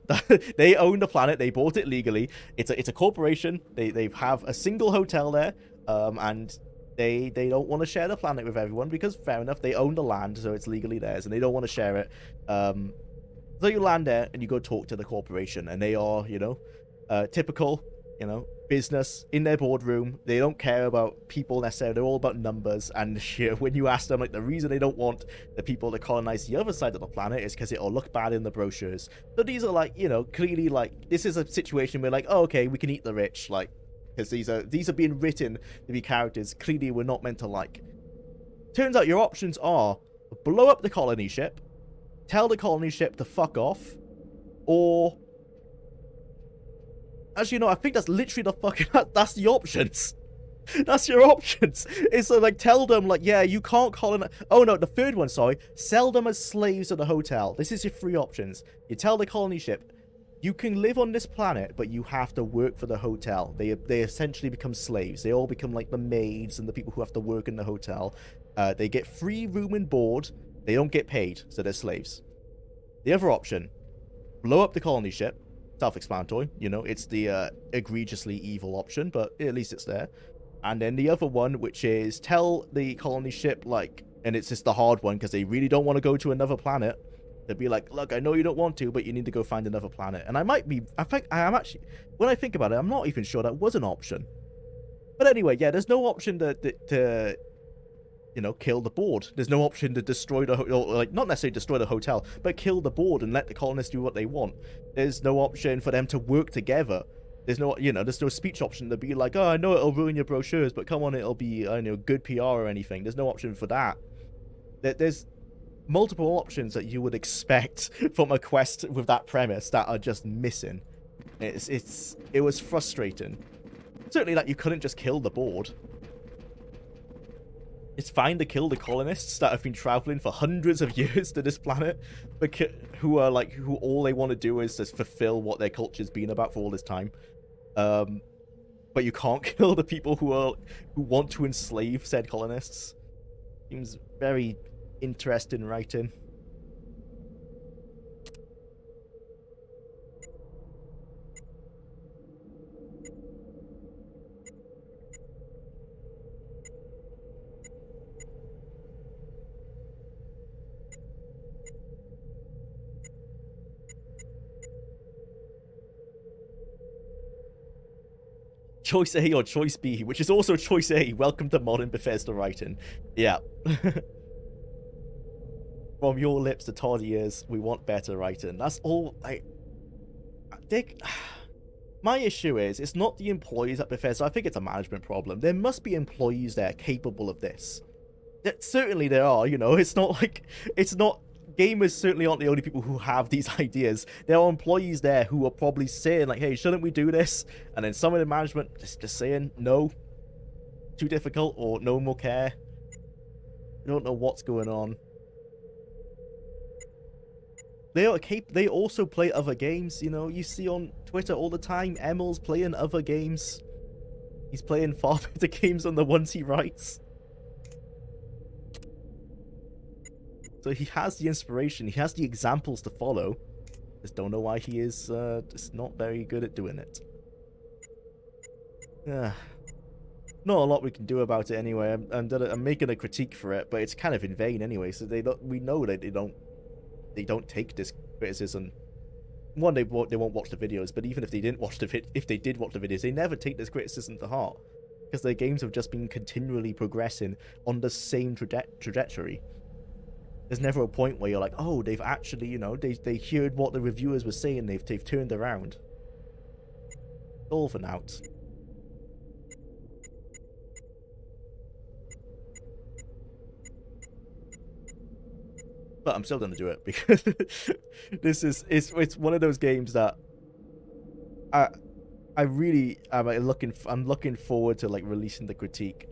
They own the planet. They bought it legally. It's a corporation. They have a single hotel there, and they don't want to share the planet with everyone because, fair enough, they own the land, so it's legally theirs, and they don't want to share it. So you land there, and you go talk to the corporation, and they are, you know, typical, you know, business in their boardroom. They don't care about people necessarily. They're all about numbers. And when you ask them, like, the reason they don't want the people to colonize the other side of the planet is because it'll look bad in the brochures. So these are like, you know, clearly like, this is a situation where like, oh, okay, we can eat the rich, like, because these are being written to be characters clearly we're not meant to like. Turns out your options are blow up the colony ship, tell the colony ship to fuck off, or... As you know, I think that's literally the fucking... That's the options. That's your options. It's like, tell them, like, yeah, you can't colonize... Oh, no, the third one, sorry. Sell them as slaves at the hotel. This is your 3 options. You tell the colony ship, you can live on this planet, but you have to work for the hotel. They essentially become slaves. They all become, like, the maids and the people who have to work in the hotel. They get free room and board. They don't get paid, so they're slaves. The other option, blow up the colony ship. Self-explanatory, you know, it's the egregiously evil option, but at least it's there. And then the other one, which is tell the colony ship, like, and it's just the hard one because they really don't want to go to another planet. They'd be like, look, I know you don't want to, but you need to go find another planet. And I am actually, when I think about it, I'm not even sure that was an option. But anyway, yeah, there's no option to you know, kill the board. There's no option to destroy the, or like, not necessarily destroy the hotel, but kill the board and let the colonists do what they want. There's no option for them to work together. There's no, you know, there's no speech option to be like, oh, I know it'll ruin your brochures, but come on, it'll be, I know, good PR or anything. There's no option for that. There's multiple options that you would expect from a quest with that premise that are just missing. It was frustrating. Certainly, like, you couldn't just kill the board. It's fine to kill the colonists that have been traveling for hundreds of years to this planet, who all they want to do is just fulfill what their culture's been about for all this time. But you can't kill the people who want to enslave said colonists. Seems very interesting writing. Choice A or Choice B, which is also Choice A. Welcome to modern Bethesda writing. Yeah. From your lips to Todd ears, we want better writing. That's all. Dick, my issue is, it's not the employees at Bethesda. I think it's a management problem. There must be employees there capable of this. Certainly there are, you know. It's not like, it's not, gamers certainly aren't the only people who have these ideas. There are employees there who are probably saying, like, hey, shouldn't we do this? And then some of the management just saying, no, too difficult, or no one will care. I don't know what's going on. They also play other games, you know. You see on Twitter all the time, Emel's playing other games. He's playing far better games than the ones he writes. So he has the inspiration, he has the examples to follow. Just don't know why he is just not very good at doing it. Not a lot we can do about it anyway. I'm making a critique for it, but it's kind of in vain anyway. So we know that they don't take this criticism. One, they won't watch the videos, but even if they didn't watch if they did watch the videos, they never take this criticism to heart, because their games have just been continually progressing on the same trajectory. There's never a point where you're like, oh, they've actually, you know, they heard what the reviewers were saying, they've turned around. All for naught. But I'm still gonna do it because it's one of those games that I really am I'm looking forward to, like, releasing the critique,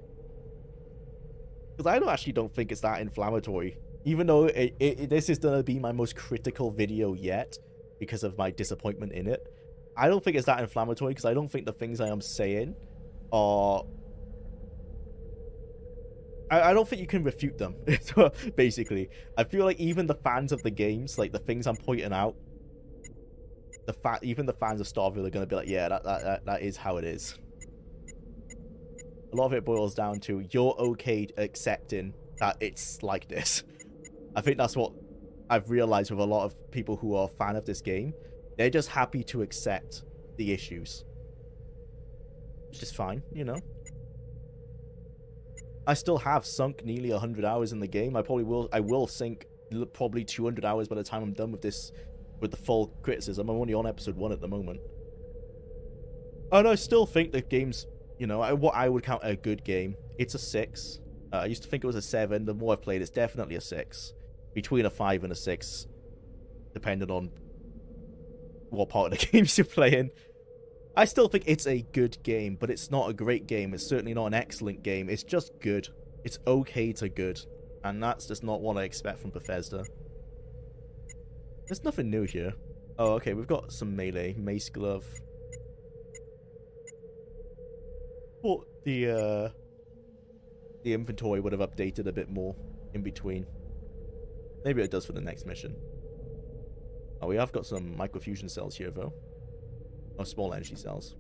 because I don't think it's that inflammatory. Even though this is going to be my most critical video yet because of my disappointment in it, I don't think it's that inflammatory, because I don't think the things I am saying are... I don't think you can refute them, basically. I feel like even the fans of the games, like, the things I'm pointing out, even the fans of Starfield are going to be like, yeah, that is how it is. A lot of it boils down to, you're okay accepting that it's like this. I think that's what I've realized with a lot of people who are a fan of this game. They're just happy to accept the issues. Which is fine, you know. I still have sunk nearly 100 hours in the game. I will sink probably 200 hours by the time I'm done with this, with the full criticism. I'm only on episode 1 at the moment. And I still think the game's, you know, what I would count a good game. It's a 6. I used to think it was a 7. The more I've played, it's definitely a 6. Between a 5 and a 6, depending on what part of the games you're playing. I still think it's a good game, but it's not a great game. It's certainly not an excellent game. It's just good. It's okay to good. And that's just not what I expect from Bethesda. There's nothing new here. Oh, okay, we've got some melee. Mace glove. Thought the inventory would have updated a bit more in between. Maybe it does for the next mission. Oh, we have got some microfusion cells here, though. Oh, small energy cells.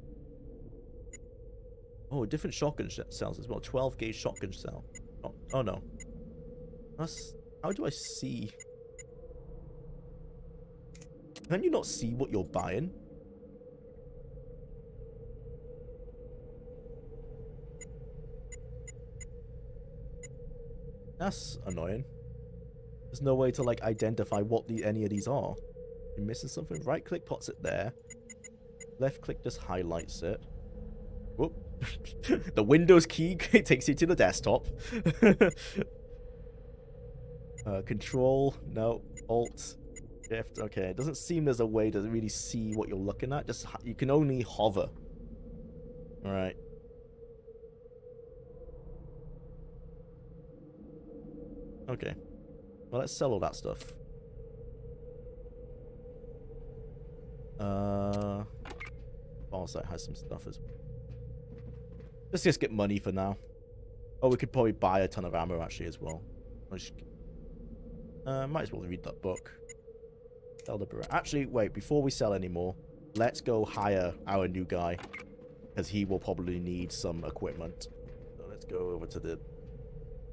Oh, different shotgun cells as well. 12 gauge shotgun cell. Oh no. That's... How do I see? Can you not see what you're buying? That's annoying. There's no way to, like, identify what any of these are. You're missing something. Right click puts it there. Left click just highlights it. Whoop. The Windows key takes you to the desktop. Control. No. Alt. Shift. Okay. It doesn't seem there's a way to really see what you're looking at. Just you can only hover. Alright. Okay. Well, let's sell all that stuff. Farsight has some stuff as well. Let's just get money for now. Oh, we could probably buy a ton of ammo actually as well. Might as well read that book. Sell the barrel. Actually, wait, before we sell anymore, let's go hire our new guy. Because he will probably need some equipment. So let's go over to the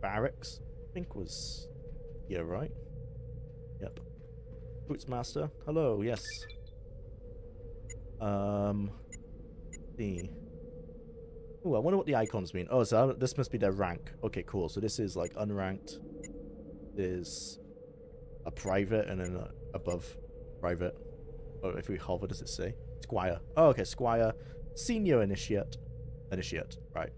barracks. I think was... Yeah, right? Yep. Boots Master. Hello, yes. See. Oh, I wonder what the icons mean. Oh, so this must be their rank. Okay, cool. So this is like unranked. There's a private and then above private. Oh, if we hover, does it say? Squire. Oh, okay, Squire. Senior Initiate. Initiate, right.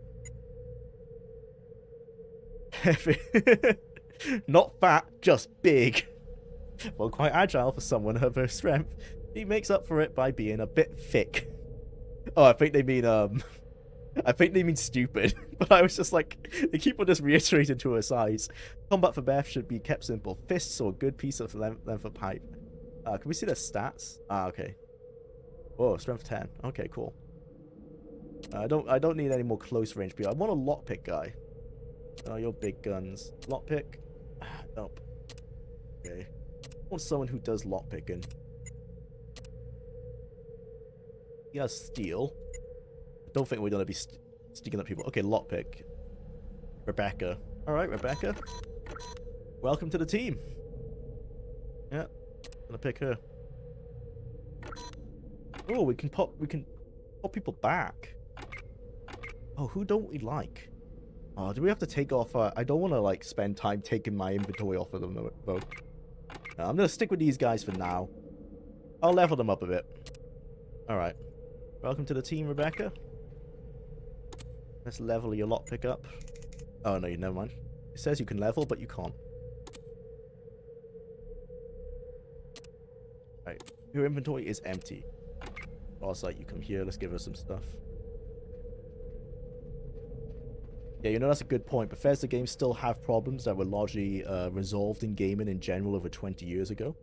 Not fat, just big. Well, quite agile for someone of her strength. He makes up for it by being a bit thick. Oh, I think they mean, I think they mean stupid. But I was just like, they keep on just reiterating to her size. Combat for Beth should be kept simple. Fists or a good piece of length of pipe. Can we see their stats? Ah, okay. Whoa, strength 10. Okay, cool. I don't need any more close range people. I want a lockpick guy. Oh, your big guns. Lockpick? Nope. Okay. I want someone who does lockpicking. He has steel. I don't think we're going to be sticking up people. Okay, lockpick. Rebecca. Alright, Rebecca. Welcome to the team. Yeah. Gonna pick her. Oh, we can pop people back. Oh, who don't we like? Oh, do we have to take off? I don't want to like spend time taking my inventory off of them though. I'm gonna stick with these guys for now. I'll level them up a bit. All right. Welcome to the team, Rebecca. Let's level your lockpick up. Oh no, never mind. It says you can level, but you can't. Right. Your inventory is empty. Farsight, you come here. Let's give her some stuff. Yeah, you know, that's a good point. Bethesda games still have problems that were largely resolved in gaming in general over 20 years ago.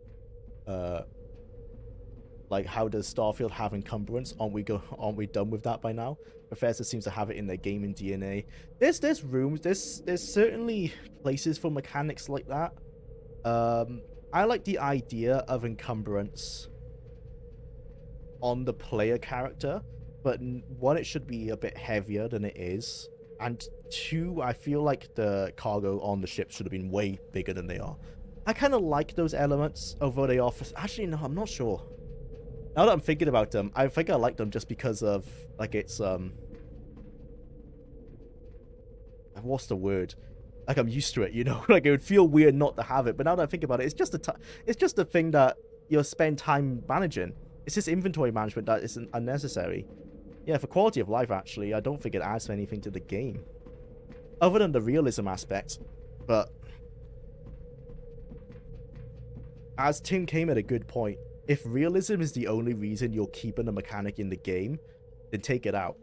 Like, how does Starfield have encumbrance? Aren't we done with that by now? Bethesda seems to have it in their gaming DNA. There's rooms. There's certainly places for mechanics like that. I like the idea of encumbrance on the player character, but one, it should be a bit heavier than it is. And two, I feel like the cargo on the ship should have been way bigger than they are. I kind of like those elements, although they are... Actually, no, I'm not sure. Now that I'm thinking about them, I think I like them just because of, like, it's, what's the word? Like, I'm used to it, you know? Like, it would feel weird not to have it, but now that I think about it, it's just a thing that you'll spend time managing. It's just inventory management that isn't unnecessary. Yeah, for quality of life, actually, I don't think it adds anything to the game. other than the realism aspect. But as Tim came at a good point, if realism is the only reason you're keeping a mechanic in the game, then take it out.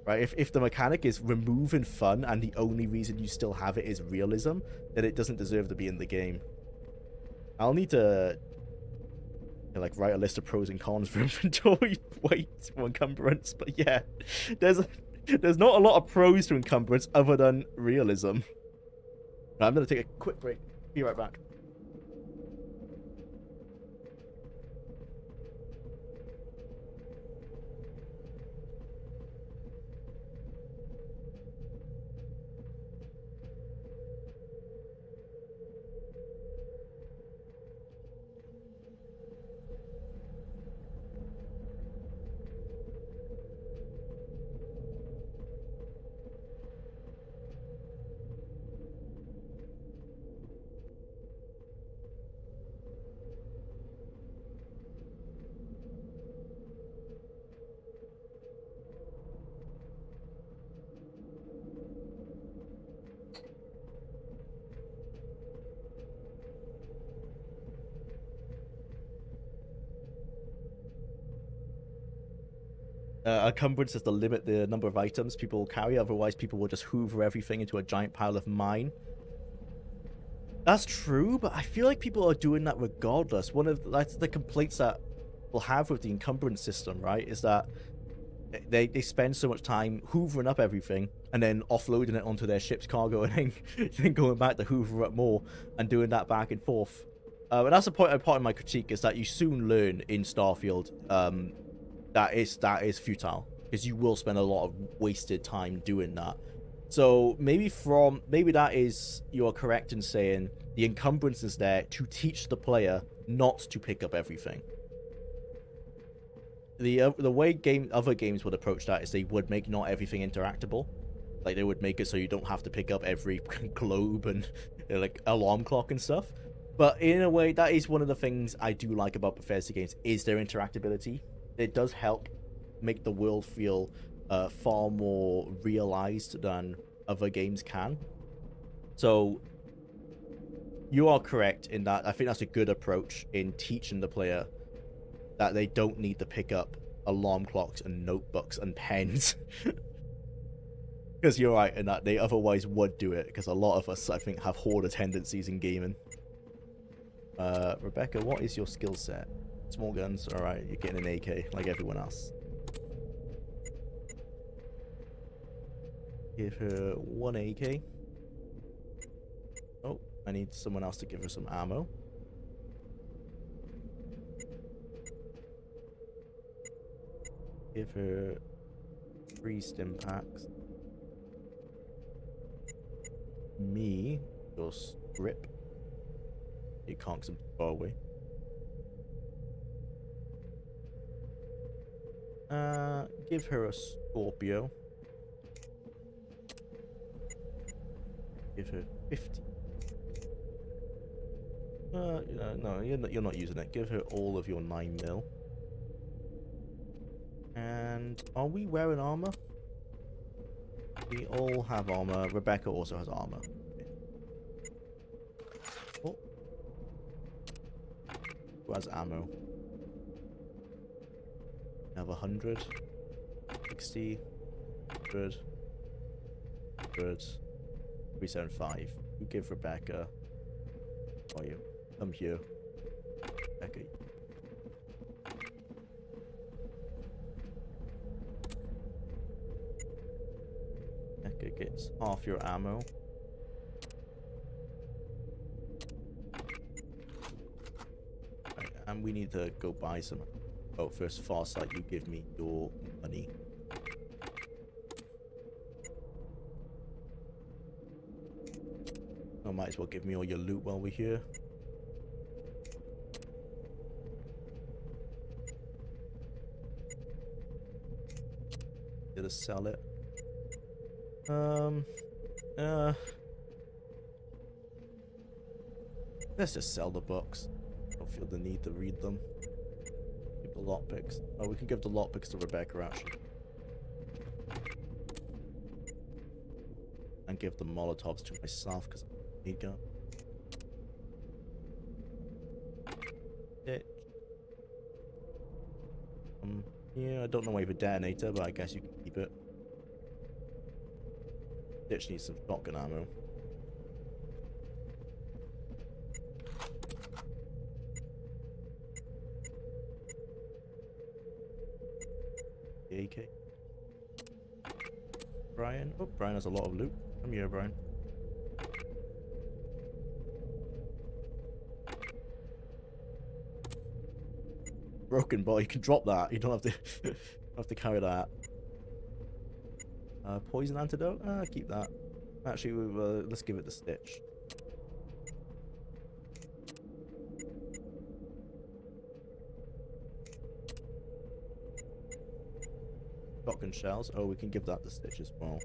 Right? If the mechanic is removing fun and the only reason you still have it is realism, then it doesn't deserve to be in the game. I'll need to like write a list of pros and cons for inventory weight for encumbrance, but yeah, there's not a lot of pros to encumbrance other than realism. I'm gonna take a quick break. Be right back. Encumbrance is to limit the number of items people will carry, otherwise people will just hoover everything into a giant pile of mine. That's true, but I feel like people are doing that regardless. That's the complaints that we'll have with the encumbrance system, right? Is that they spend so much time hoovering up everything and then offloading it onto their ship's cargo and then going back to hoover up more and doing that back and forth. And that's a part of my critique, is that you soon learn in Starfield that is futile, because you will spend a lot of wasted time doing that. So maybe that is, you're correct in saying the encumbrance is there to teach the player not to pick up everything. The way other games would approach that is they would make not everything interactable. Like they would make it so you don't have to pick up every globe and like alarm clock and stuff. But in a way, that is one of the things I do like about Bethesda games, is their interactability. It does help make the world feel far more realized than other games can. So you are correct in that. I think that's a good approach in teaching the player that they don't need to pick up alarm clocks and notebooks and pens. Because you're right in that they otherwise would do it, because a lot of us, I think, have hoarder tendencies in gaming. Rebecca, what is your skill set? Small guns, alright, you're getting an AK like everyone else. Give her 1 AK. Oh, I need someone else to give her some ammo. Give her 3 stim packs. Me, your strip. You can't, because I'm far away. Give her a Scorpio. Give her 50. No, you're not using it. Give her all of your 9mm. And are we wearing armor? We all have armor. Rebecca also has armor. Oh. Who has ammo? I have 100, 60, 100, 100, 375. You give Rebecca. Oh, you come here, Rebecca. Rebecca gets half your ammo. Right, and we need to go buy some. Oh, first, Farsight, you give me your money. I might as well give me all your loot while we're here. Did I sell it? Let's just sell the books. I don't feel the need to read them. Keep the lockpicks. Oh, we can give the lockpicks to Rebecca, actually. and give the Molotovs to myself because I need gun. Yeah, I don't know why you have a detonator, but I guess you can keep it. Ditch needs some shotgun ammo. The AK. Brian. Oh, Brian has a lot of loot. Come here, Brian. Broken ball. You can drop that. You don't have to have to carry that. Poison antidote. Keep that. Actually, let's give it the stitch. Shotgun shells. Oh, we can give that the stitch as well.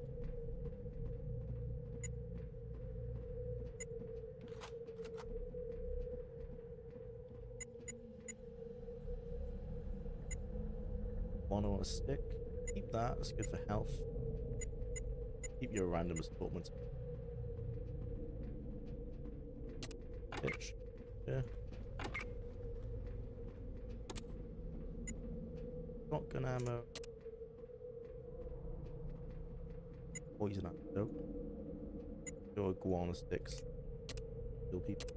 One on a stick. Keep that. That's good for health. Keep your random assortment. Stitch. Yeah. Shotgun ammo. Poison antidote. Or iguana sticks. Kill people.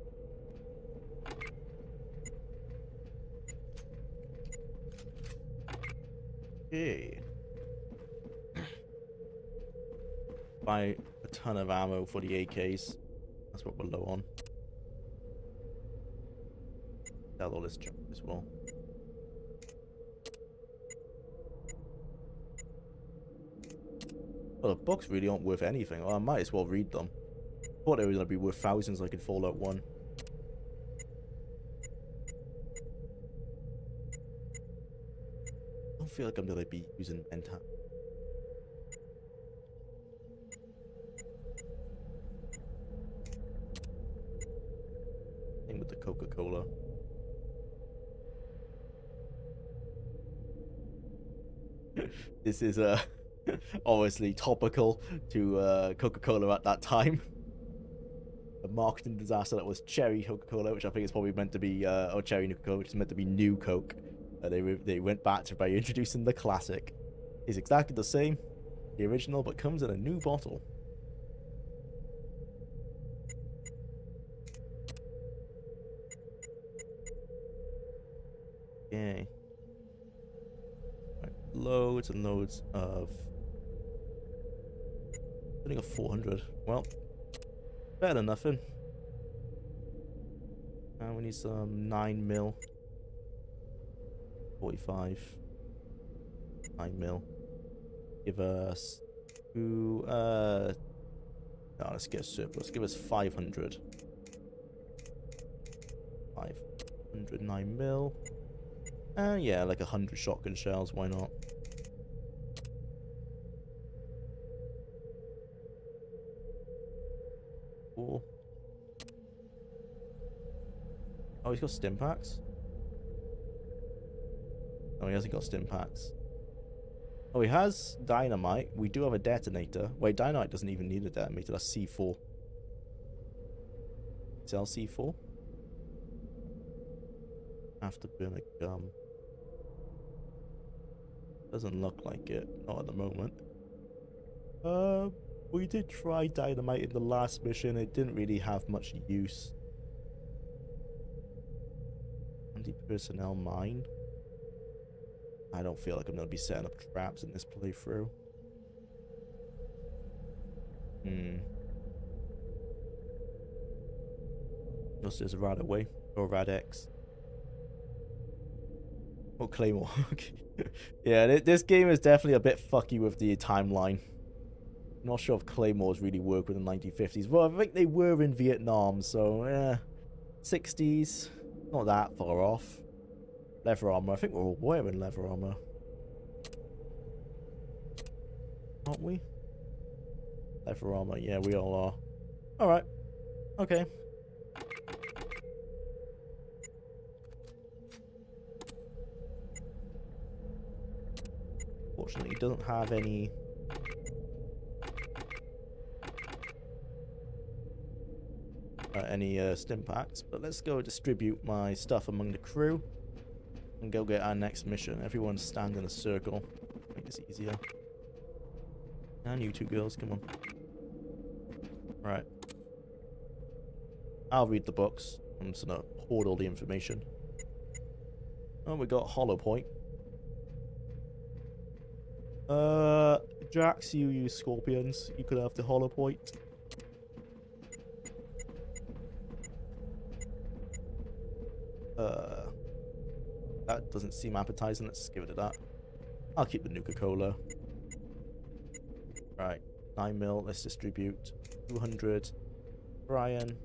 Okay. Buy a ton of ammo for the AKs. That's what we're low on. Sell all this junk as well. Well, the books really aren't worth anything. Well, I might as well read them. Thought they were going to be worth thousands like in Fallout 1. I don't feel like I'm going to be using Mentat. Thing with the Coca-Cola. This is obviously topical to Coca-Cola at that time. A marketing disaster that was Cherry Coca-Cola, which I think is probably meant to be, or Cherry Coca-Cola, which is meant to be New Coke. They went back to by introducing the classic. It's exactly the same, the original, but comes in a new bottle. Yay. Right, loads and loads of... I think of 400. Well, better than nothing. And we need some 9mm. 45. 9mm. Give us... Ooh, no, let's get a surplus. Give us 500. 500 9mm. Yeah, like 100 shotgun shells, why not? Cool. Oh, he's got stim packs? Oh, he hasn't got stim packs. Oh, he has dynamite. We do have a detonator. Wait, dynamite doesn't even need a detonator. That's C4. Sell C4? Have to burn a gum. Doesn't look like it. Not at the moment. We did try dynamite in the last mission. It didn't really have much use. Anti-personnel mine. I don't feel like I'm going to be setting up traps in this playthrough. Unless there's a Radaway or Radex. Or Claymore. Yeah, this game is definitely a bit fucky with the timeline. Not sure if Claymores really work with the 1950s. Well, I think they were in Vietnam, so 60s. Not that far off. Leather armor. I think we're all wearing leather armor. Aren't we? Leather armor. Yeah, we all are. Alright. Okay. Fortunately, he doesn't have any any stim packs. But let's go distribute my stuff among the crew and go get our next mission. Everyone stand in a circle. Make this easier. And you two girls, come on. Right. I'll read the books. I'm just gonna hoard all the information. Oh, we got Hollow Point. Jax, you use scorpions. You could have the Hollow Point. That doesn't seem appetizing. Let's give it a that. I'll keep the Nuka-Cola. Right. 9 mil. Let's distribute. 200. Brian.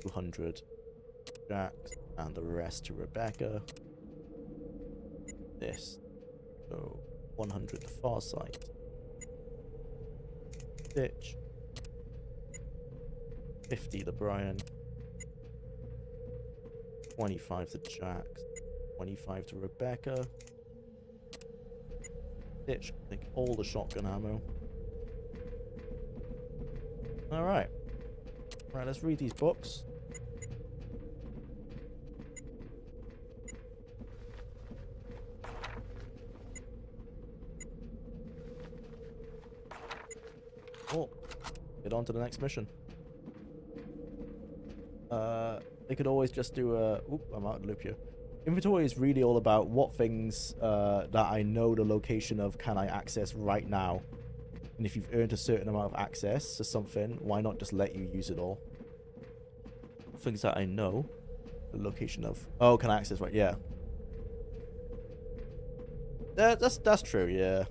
200. Jax. And the rest to Rebecca. This. So 100 the far side. Stitch. 50 the Brian. 25 to Jax. 25 to Rebecca. Stitch. Take all the shotgun ammo. Alright. Right, let's read these books. Oh, get on to the next mission. They could always just do a... Oop, I'm out of loop here. Inventory is really all about what things that I know the location of can I access right now. And if you've earned a certain amount of access to something, why not just let you use it all? Things that I know the location of. Oh, can I access right? Yeah. That's true, yeah.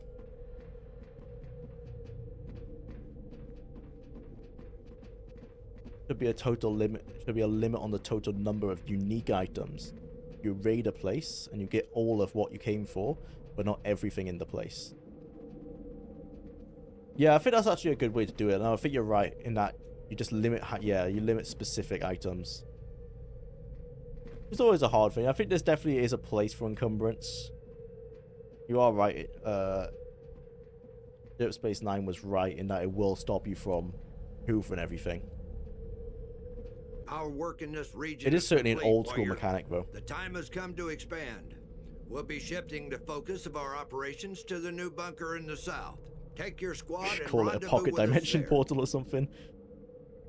Should be a total limit. Should be a limit on the total number of unique items. You raid a place and you get all of what you came for, but not everything in the place. Yeah, I think that's actually a good way to do it. And I think you're right in that you just limit. Yeah, you limit specific items. It's always a hard thing. I think this definitely is a place for encumbrance. You are right. Dirt Space 9 was right in that it will stop you from hoovering everything. Our work in this region It is certainly an complete, old school warrior. mechanic, though. The time has come to expand. We'll be shifting the focus of our operations to the new bunker in the south. Take your squad and Call it a rendezvous pocket with us dimension there. portal or something.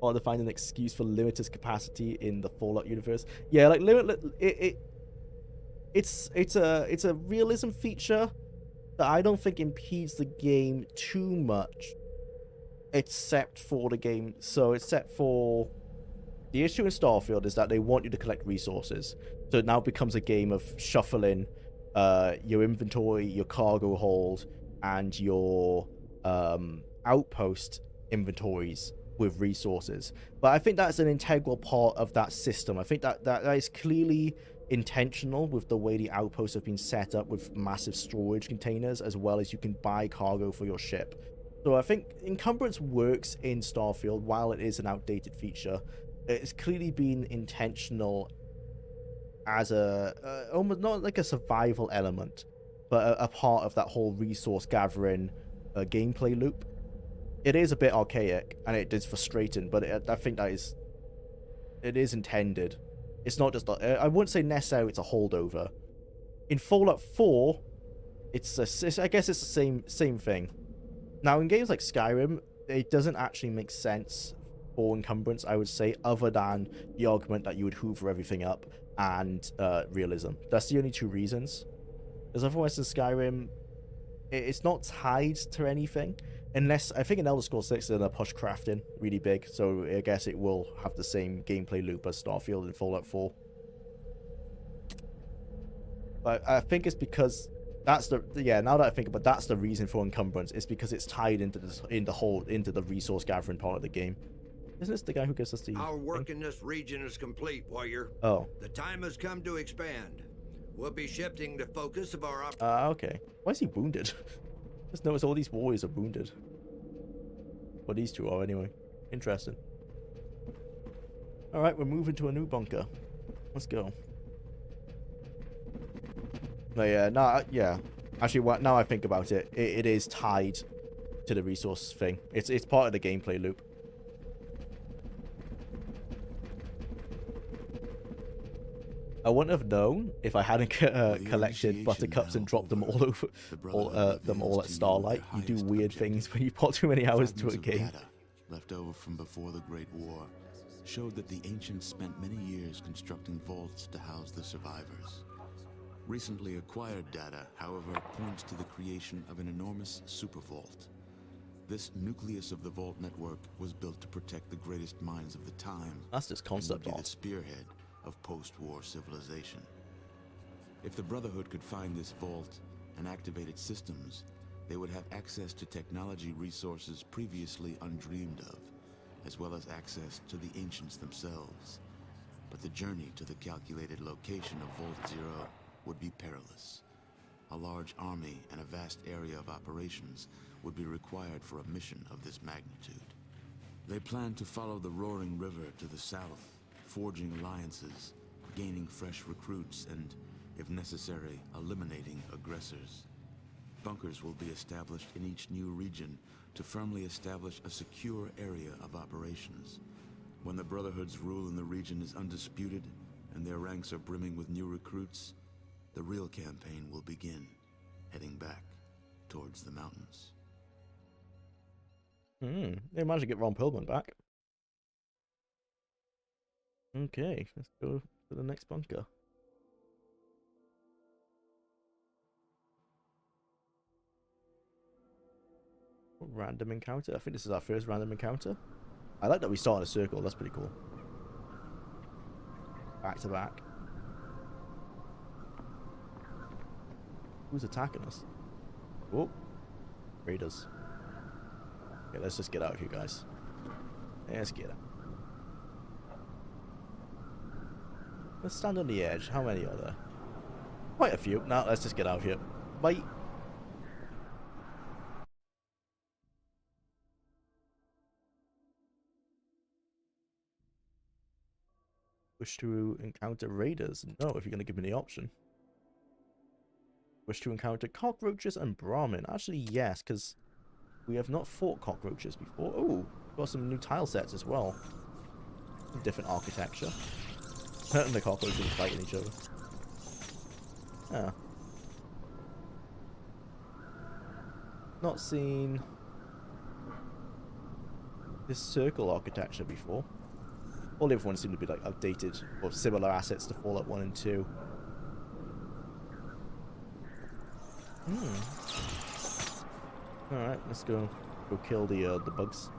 Or to find an excuse for limited capacity in the Fallout universe. Yeah, like it's a realism feature that I don't think impedes the game too much, except for the game. So except for the issue in Starfield is that they want you to collect resources. So it now becomes a game of shuffling your inventory, your cargo hold, and your outpost inventories with resources. But I think that's an integral part of that system. I think that is clearly intentional with the way the outposts have been set up with massive storage containers, as well as you can buy cargo for your ship. So I think encumbrance works in Starfield while it is an outdated feature. It's clearly been intentional as a almost not like a survival element, but a part of that whole resource gathering gameplay loop. It is a bit archaic and it is frustrating, but I think that it is intended. It's not just I wouldn't say necessarily it's a holdover. In Fallout 4, I guess it's the same thing. Now in games like Skyrim, it doesn't actually make sense for encumbrance, I would say, other than the argument that you would hoover everything up and realism. That's the only two reasons. Because otherwise in Skyrim, it's not tied to anything. Unless, I think in Elder Scrolls 6 they're going to push crafting really big, so I guess it will have the same gameplay loop as Starfield and Fallout 4. But I think it's because that's now that I think about it, that's the reason for encumbrance. It's because it's tied into the resource gathering part of the game. Isn't this the guy who gives us the... Our work in this region is complete, warrior. Oh. The time has come to expand. We'll be shifting the focus of our okay. Why is he wounded? Just notice all these warriors are wounded. Well, these two are anyway. Interesting. Alright, we're moving to a new bunker. Let's go. But yeah, Actually, now I think about it, it is tied to the resource thing. It's part of the gameplay loop. I wouldn't have known if I hadn't collected buttercups and dropped them all over, them all at Starlight. You do weird things when you put too many hours to a game. Data left over from before the Great War showed that the ancients spent many years constructing vaults to house the survivors. Recently acquired data, however, points to the creation of an enormous supervault. This nucleus of the vault network was built to protect the greatest minds of the time. That's just and concept would be the art. spearhead of post-war civilization. If the Brotherhood could find this vault and activate its systems, they would have access to technology resources previously undreamed of, as well as access to the ancients themselves. But the journey to the calculated location of Vault Zero would be perilous. A large army and a vast area of operations would be required for a mission of this magnitude. They planned to follow the roaring river to the south, forging alliances, gaining fresh recruits, and, if necessary, eliminating aggressors. Bunkers will be established in each new region to firmly establish a secure area of operations. When the Brotherhood's rule in the region is undisputed, and their ranks are brimming with new recruits, the real campaign will begin, heading back towards the mountains. They managed to get Ron Perlman back. Okay, let's go to the next bunker. Random encounter. I think this is our first random encounter. I like that we start in a circle. That's pretty cool. Back to back. Who's attacking us? Oh, raiders. Okay, let's just get out of here, guys. Let's get out. Let's stand on the edge. How many are there? Quite a few. Now let's just get out of here. Bye. Wish to encounter raiders? No, if you're going to give me the option. Wish to encounter cockroaches and Brahmin? Actually, yes, because we have not fought cockroaches before. Oh, got some new tile sets as well. Different architecture. And the cockroaches fighting each other. Ah. Not seen this circle architecture before. All the other ones seem to be like outdated or similar assets to Fallout 1 and 2. Alright, let's go kill the bugs.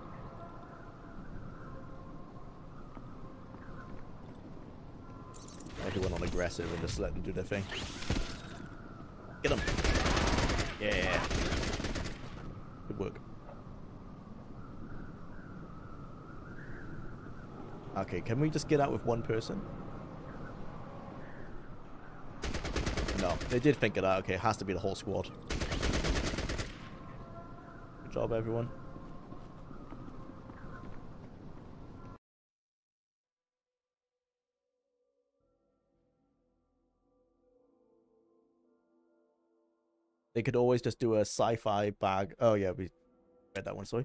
Everyone on aggressive and just let them do their thing. Get them! Yeah! Good work. Okay, can we just get out with one person? No, they did think of that. Okay, it has to be the whole squad. Good job, everyone. They could always just do a sci-fi bag. Oh yeah, we read that one, sorry.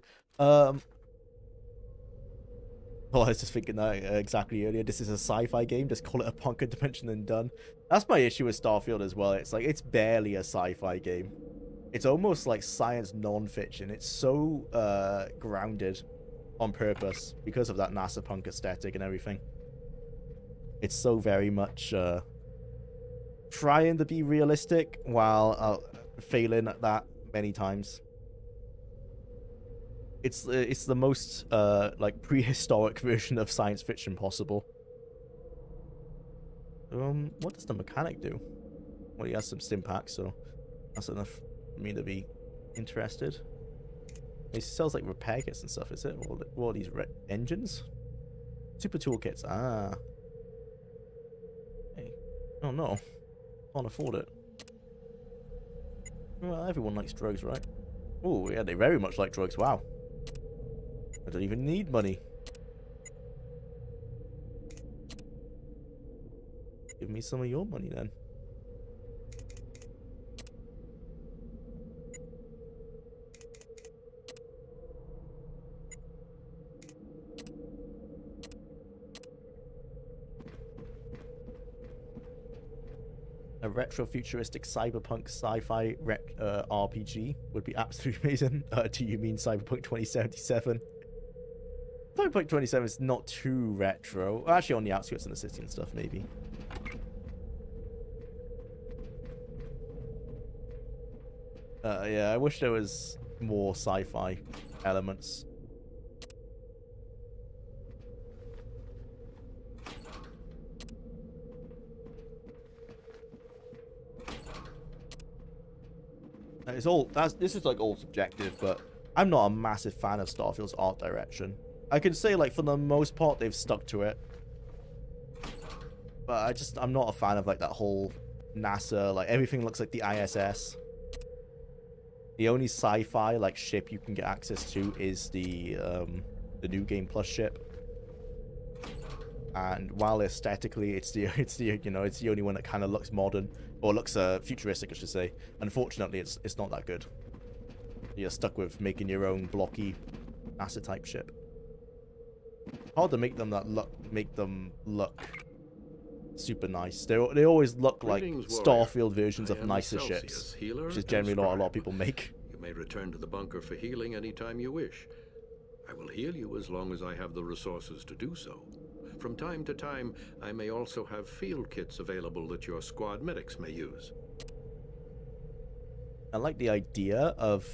Oh, I was just thinking that exactly earlier. This is a sci-fi game. Just call it a bunker dimension and done. That's my issue with Starfield as well. It's like, it's barely a sci-fi game. It's almost like science non-fiction. It's so grounded on purpose because of that NASA punk aesthetic and everything. It's so very much trying to be realistic while failing at that many times. It's the most like prehistoric version of science fiction possible. What does the mechanic do? Well, he has some stim packs, so that's enough for me to be interested. He sells like repair kits and stuff, is it? What are these engines? Super toolkits. Ah. Hey. Oh no. Can't afford it. Well, everyone likes drugs, right? Oh yeah, they very much like drugs. Wow. I don't even need money. Give me some of your money then. A retro-futuristic cyberpunk sci-fi RPG would be absolutely amazing. Do you mean Cyberpunk 2077? Cyberpunk 2077 is not too retro. Actually, on the outskirts of the city and stuff, maybe. Yeah, I wish there was more sci-fi elements. This is like all subjective, but I'm not a massive fan of Starfield's art direction. I can say, like, for the most part they've stuck to it, but I'm not a fan of like that whole NASA, like everything looks like the ISS. The only sci-fi like ship you can get access to is the New Game Plus ship. And while aesthetically it's the only one that kind of looks modern, or looks futuristic, I should say. Unfortunately, it's not that good. You're stuck with making your own blocky NASA type ship. Hard to make them look super nice. They always look like Starfield versions of nicer ships, which is generally not a lot of people make. You may return to the bunker for healing anytime you wish. I will heal you as long as I have the resources to do so. From time to time, I may also have field kits available that your squad medics may use. I like the idea of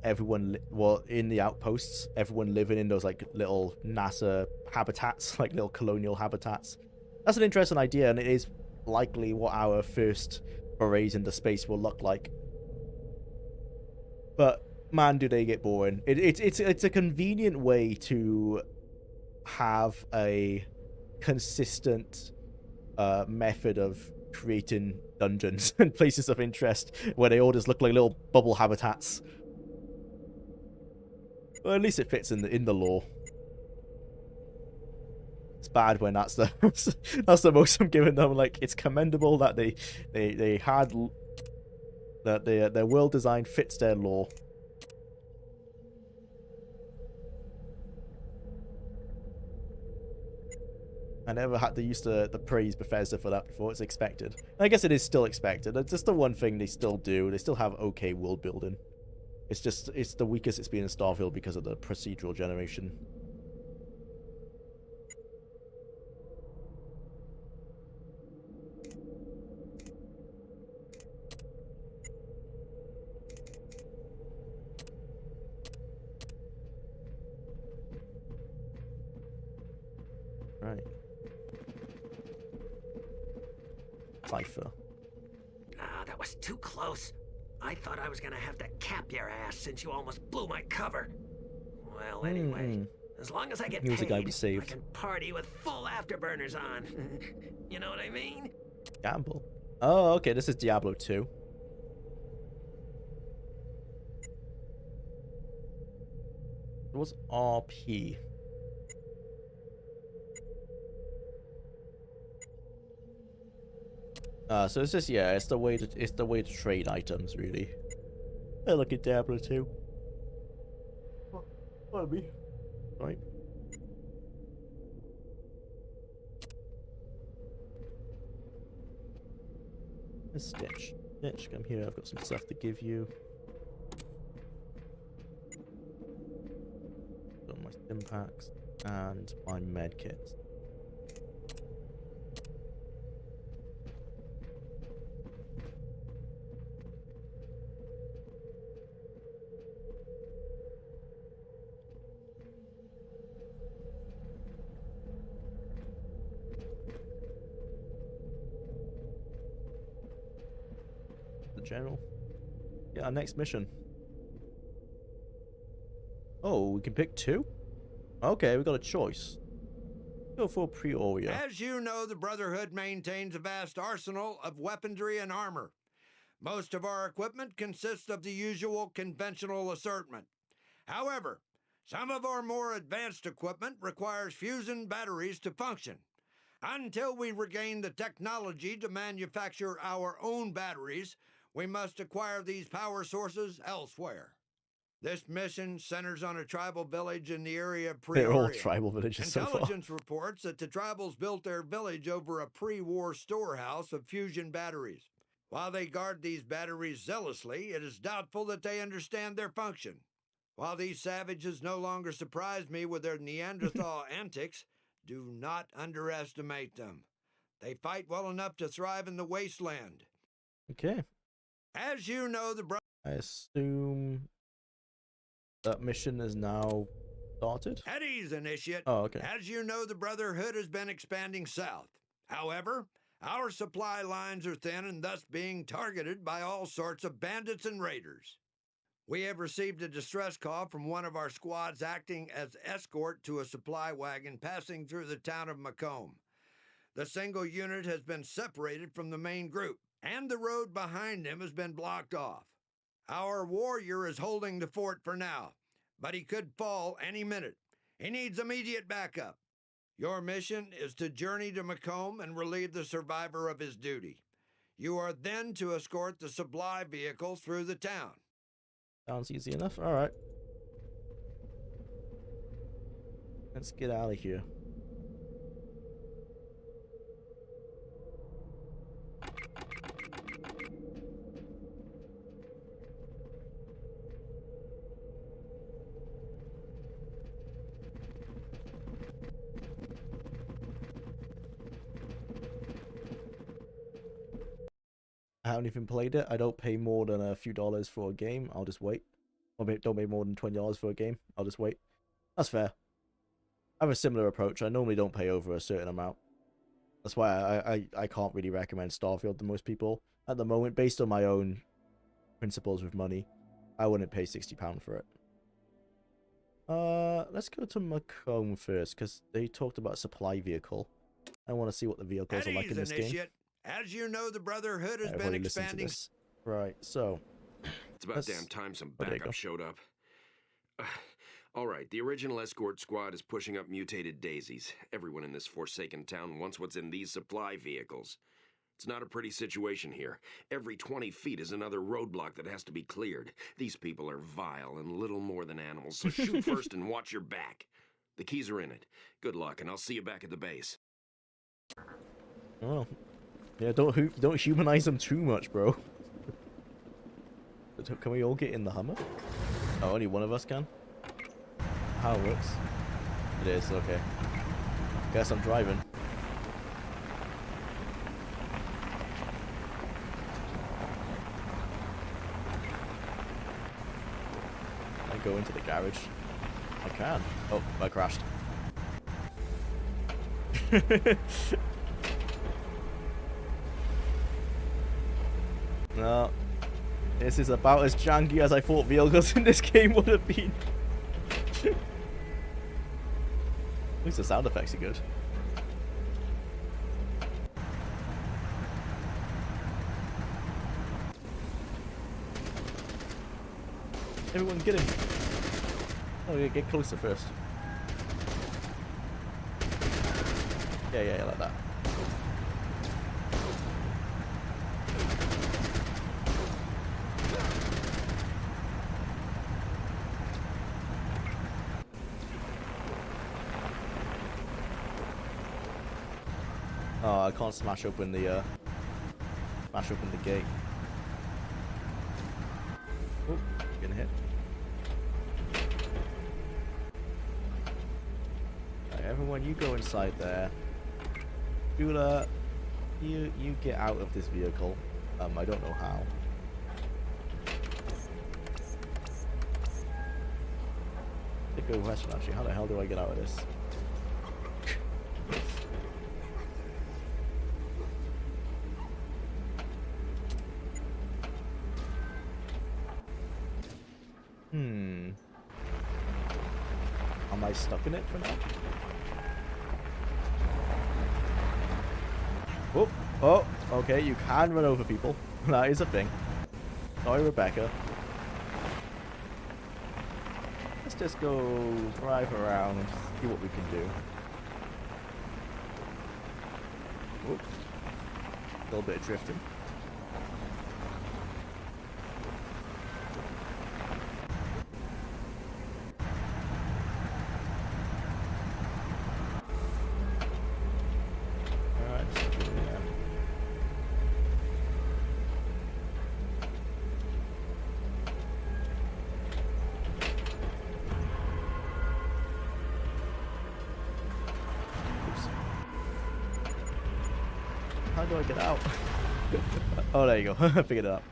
everyone, well, in the outposts, everyone living in those like little NASA habitats, like little colonial habitats. That's an interesting idea, and it is likely what our first forays into space will look like. But man, do they get boring. It's a convenient way to have a consistent method of creating dungeons and places of interest where they all just look like little bubble habitats. Well, at least it fits in the lore. It's bad when that's the that's the most I'm giving them. Like, it's commendable that they had that their world design fits their lore. I never had to use the praise Bethesda for that before. It's expected. I guess it is still expected. It's just the one thing they still do. They still have okay world building. It's the weakest it's been in Starfield because of the procedural generation. Right. Cypher. Ah, that was too close. I thought I was gonna have to cap your ass since you almost blew my cover. Well, anyway, as long as I get He was the guy we paid, I saved. can party with full afterburners on. You know what I mean? Gamble. Oh, okay. This is Diablo 2. What's RP? So it's just, yeah, it's the way to trade items, really. I look at Diablo 2. Pardon me. Right. Stitch. Stitch, come here. I've got some stuff to give you. Got my stim packs and my med kits. General. Yeah, our next mission. Oh, we can pick two? Okay, we got a choice. Go for Prioria. As you know, the Brotherhood maintains a vast arsenal of weaponry and armor. Most of our equipment consists of the usual conventional assortment. However, some of our more advanced equipment requires fusion batteries to function. Until we regain the technology to manufacture our own batteries, we must acquire these power sources elsewhere. This mission centers on a tribal village in the area of They're all Peoria. tribal villages so far. Intelligence reports that the tribals built their village over a pre-war storehouse of fusion batteries. While they guard these batteries zealously, it is doubtful that they understand their function. While these savages no longer surprise me with their Neanderthal antics, do not underestimate them. They fight well enough to thrive in the wasteland. Okay. As you know, I assume that mission is now started? At ease, Initiate. Oh, okay. As you know, the Brotherhood has been expanding south. However, our supply lines are thin and thus being targeted by all sorts of bandits and raiders. We have received a distress call from one of our squads acting as escort to a supply wagon passing through the town of Macomb. The single unit has been separated from the main group, and the road behind him has been blocked off. Our warrior is holding the fort for now, but he could fall any minute. He needs immediate backup. Your mission is to journey to Macomb and relieve the survivor of his duty. You are then to escort the supply vehicle through the town. Sounds easy enough. All right. Let's get out of here. I haven't even played it. I don't pay more than a few dollars for a game. I'll just wait. Or don't pay more than $20 for a game. I'll just wait. That's fair. I have a similar approach. I normally don't pay over a certain amount. That's why I can't really recommend Starfield to most people at the moment. Based on my own principles with money, I wouldn't pay £60 for it. Let's go to Macomb first, because they talked about a supply vehicle. I want to see what the vehicles are like in this game. As you know, the Brotherhood has been expanding. Right, so it's about damn time some backup showed up. All right, the original escort squad is pushing up mutated daisies. Everyone in this forsaken town wants what's in these supply vehicles. It's not a pretty situation here. Every 20 feet is another roadblock that has to be cleared. These people are vile and little more than animals, so shoot first and watch your back. The keys are in it. Good luck, and I'll see you back at the base. Oh. Yeah, don't humanize them too much, bro. Can we all get in the Hummer? Oh, only one of us can? How it works? It is, okay. Guess I'm driving. I go into the garage. I can. Oh, I crashed. No. This is about as janky as I thought vehicles in this game would have been. At least the sound effects are good. Everyone get him. Oh yeah, get closer first. Yeah, like that. Oh, I can't smash open the gate. Oh, getting hit. Right, everyone, you go inside there. Bula, you get out of this vehicle. I don't know how. That's a good question, actually. How the hell do I get out of this? Am I stuck in it for now? Oh, okay, you can run over people. That is a thing. Sorry, Rebecca. Let's just go drive around and see what we can do. Whoop. A little bit of drifting. do I get out? Oh, there you go. I figured it out.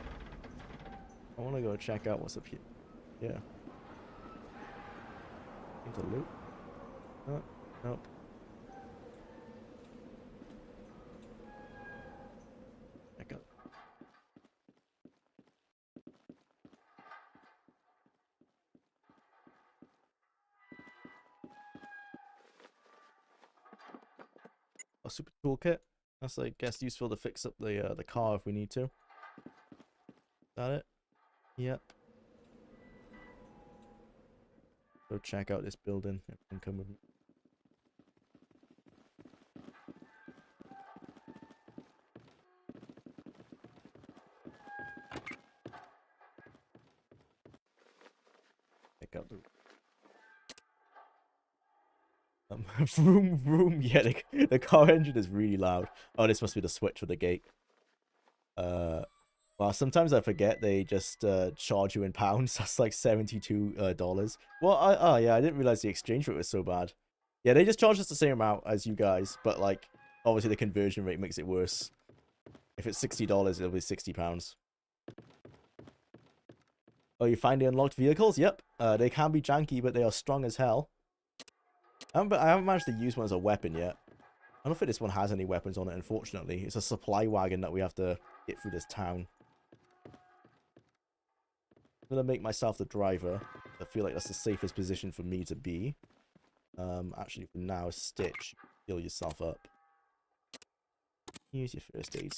I want to go check out what's up here. Yeah. Into loot. Oh, nope. Back up. A super toolkit. That's, I guess, useful to fix up the car if we need to. Is that it? Yep. Go check out this building. Everyone come with me. Pick up the vroom vroom. Yeah, the car engine is really loud. Oh, this must be the switch for the gate. Well, sometimes I forget they just charge you in pounds. That's like $72. Well, oh yeah, I didn't realize the exchange rate was so bad. Yeah, they just charge us the same amount as you guys, but like obviously the conversion rate makes it worse. If it's $60, it'll be £60. Oh, you find the unlocked vehicles? Yep. They can be janky, but they are strong as hell. I haven't managed to use one as a weapon yet. I don't think this one has any weapons on it, unfortunately. It's a supply wagon that we have to get through this town. I'm going to make myself the driver. I feel like that's the safest position for me to be. Actually, for now, Stitch, heal yourself up. Use your first aid.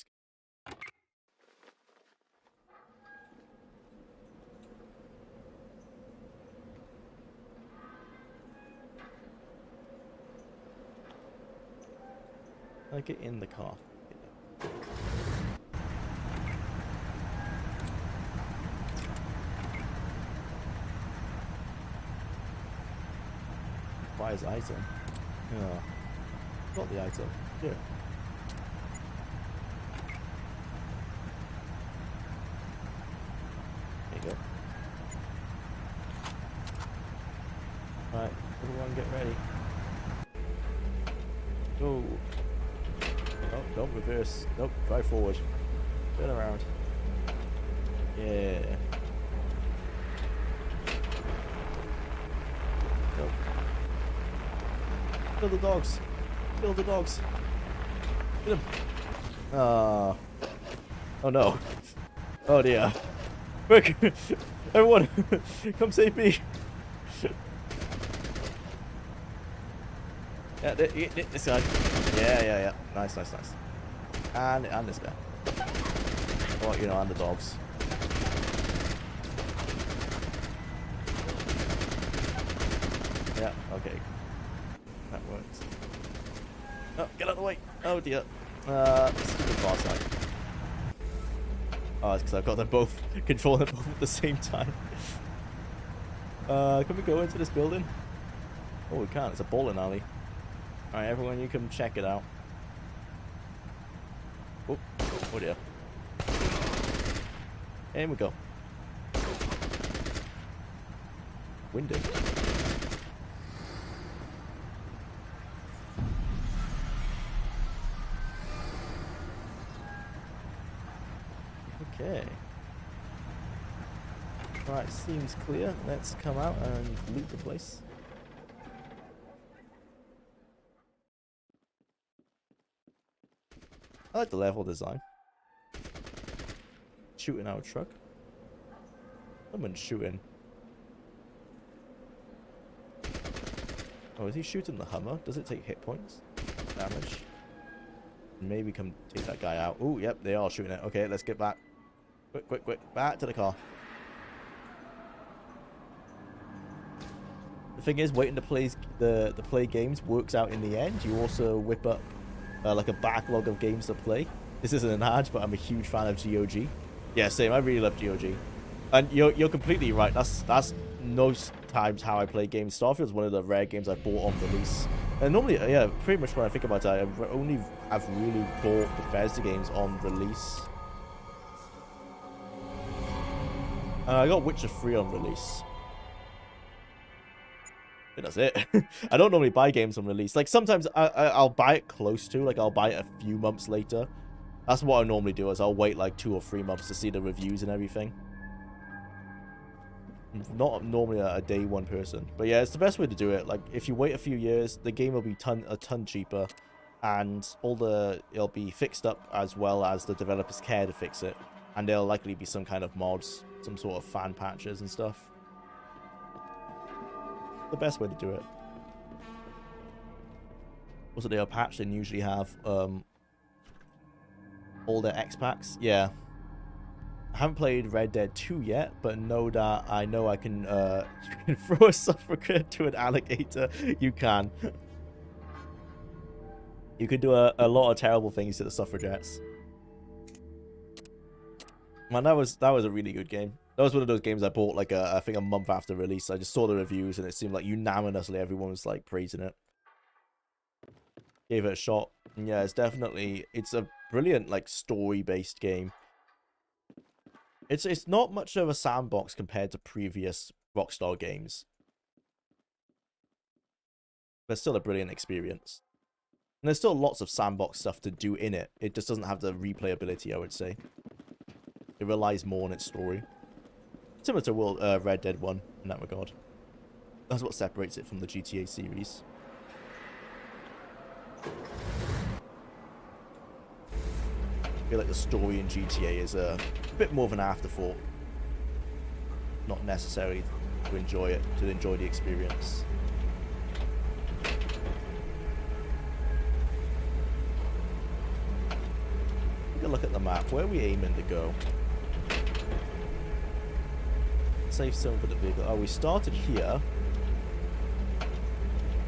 I get in the car. Prize item. Yeah. Got the item. Yeah. There you go. Alright, everyone get ready. Go. Oh, don't reverse. Nope, drive forward. Turn around. Yeah. Nope. Kill the dogs. Kill the dogs. Get him. Oh no. Oh dear. Quick! Everyone! Come save me! Yeah, this guy. Yeah. Nice. And this guy. Oh, you know, and the dogs. Yeah, okay. That works. Oh, get out of the way! Oh dear. Stupid far side. Oh, it's because I've got them both, controlling them both at the same time. Can we go into this building? Oh, we can't. It's a bowling alley. Alright, everyone, you can check it out. Oh dear. And we go. Windy. Okay. Right, seems clear. Let's come out and loot the place. I like the level design. Shooting our truck. Someone's shooting. Oh, is he shooting the Hummer? Does it take hit points? Damage? Maybe come take that guy out. Oh, yep, they are shooting it. Okay, let's get back. Quick. Back to the car. The thing is, waiting to play play games works out in the end. You also whip up like a backlog of games to play. This isn't an ad, but I'm a huge fan of GOG. Yeah, same. I really love GOG. And you're completely right. That's most times how I play games. Starfield's one of the rare games I bought on release. And normally, yeah, pretty much when I think about it, I've really bought Bethesda games on release. I got Witcher 3 on release. I think that's it. I don't normally buy games on release. Like, sometimes I'll buy it close to, like, I'll buy it a few months later. That's what I normally do, is I'll wait like 2 or 3 months to see the reviews and everything. Not normally a day one person, but yeah, it's the best way to do it. Like, if you wait a few years, the game will be a ton cheaper, and it'll be fixed up as well as the developers care to fix it, and there'll likely be some kind of mods, some sort of fan patches and stuff. The best way to do it. Also, they'll patch and usually have all their X packs. Yeah. I haven't played Red Dead 2 yet, but I know I can you can throw a suffragette to an alligator. You can. You can do a lot of terrible things to the suffragettes. Man, that was a really good game. That was one of those games I bought like I think a month after release. I just saw the reviews and it seemed like unanimously everyone was like praising it. Gave it a shot. And yeah, it's a brilliant like story-based game. It's not much of a sandbox compared to previous Rockstar games. But still a brilliant experience. And there's still lots of sandbox stuff to do in it. It just doesn't have the replayability, I would say. It relies more on its story. Similar to Red Dead 1 in that regard. That's what separates it from the GTA series. I feel like the story in GTA is a bit more of an afterthought. Not necessarily to enjoy it, to enjoy the experience. Take a look at the map. Where are we aiming to go? Safe zone for the vehicle. Oh, we started here.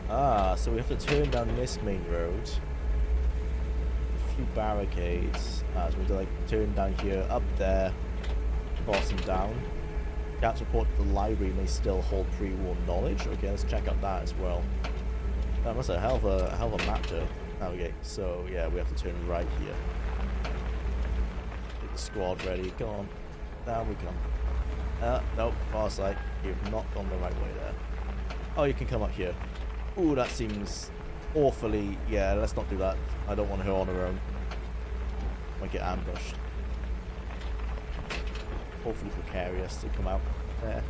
Ah, so we have to turn down this main road. A few barricades. So we have to like turn down here, up there, crossing down. Scouts report that the library may still hold pre-warned knowledge. Okay, let's check out that as well. That must be a hell of a map to navigate. So yeah, we have to turn right here. Get the squad ready. Come on, down we come. Nope, far side. You've not gone the right way there. Oh, you can come up here. Ooh, that seems awfully... Yeah, let's not do that. I don't want her on her own. Might get ambushed. Awfully precarious to come out there.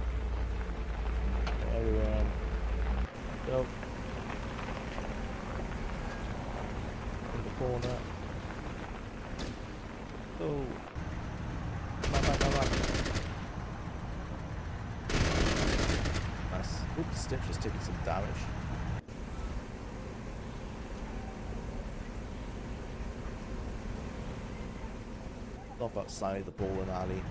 Everyone. Go. In the corner. Oh. Man. Nice. Oops, Stitch is taking some damage. Stop outside the bowling alley.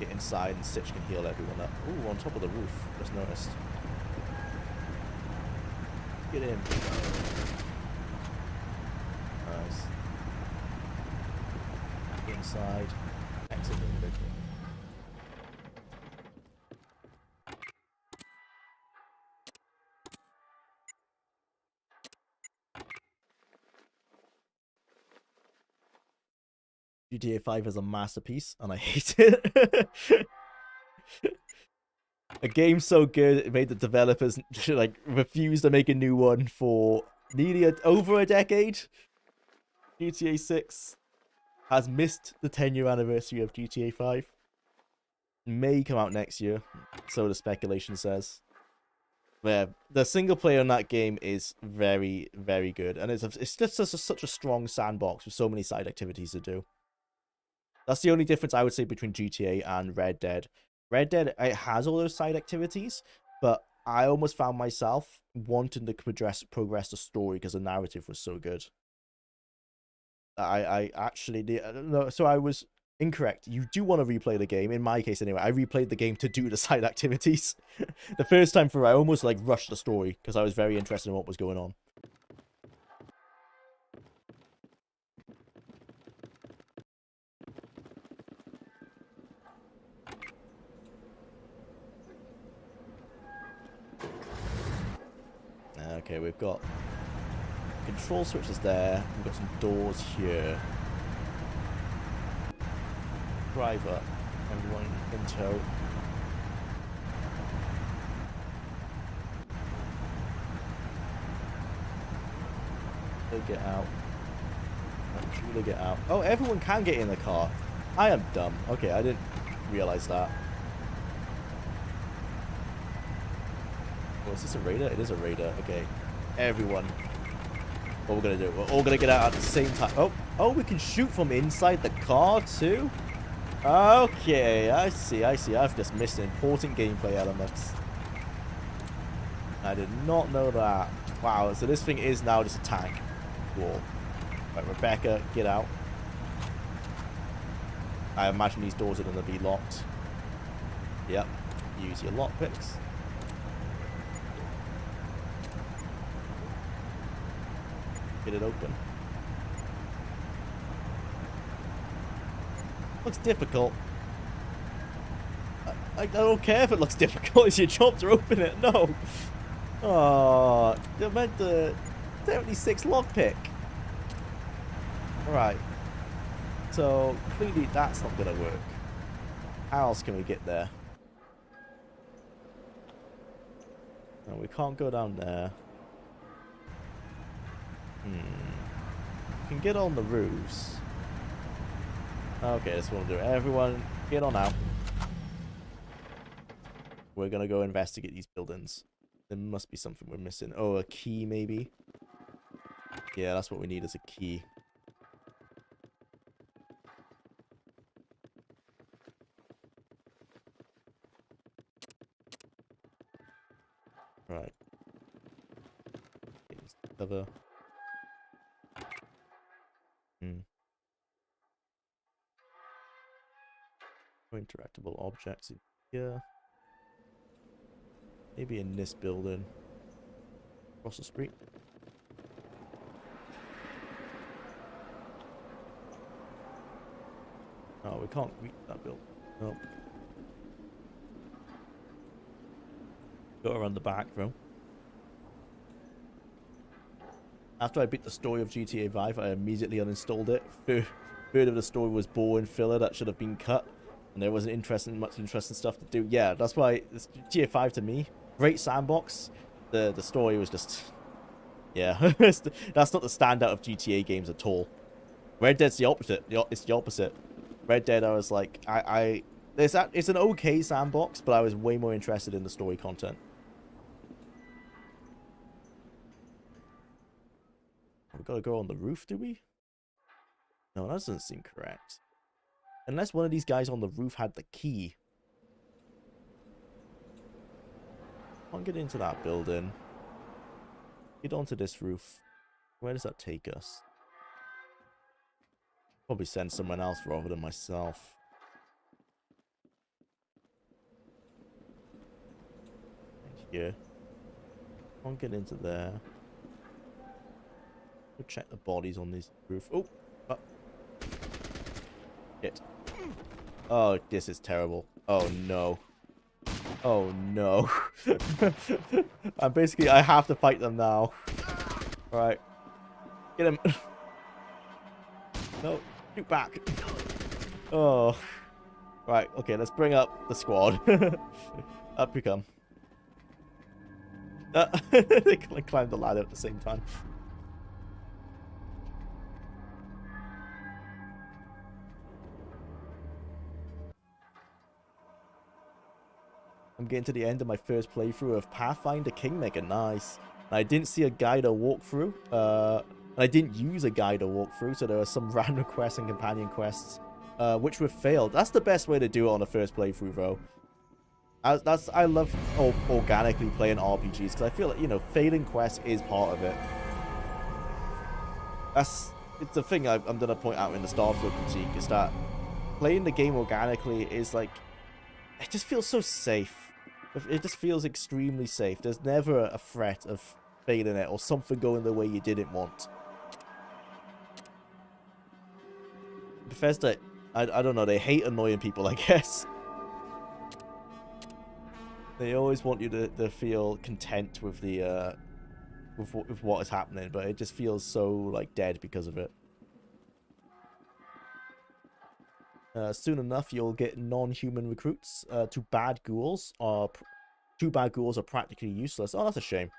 Get inside and Stitch can heal everyone up. Ooh, on top of the roof. Just noticed. Get in. Nice. Inside. Exit the bridge. GTA 5 is a masterpiece, and I hate it. A game so good, it made the developers like refuse to make a new one for nearly over a decade. GTA 6 has missed the 10-year anniversary of GTA 5. May come out next year, so the speculation says. Yeah, the single player in that game is very, very good, and it's just such a strong sandbox with so many side activities to do. That's the only difference I would say between GTA and Red Dead. Red Dead, it has all those side activities, but I almost found myself wanting to progress the story because the narrative was so good. I actually no, so I was incorrect. You do want to replay the game. In my case, anyway, I replayed the game to do the side activities. The first time through, I almost like rushed the story because I was very interested in what was going on. Okay, we've got control switches there. We've got some doors here. Driver, everyone in tow. They get out. Truly get out. Oh, everyone can get in the car. I am dumb. Okay, I didn't realize that. Oh, is this a raider? It is a raider. Okay. Everyone. What we're going to do? We're all going to get out at the same time. Oh, we can shoot from inside the car too? Okay, I see. I've just missed important gameplay elements. I did not know that. Wow, so this thing is now just a tank. Cool. Right, Rebecca, get out. I imagine these doors are going to be locked. Yep. Use your lockpicks. Get it open. Looks difficult. I don't care if it looks difficult. It's your job to open it. No. Oh, they meant the 76 lockpick. Alright. So, clearly that's not going to work. How else can we get there? No, we can't go down there. We can get on the roofs. Okay, that's what we'll do. Everyone, get on out. We're going to go investigate these buildings. There must be something we're missing. Oh, a key maybe? Yeah, that's what we need is a key. Right. Cover. Interactable objects in here. Maybe in this building. Across the street. Oh, we can't reach that building. Nope. Go around the back, bro. After I beat the story of GTA 5, I immediately uninstalled it. Third of the story was boring filler that should have been cut. And there wasn't much interesting stuff to do. Yeah, that's why it's GTA 5 to me. Great sandbox. The story was just... Yeah, that's not the standout of GTA games at all. Red Dead's the opposite. It's the opposite. Red Dead, I was like... It's an okay sandbox, but I was way more interested in the story content. We've got to go on the roof, do we? No, that doesn't seem correct. Unless one of these guys on the roof had the key. Can't get into that building. Get onto this roof. Where does that take us? Probably send someone else rather than myself. And here. Can't get into there. Go check the bodies on this roof. Oh! Shit. Oh, this is terrible. Oh, no. Oh, no. I have to fight them now. Alright. Get him. No, shoot back. Oh. Right, okay, let's bring up the squad. Up we come. They climbed the ladder at the same time. I'm getting to the end of my first playthrough of Pathfinder Kingmaker. Nice. And I didn't see a guide or walkthrough. And I didn't use a guide or walkthrough, so there are some random quests and companion quests, which were failed. That's the best way to do it on a first playthrough, though. I love organically playing RPGs, because I feel like, you know, failing quests is part of it. It's the thing I'm going to point out in the Starfield critique, is that playing the game organically is like, it just feels so safe. It just feels extremely safe. There's never a threat of failing it or something going the way you didn't want. Bethesda, I don't know, they hate annoying people, I guess. They always want you to feel content with the with what is happening, but it just feels so like dead because of it. Soon enough, you'll get non-human recruits. Two bad ghouls are practically useless. Oh, that's a shame.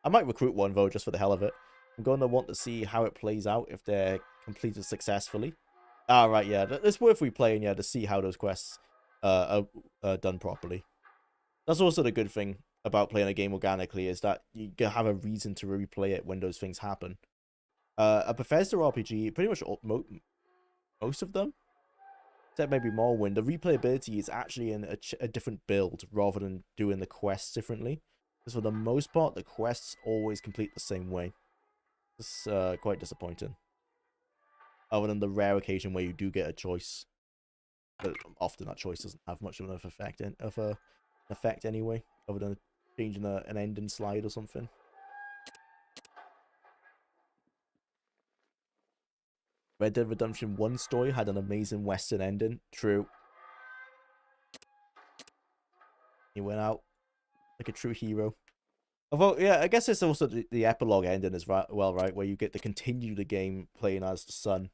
I might recruit one though, just for the hell of it. I'm going to want to see how it plays out if they're completed successfully. Ah, right, yeah. It's worth replaying, yeah, to see how those quests are done properly. That's also the good thing about playing a game organically, is that you have a reason to replay it when those things happen. A Bethesda RPG, pretty much most of them, except maybe Morrowind, the replayability is actually in a different build rather than doing the quests differently. Because for the most part, the quests always complete the same way. It's quite disappointing. Other than the rare occasion where you do get a choice. But often that choice doesn't have much of an effect anyway, other than changing an ending slide or something. Red Dead Redemption 1 story had an amazing western ending. True. He went out like a true hero. Although, yeah, I guess it's also the epilogue ending as well, right? Where you get to continue the game playing as the son,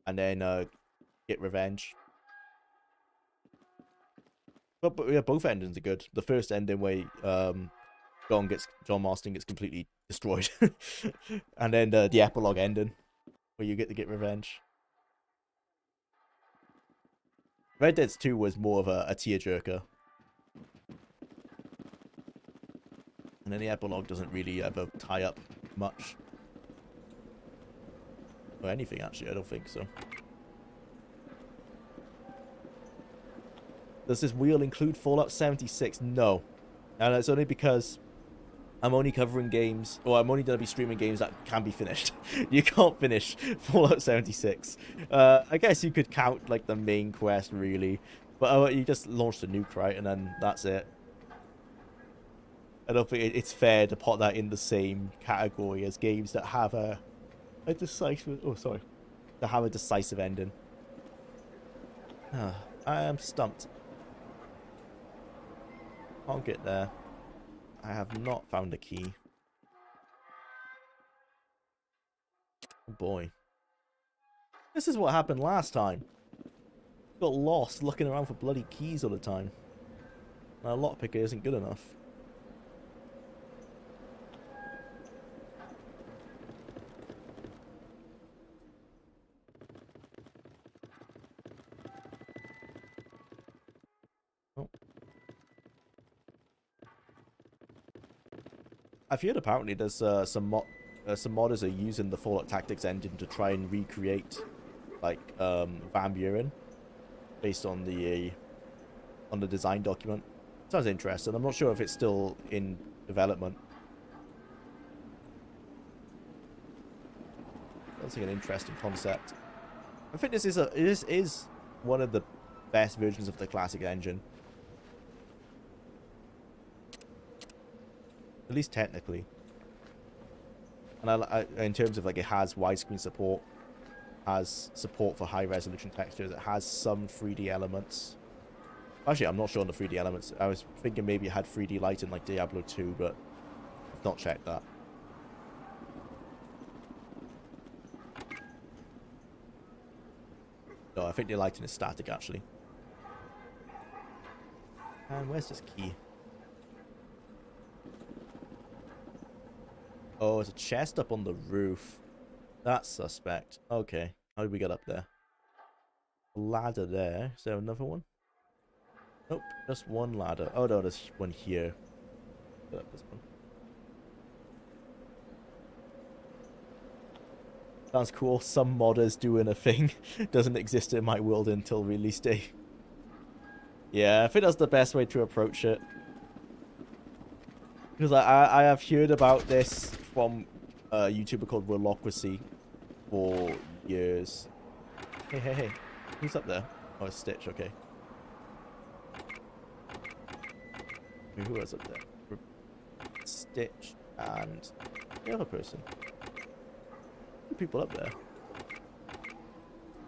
and then get revenge. But yeah, both endings are good. The first ending where John Marston gets completely destroyed, and then the epilogue ending where you get to get revenge. Red Dead 2 was more of a tearjerker. And then the epilogue doesn't really ever tie up much. Or anything, actually, I don't think so. Does this wheel include Fallout 76? No. And it's only because I'm only covering games, or I'm only going to be streaming games that can be finished. You can't finish Fallout 76. I guess you could count, like, the main quest, really. But you just launched a nuke, right? And then that's it. I don't think it's fair to put that in the same category as games that have a decisive... Oh, sorry. That have a decisive ending. I am stumped. Can't get there. I have not found a key. Oh boy. This is what happened last time. Got lost looking around for bloody keys all the time. Now, a lockpicker isn't good enough. Oh. I've heard apparently there's some modders are using the Fallout Tactics engine to try and recreate like Van Buren based on the design document. Sounds interesting. I'm not sure if it's still in development. Sounds like an interesting concept. I think this is one of the best versions of the classic engine. At least technically. And in terms of, like, it has widescreen support, has support for high resolution textures, it has some 3D elements. Actually, I'm not sure on the 3D elements. I was thinking maybe it had 3D lighting like Diablo 2, but I've not checked that. No, I think the lighting is static, actually. And where's this key? Oh, there's a chest up on the roof. That's suspect. Okay. How did we get up there? A ladder there. Is there another one? Nope. Just one ladder. Oh, no, there's one here. This one. Sounds cool. Some modders doing a thing. Doesn't exist in my world until release day. Yeah, I think that's the best way to approach it. Because I have heard about this from a YouTuber called Willocracy for years. Hey, hey, hey. Who's up there? Oh, it's Stitch, okay. Who was up there? Stitch and the other person. People up there.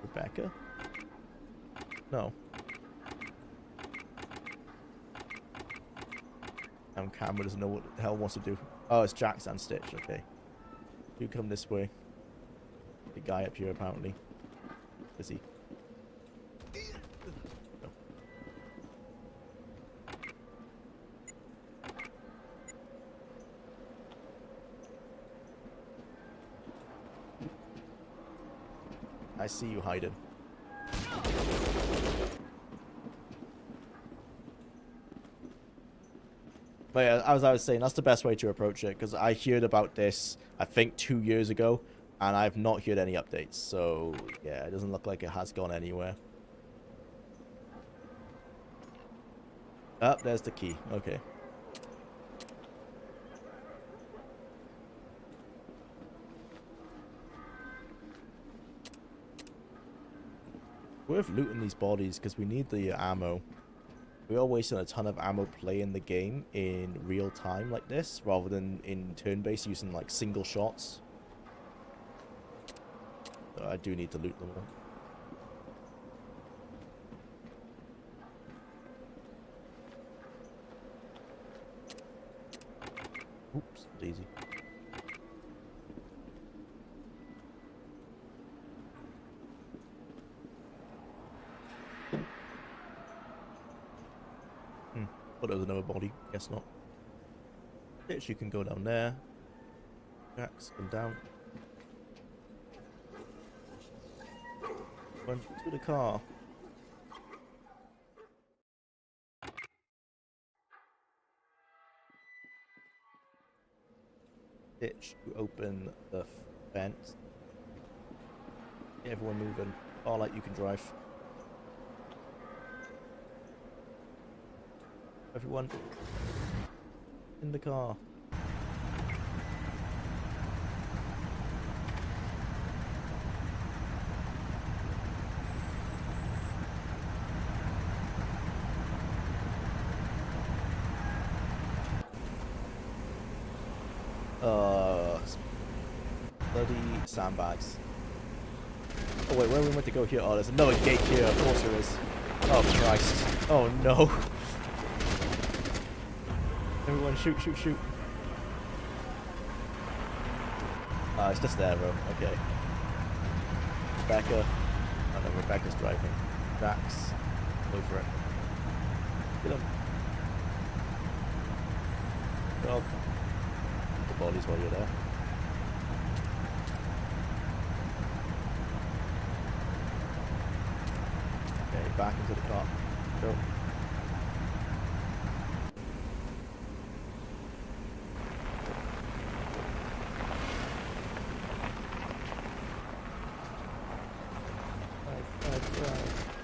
Rebecca? No. Camera doesn't know what the hell wants to do. Oh, it's Jax and Stitch, okay. You come this way. The guy up here apparently. Is he? No. I see you hiding. But yeah, as I was saying, that's the best way to approach it, because I heard about this, I think, 2 years ago, and I've not heard any updates. So, yeah, it doesn't look like it has gone anywhere. Oh, there's the key. Okay. Worth looting these bodies, because we need the ammo. We are wasting a ton of ammo playing the game in real time like this, rather than in turn-based using like single shots. So I do need to loot them all. Oops, daisy. Thought there was another body. Guess not. Bitch, you can go down there. Jax, come down. Run to the car. Bitch, you open the fence. Get everyone moving. Car like you can drive. Everyone in the car. Bloody sandbags. Oh wait, where are we meant to go here? Oh, there's another gate here. Of course there is. Oh Christ. Oh no. Everyone shoot, shoot, shoot. Ah, it's just there, bro. Okay. Rebecca. Oh no, Rebecca's driving. Jax. Go for it. Get him. Well, the bodies while you're there. Okay, back into the car. Go.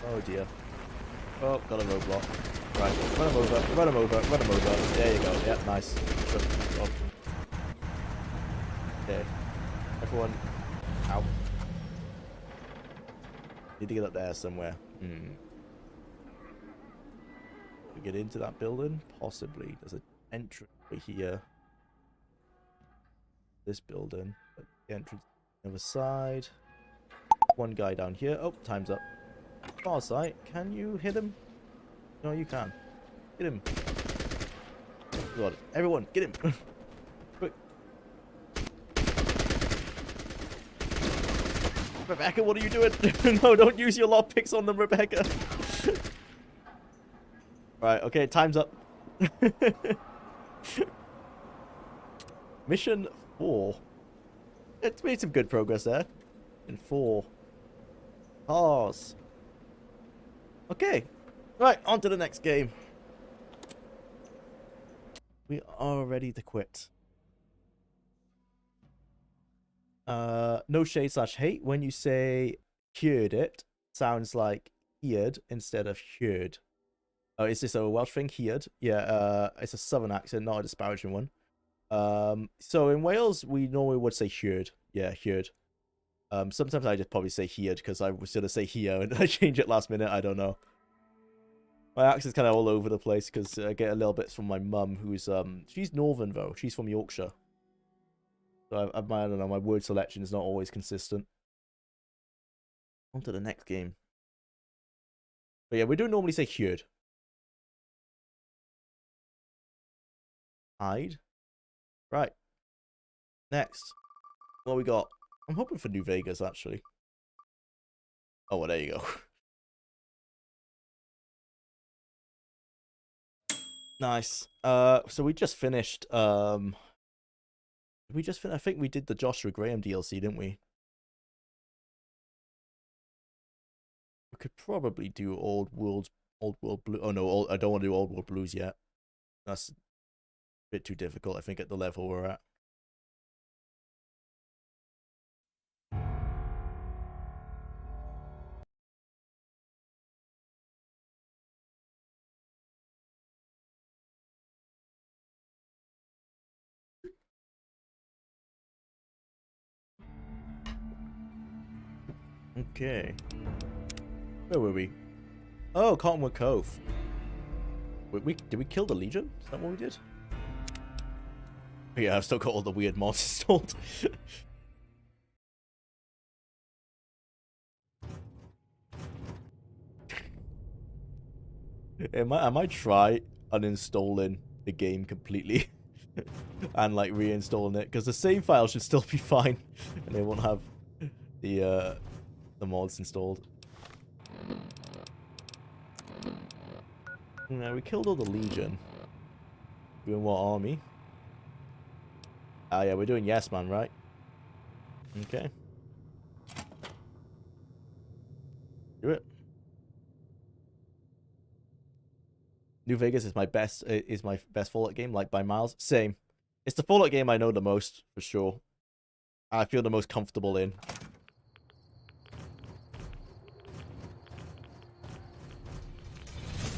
Oh dear. Oh, got a roadblock. Right, run him over, run him over, run him over. There you go. Yeah, nice. Oh. Okay. Everyone, out. Need to get up there somewhere. We get into that building? Possibly. There's an entrance over here. This building. But the entrance on the other side. One guy down here. Oh, time's up. Far sight. Can you hit him? No, you can. Get him. God, everyone, get him. Quick. Rebecca, what are you doing? No, don't use your lockpicks on them, Rebecca. Right, okay, time's up. Mission 4. It's made some good progress there. In 4. Cars. Okay. Right, on to the next game. We are ready to quit. No shade / hate. When you say cured it, sounds like heard instead of heard. Oh, is this a Welsh thing? Heard? Yeah, it's a southern accent, not a disparaging one. So in Wales, we normally would say heard. Yeah, heard. Sometimes I just probably say heard because I was gonna say here and I change it last minute. I don't know. My accent's kind of all over the place because I get a little bit from my mum, who's she's northern though. She's from Yorkshire. So I don't know. My word selection is not always consistent. On to the next game. But yeah, we don't normally say heard. Hide. Right. Next. What we got? I'm hoping for New Vegas, actually. Oh, well, there you go. Nice. So we just finished, I think we did the Joshua Graham DLC, didn't we? We could probably do old world blue. Oh no, I don't want to do old world blues yet. That's a bit too difficult, I think, at the level we're at. Okay. Where were we? Oh, Cottonwood Cove. Did we kill the Legion? Is that what we did? Oh, yeah, I've still got all the weird mods installed. I might try uninstalling the game completely and like reinstalling it, because the save file should still be fine and they won't have the mods installed. Yeah, we killed all the Legion. Doing what army? Ah, yeah, we're doing Yes Man, right? Okay. Do it. New Vegas is my best Fallout game, like by miles. Same. It's the Fallout game I know the most, for sure. I feel the most comfortable in.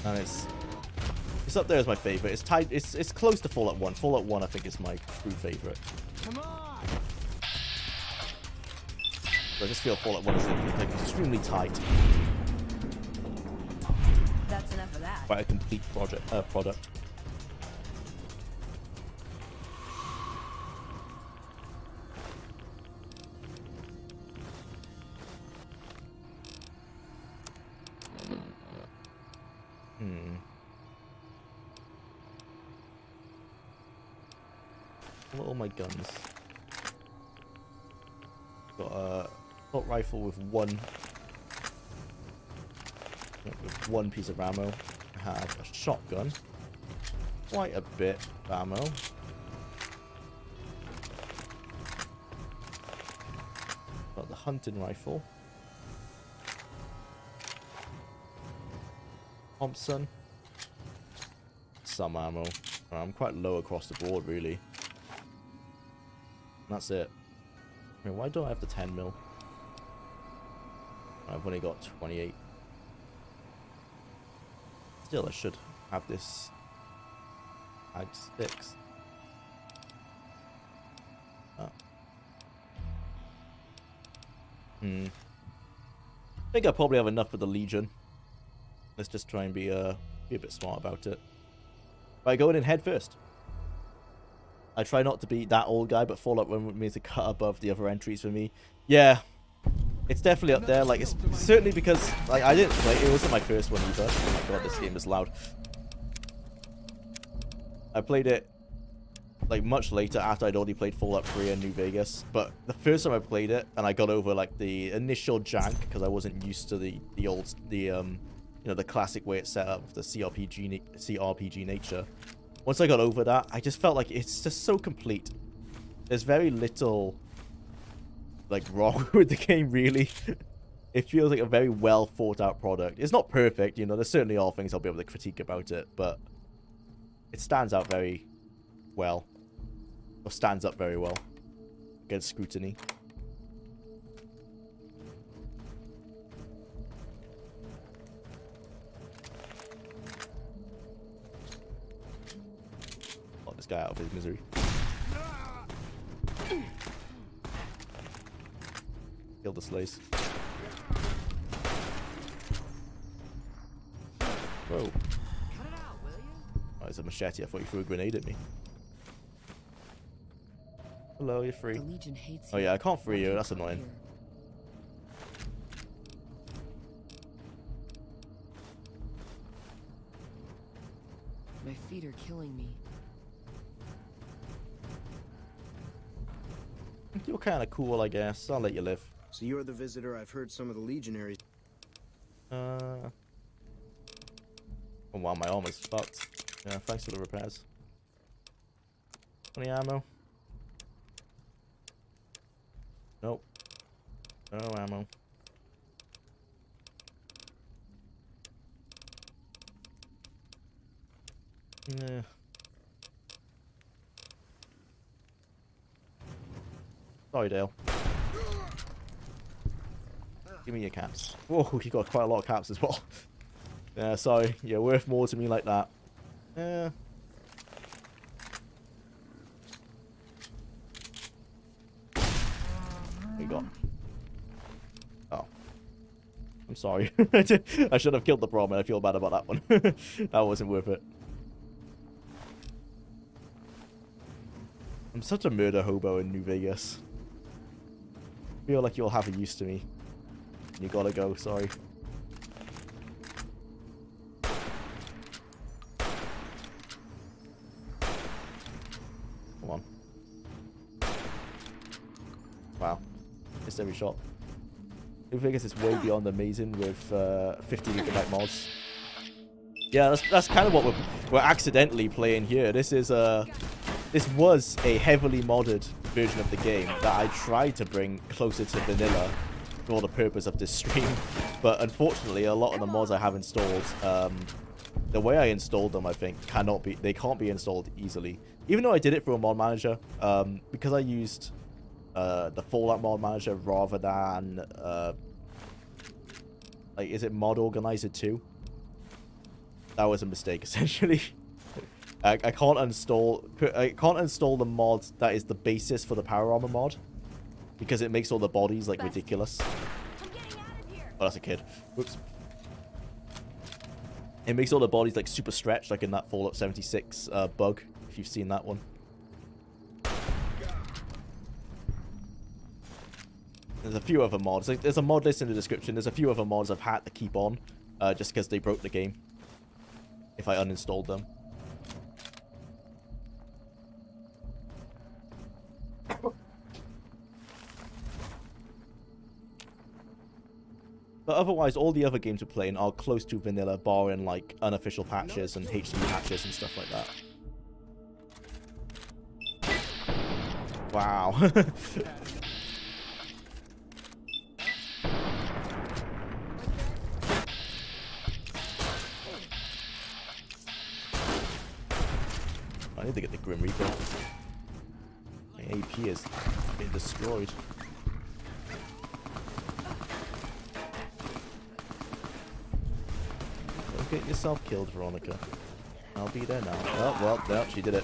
And it's up there as my favorite. It's tied. It's close to Fallout 1. Fallout 1, I think, is my true favorite. Come on! So I just feel Fallout 1 is like extremely tight. That's enough of that. Quite a complete product. What are all my guns? Got a assault rifle with one piece of ammo. I have a shotgun. Quite a bit of ammo. Got the hunting rifle. Thompson. Some ammo. I'm quite low across the board, really. That's it. I mean, why don't I have the 10 mil? I've only got 28. Still, I should have this Mag 6. Oh. I think I probably have enough for the Legion. Let's just try and be a bit smart about it. By going in head first. I try not to be that old guy, but Fallout 1 means to cut above the other entries for me. Yeah, it's definitely up there. Like, it's certainly because like I didn't play. It wasn't my first one either. Oh my god, this game is loud. I played it like much later after I'd already played Fallout 3 and New Vegas. But the first time I played it, and I got over like the initial jank because I wasn't used to the classic way it's set up, the CRPG nature. Once I got over that, I just felt like it's just so complete. There's very little like wrong with the game, really. It feels like a very well thought out product. It's not perfect, you know, there's certainly all things I'll be able to critique about it, but it stands out very well. Or stands up very well against scrutiny. Let this guy out of his misery. Kill the slaves. Whoa. Cut it out, will you? Oh, it's a machete. I thought you threw a grenade at me. Hello, you're free. The Legion hates Oh yeah, I can't free you. That's annoying. My feet are killing me. You're kind of cool, I guess. I'll let you live. So you're the visitor I've heard some of the legionaries. Oh wow, my armor's fucked. Yeah, thanks for the repairs. Any ammo? Nope. No ammo. Yeah. Sorry, Dale. Give me your caps. Whoa, he got quite a lot of caps as well. Yeah, sorry. You're worth more to me like that. Yeah. What you got? Oh. I'm sorry. I should have killed the problem. I feel bad about that one. That wasn't worth it. I'm such a murder hobo in New Vegas. I feel like you'll have a use to me. You gotta go, sorry. Come on. Wow. Missed every shot. New Vegas is way beyond amazing with 50 gigabyte mods. Yeah, that's kind of what we're accidentally playing here. This was a heavily modded version of the game that I tried to bring closer to vanilla for the purpose of this stream, but unfortunately a lot of the mods I have installed, the way I installed them, I think they can't be installed easily, even though I did it through a mod manager, because I used the Fallout mod manager rather than like, is it Mod Organizer 2? That was a mistake essentially. I can't install the mod that is the basis for the power armor mod, because it makes all the bodies like ridiculous. Oh, that's a kid. Whoops. It makes all the bodies like super stretched, like in that Fallout 76 bug, if you've seen that one. There's a few other mods. Like, there's a mod list in the description. There's a few other mods I've had to keep on, just because they broke the game if I uninstalled them. But otherwise, all the other games we're playing are close to vanilla, barring like unofficial patches and HD patches and stuff like that. Wow. I need to get the Grim Reaper. My AP has been destroyed. Don't get yourself killed, Veronica. I'll be there now. Oh, well, no, she did it.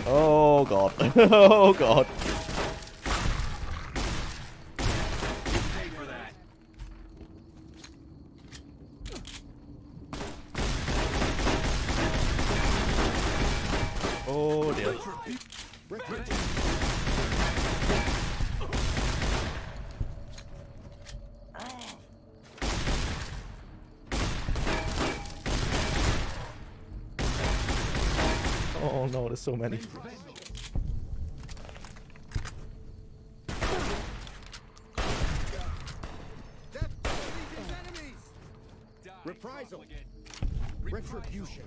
Oh, God. Oh, God. Oh, dear. Oh no, there's so many. Reprisal. Retribution.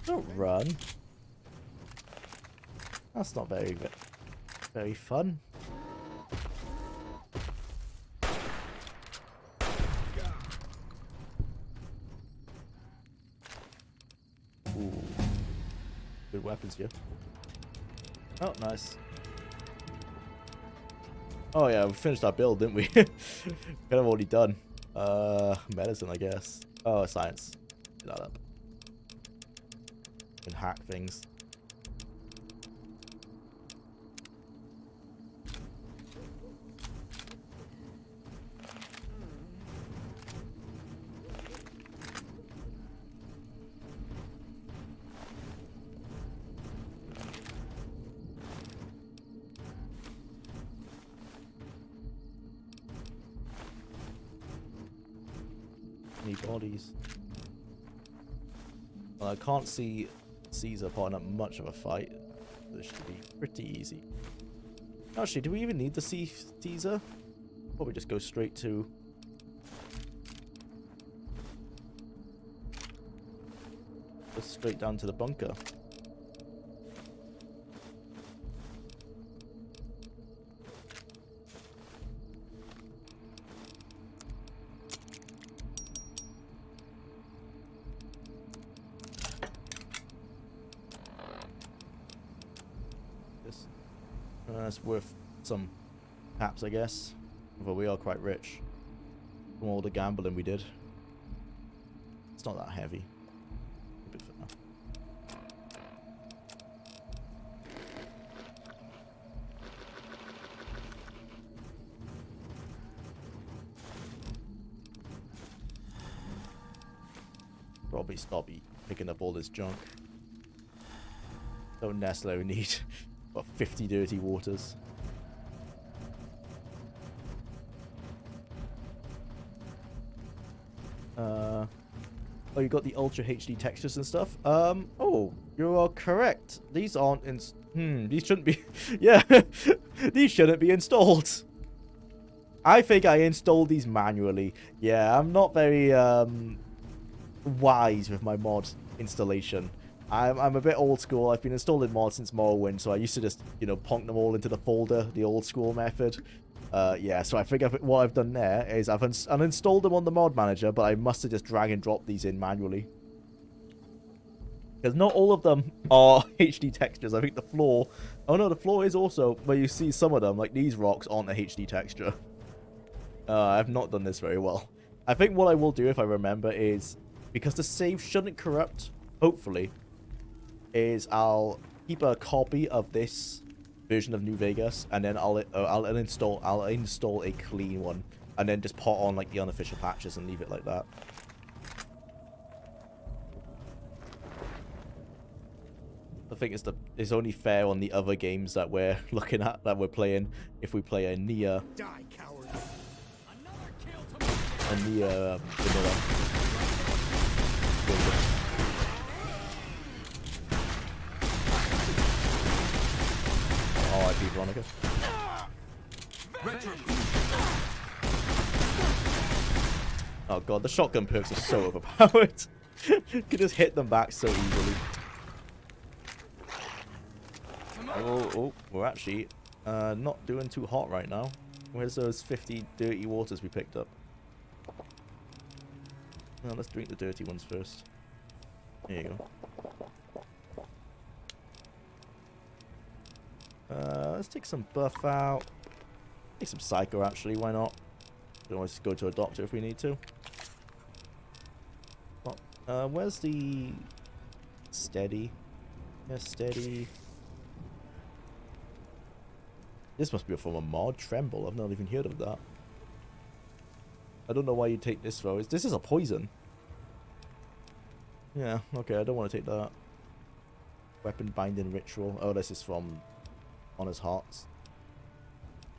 Don't run. That's not very fun. Ooh. Good weapons here. Oh, nice. Oh yeah, we finished our build, didn't we? Kind of already done. Medicine, I guess. Oh, science. Get that up. Can hack things. Any bodies? Well, I can't see Caesar putting up much of a fight. This should be pretty easy. Actually, do we even need to see Caesar? Probably just go straight to... Go straight down to the bunker. it's worth some caps, I guess. Although we are quite rich from all the gambling we did. It's not that heavy. A bit for now. Probably stop picking up all this junk. Don't necessarily need about 50 dirty waters. Oh, you got the Ultra HD textures and stuff? Oh, you are correct. These aren't these shouldn't be... Yeah, these shouldn't be installed. I think I installed these manually. Yeah, I'm not very, wise with my mod installation. I'm a bit old school. I've been installing mods since Morrowind, so I used to just, you know, plonk them all into the folder, the old school method. Yeah, so I think what I've done there is I've uninstalled them on the mod manager, but I must have just drag and drop these in manually. Because not all of them are HD textures. I think the floor... Oh no, the floor is also where you see some of them, like these rocks aren't a HD texture. I've not done this very well. I think what I will do, if I remember, is... Because the save shouldn't corrupt, hopefully, is I'll keep a copy of this version of New Vegas, and then I'll install a clean one, and then just put on like the unofficial patches and leave it like that. I think it's only fair on the other games that we're looking at, that we're playing, if we play a Nia. Die, coward. A Nia vanilla. Oh, I beat Veronica. Oh god, the shotgun perks are so overpowered. You can just hit them back so easily. Oh, we're actually not doing too hot right now. Where's those 50 dirty waters we picked up? No, let's drink the dirty ones first. There you go. Let's take some buff out. Take some psycho, actually. Why not? We can always go to a doctor if we need to. Oh, where's the steady? Yeah, steady. This must be a form of mod. Tremble. I've not even heard of that. I don't know why you take this though. This is a poison. Yeah, okay, I don't want to take that. Weapon binding ritual. Oh, this is from Honor's Hearts.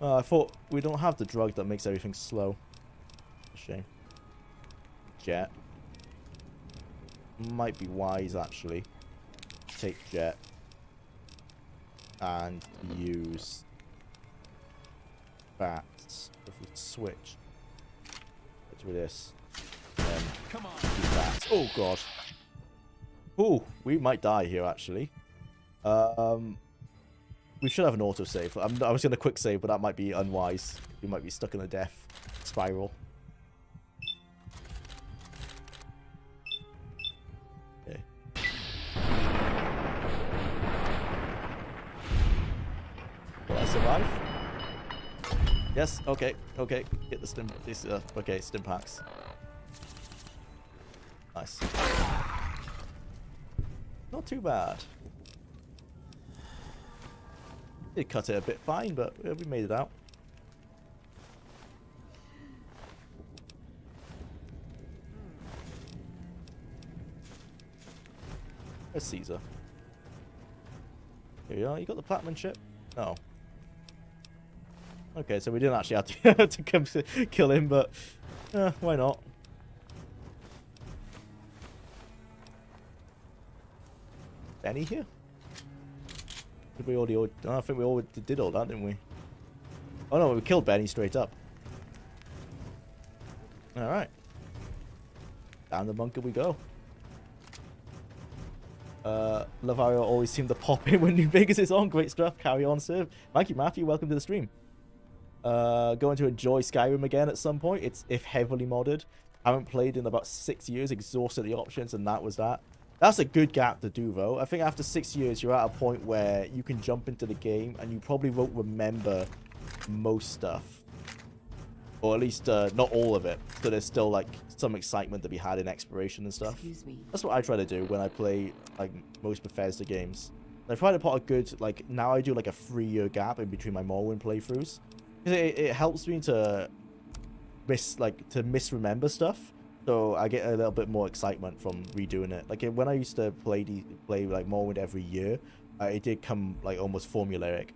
I thought we don't have the drug that makes everything slow. A shame. Jet. Might be wise actually. Take Jet. And use bats. If we switch. Let's do this. And come on. Use bats. Oh god. Ooh, we might die here actually. We should have an autosave. I was going to quick save, but that might be unwise. We might be stuck in a death spiral. Okay. Will I survive? Yes, okay, okay. Get the stim. Okay, stim packs. Nice. Not too bad. Did cut it a bit fine, but we made it out. Where's Caesar? Here you are. You got the platinum chip? No. Okay, so we didn't actually have to come to kill him, but why not? Benny here? Did we already? I think we already did all that, didn't we? Oh no, we killed Benny straight up. All right. Down the bunker we go. Lavario always seemed to pop in when New Vegas is on. Great stuff. Carry on, sir. Thank you, Matthew. Welcome to the stream. Going to enjoy Skyrim again at some point. It's if heavily modded. Haven't played in about 6 years. Exhausted the options, and that was that. That's a good gap to do, though. I think after 6 years, you're at a point where you can jump into the game and you probably won't remember most stuff. Or at least not all of it. So there's still like some excitement to be had in exploration and stuff. Excuse me. That's what I try to do when I play like most Bethesda games. I try to put a good, like, now I do like a 3-year gap in between my Morrowind playthroughs. It helps me to misremember stuff. So I get a little bit more excitement from redoing it. Like when I used to play like Morrowind every year, it did come like almost formulaic.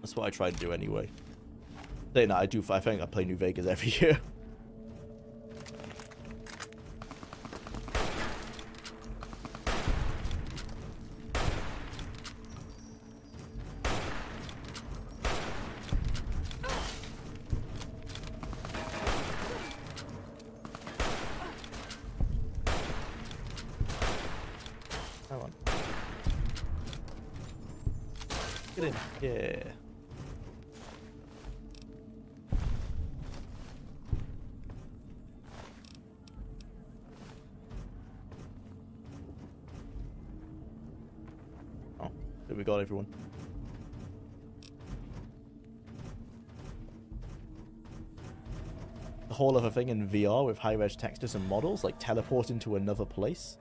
That's what I try to do anyway. Saying that, I think I play New Vegas every year. Come on. Get in. Yeah. Oh, there we go, everyone. The whole other thing in VR with high-res textures and models, like teleporting to another place,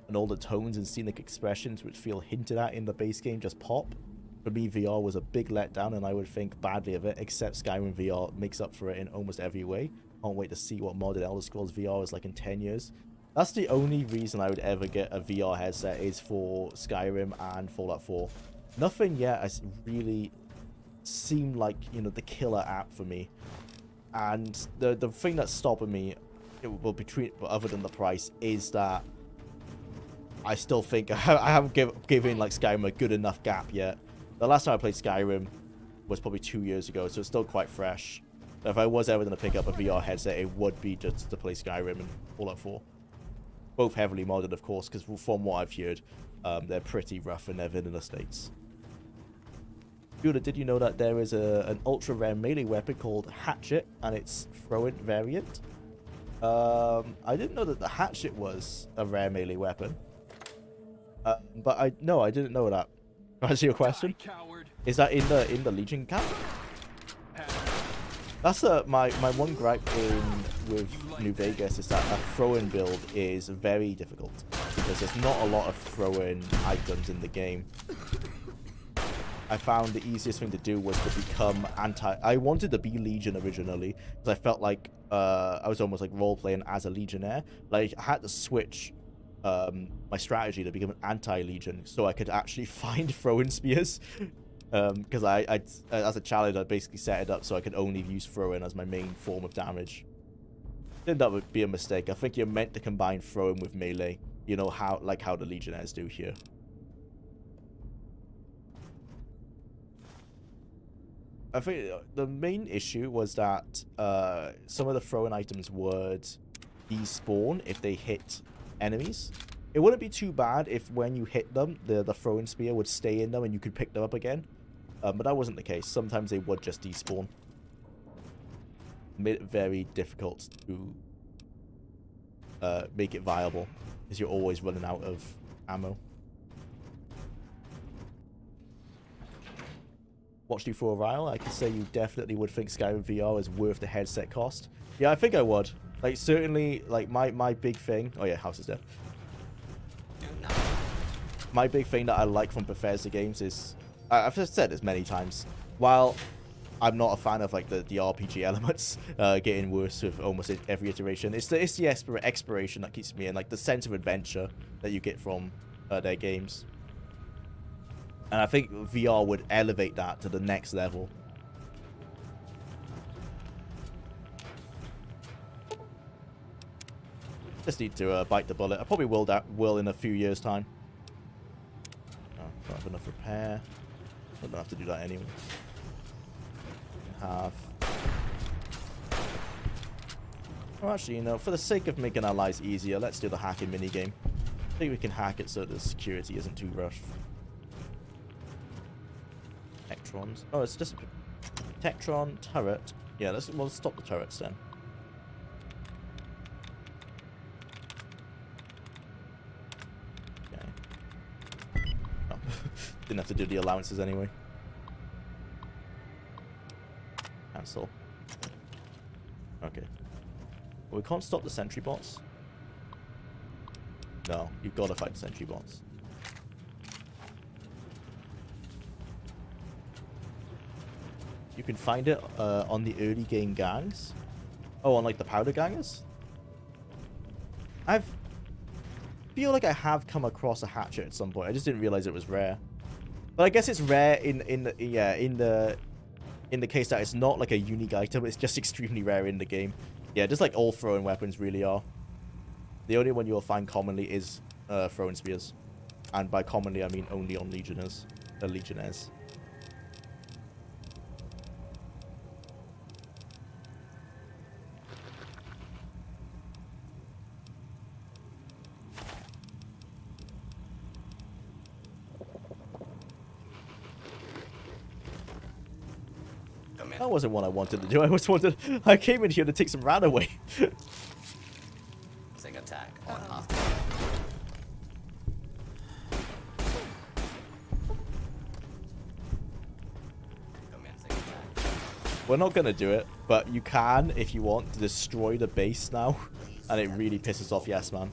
and all the tones and scenic expressions which feel hinted at in the base game just pop. For me, VR was a big letdown, and I would think badly of it, except Skyrim VR makes up for it in almost every way. Can't wait to see what modded Elder Scrolls VR is like in 10 years. That's the only reason I would ever get a VR headset, is for Skyrim and Fallout 4. Nothing yet has really seemed like, you know, the killer app for me. And the thing that's stopping me, other than the price, is that I still think I haven't given like Skyrim a good enough gap yet. The last time I played Skyrim was probably 2 years ago, so it's still quite fresh. But if I was ever going to pick up a VR headset, it would be just to play Skyrim and Fallout 4. Both heavily modded, of course, because from what I've heard, they're pretty rough in their vanilla states. Judah, did you know that there is an ultra rare melee weapon called Hatchet and its throw-in variant? I didn't know that the Hatchet was a rare melee weapon. But I didn't know that. To answer your question, is that in the Legion camp? That's my one gripe with New Vegas, is that a throw-in build is very difficult because there's not a lot of throw-in items in the game. I found the easiest thing to do was to become I wanted to be Legion originally because I felt like I was almost like role-playing as a Legionnaire. Like I had to switch my strategy to become an anti-Legion so I could actually find throw-in spears. Because I as a challenge, I basically set it up so I could only use throw-in as my main form of damage. I think that would be a mistake. I think you're meant to combine throw-in with melee. You know, how the Legionnaires do here. I think the main issue was that some of the throw-in items would despawn if they hit enemies. It wouldn't be too bad if when you hit them, the throw-in spear would stay in them and you could pick them up again. But that wasn't the case. Sometimes they would just despawn. Made it very difficult to make it viable, because you're always running out of ammo. Watched you for a while. I could say you definitely would think Skyrim VR is worth the headset cost. Yeah, I think I would. Like, certainly, like, my big thing... Oh, yeah, house is dead. My big thing that I like from Bethesda games is... I've just said this many times. While I'm not a fan of, like, the RPG elements getting worse with almost every iteration, it's the exploration that keeps me in, like, the sense of adventure that you get from their games. And I think VR would elevate that to the next level. Just need to bite the bullet. I probably will in a few years' time. Oh, don't have enough repair. I don't have to do that anyway. Have. Oh, actually, you know, for the sake of making our lives easier, let's do the hacking minigame. I think we can hack it so the security isn't too rough. Tectrons. Oh, it's just a Tectron turret. Yeah, we'll stop the turrets then. Didn't have to do the allowances anyway. Cancel. Okay. Well, we can't stop the sentry bots. No, you've got to fight the sentry bots. You can find it on the early game gangs. Oh, on like the powder gangers? Feel like I have come across a hatchet at some point. I just didn't realize it was rare. But I guess it's rare in the case that it's not like a unique item. It's just extremely rare in the game. Yeah, just like all throwing weapons really are. The only one you'll find commonly is throwing spears. And by commonly, I mean only on legionnaires. That wasn't what I wanted to do. I came in here to take some rat away. Sing attack on off. We're not gonna do it, but you can, if you want, to destroy the base now, and it really pisses off Yes Man.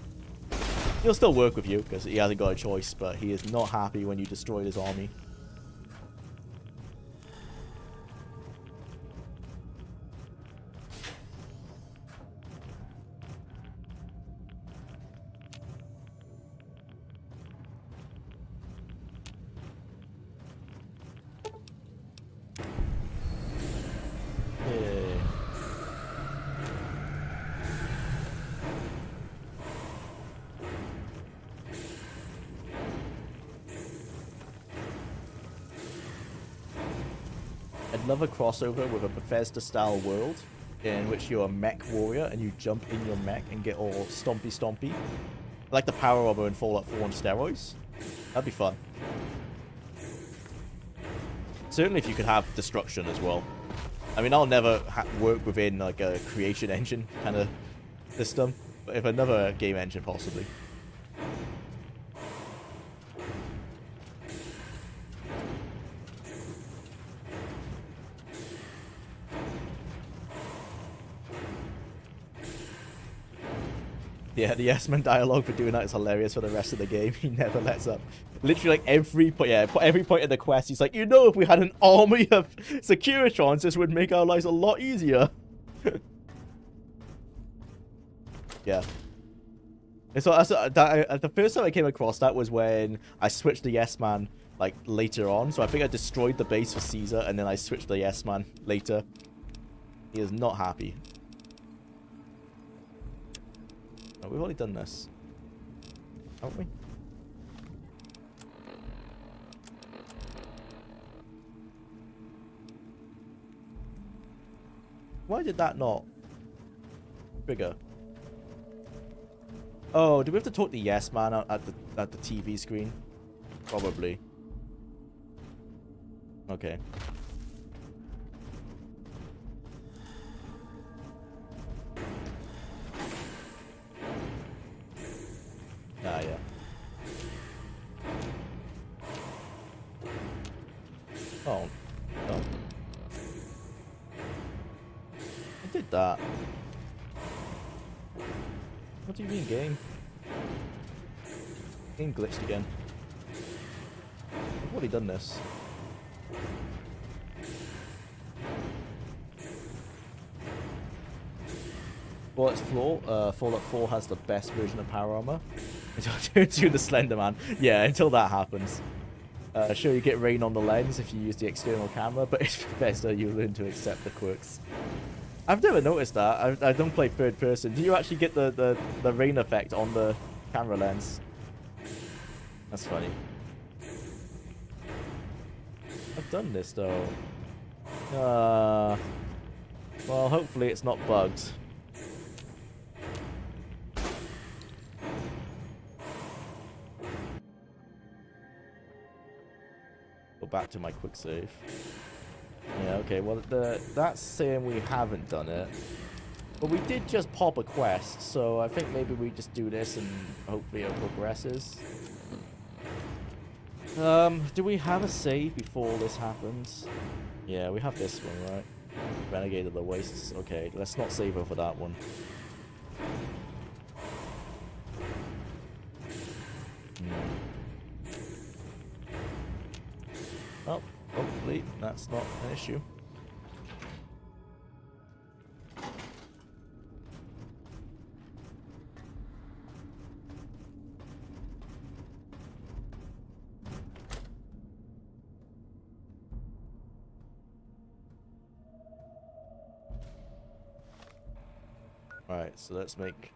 He'll still work with you because he hasn't got a choice, but he is not happy when you destroy his army. I'd love a crossover with a Bethesda-style world in which you're a mech warrior and you jump in your mech and get all stompy. Like the Power Armor in Fallout 4 on steroids. That'd be fun. Certainly if you could have destruction as well. I mean, I'll never work within like a creation engine kind of system, but if another game engine possibly. Yeah, the Yes-Man dialogue for doing that is hilarious for the rest of the game. He never lets up. Literally, like, every point of the quest, he's like, you know, if we had an army of Securitrons, this would make our lives a lot easier. Yeah. And so the first time I came across that was when I switched to Yes-Man, like, later on. So I think I destroyed the base for Caesar, and then I switched to Yes-Man later. He is not happy. Oh, we've already done this, haven't we? Why did that not trigger? Oh, do we have to talk to Yes Man at the TV screen? Probably. Okay. Ah, yeah. Oh, no. I did that. What do you mean, game? Game glitched again. I've already done this. Well, it's Fallout 4 has the best version of power armor. Until the Slender Man. Yeah, until that happens. Sure, you get rain on the lens if you use the external camera, but it's Bethesda, you learn to accept the quirks. I've never noticed that. I don't play third person. Do you actually get the rain effect on the camera lens? That's funny. I've done this though. Well, hopefully it's not bugged. Go back to my quick save. Yeah, okay, well, that's saying we haven't done it. But we did just pop a quest, so I think maybe we just do this and hopefully it progresses. Do we have a save before this happens? Yeah, we have this one, right? Renegade of the Wastes. Okay, let's not save over that one. Oh, hopefully that's not an issue. Alright, so let's make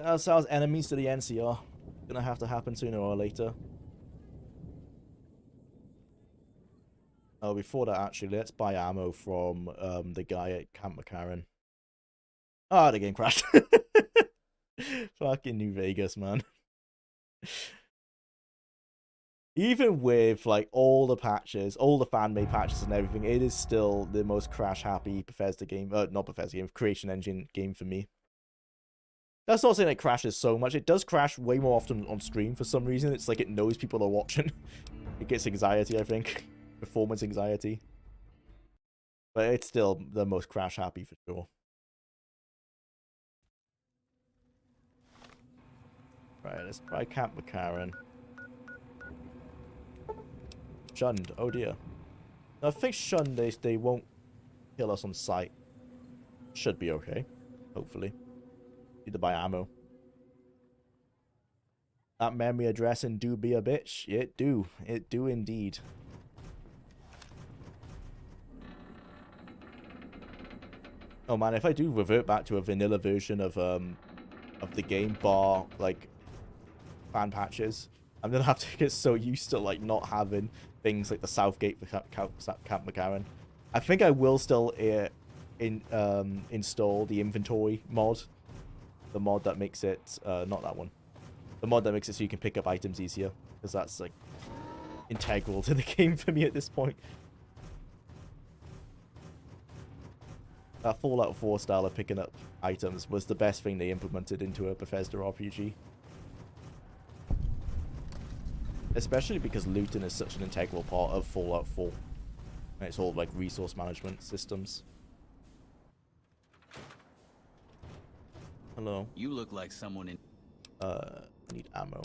ourselves enemies to the NCR. Gonna have to happen sooner or later. Oh, before that, actually, let's buy ammo from the guy at Camp McCarran. Ah, the game crashed. Fucking New Vegas, man. Even with like all the patches, all the fan-made patches and everything, it is still the most crash-happy Bethesda game. Not Bethesda game, Creation Engine game for me. That's not saying it crashes so much. It does crash way more often on stream for some reason. It's like it knows people are watching. It gets anxiety, I think. Performance anxiety. But it's still the most crash-happy for sure. Right, let's try Camp McCarran. Shunned. Oh dear. Now, I think shunned, they won't kill us on sight. Should be okay. Hopefully. Need to buy ammo. That memory addressing do be a bitch. It do. It do indeed. Oh man, if I do revert back to a vanilla version of the game, bar like fan patches, I'm gonna have to get so used to like not having things like the Southgate for Camp McCarran. I think I will still install the inventory mod, the mod that makes it not that one, the mod that makes it so you can pick up items easier, because that's like integral to the game for me at this point. That Fallout 4 style of picking up items was the best thing they implemented into a Bethesda RPG. Especially because looting is such an integral part of Fallout 4. And it's all like resource management systems. Hello. You look like someone in... I need ammo.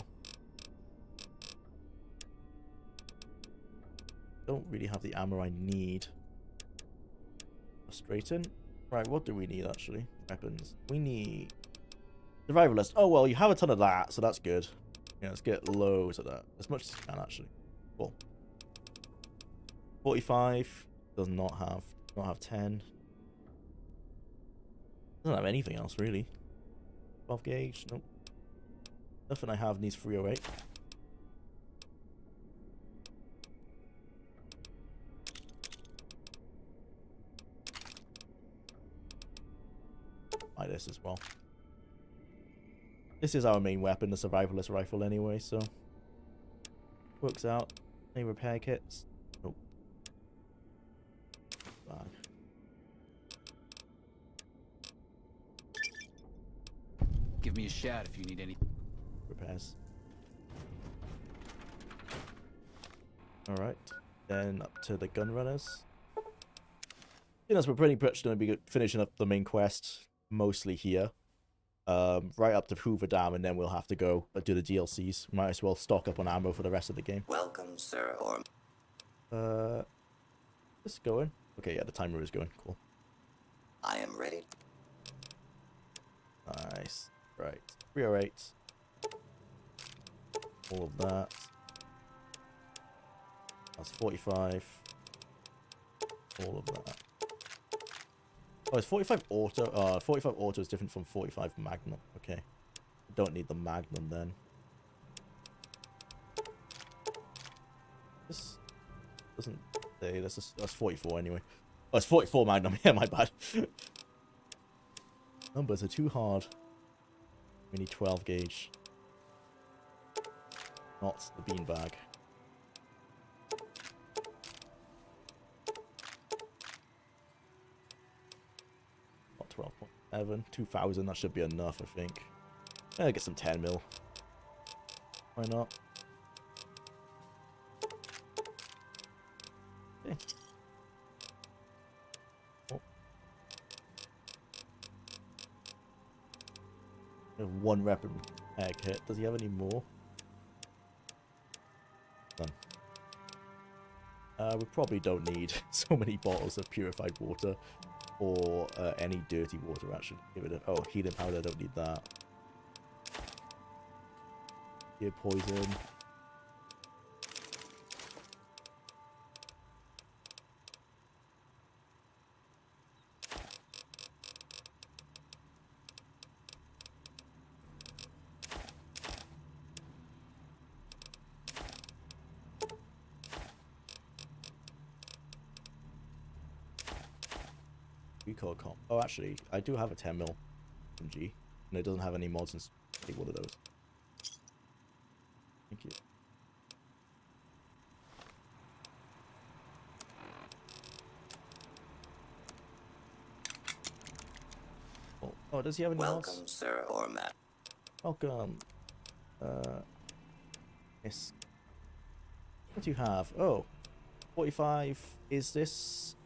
Don't really have the ammo I need. Frustrating. Right, what do we need actually? Weapons. We need... Survivalist. Oh, well, you have a ton of that, so that's good. Yeah, let's get loads of that. As much as you can, actually. Cool. 45. Does not have 10. Doesn't have anything else, really. 12 gauge. Nope. Nothing I have needs 308. Buy this as well. This is our main weapon, the survivalist rifle anyway, so works out. Any repair kits? Nope. Bag. Give me a shout if you need any repairs. Alright. Then up to the gun runners. You know, we're pretty much going to be finishing up the main quest mostly here. Right up to Hoover Dam, and then we'll have to go do the DLCs. Might as well stock up on ammo for the rest of the game. Welcome, sir. It's going. Okay, yeah, the timer is going. Cool. I am ready. Nice. Right. 308. All of that. That's 45. All of that. Oh, it's 45 auto. 45 auto is different from 45 magnum. Okay. Don't need the magnum then. This doesn't say. That's 44 anyway. Oh, it's 44 magnum. Yeah, my bad. Numbers are too hard. We need 12 gauge. Not the beanbag. Not 12.7. 2,000. That should be enough, I think. Get some 10 mil. Why not? 1 weapon egg hit. Does he have any more? None. We probably don't need so many bottles of purified water or any dirty water. Actually, give it a healing powder. Don't need that. Ear poison. Recoil comp. Oh, actually, I do have a 10mm MG, and it doesn't have any mods. And take one of those. Thank you. Oh, does he have any mods? Welcome, sir, or Matt. Welcome. Yes. What do you have? Oh, 45. Is this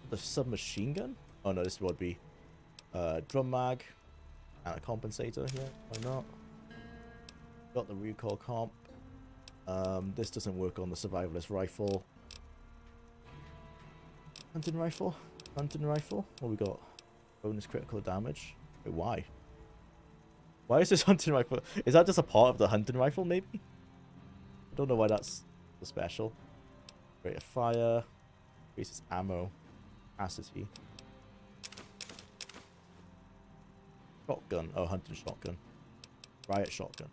the submachine gun? Oh no, this would be drum mag and a compensator here. Why not? Got the recoil comp. This doesn't work on the survivalist rifle. Hunting rifle. Hunting rifle. What we got? Bonus critical damage. Wait, why? Why is this hunting rifle? Is that just a part of the hunting rifle, maybe? I don't know why that's the special. Rate of fire. Increases ammo. Capacity. Shotgun. Oh, hunting shotgun. Riot shotgun.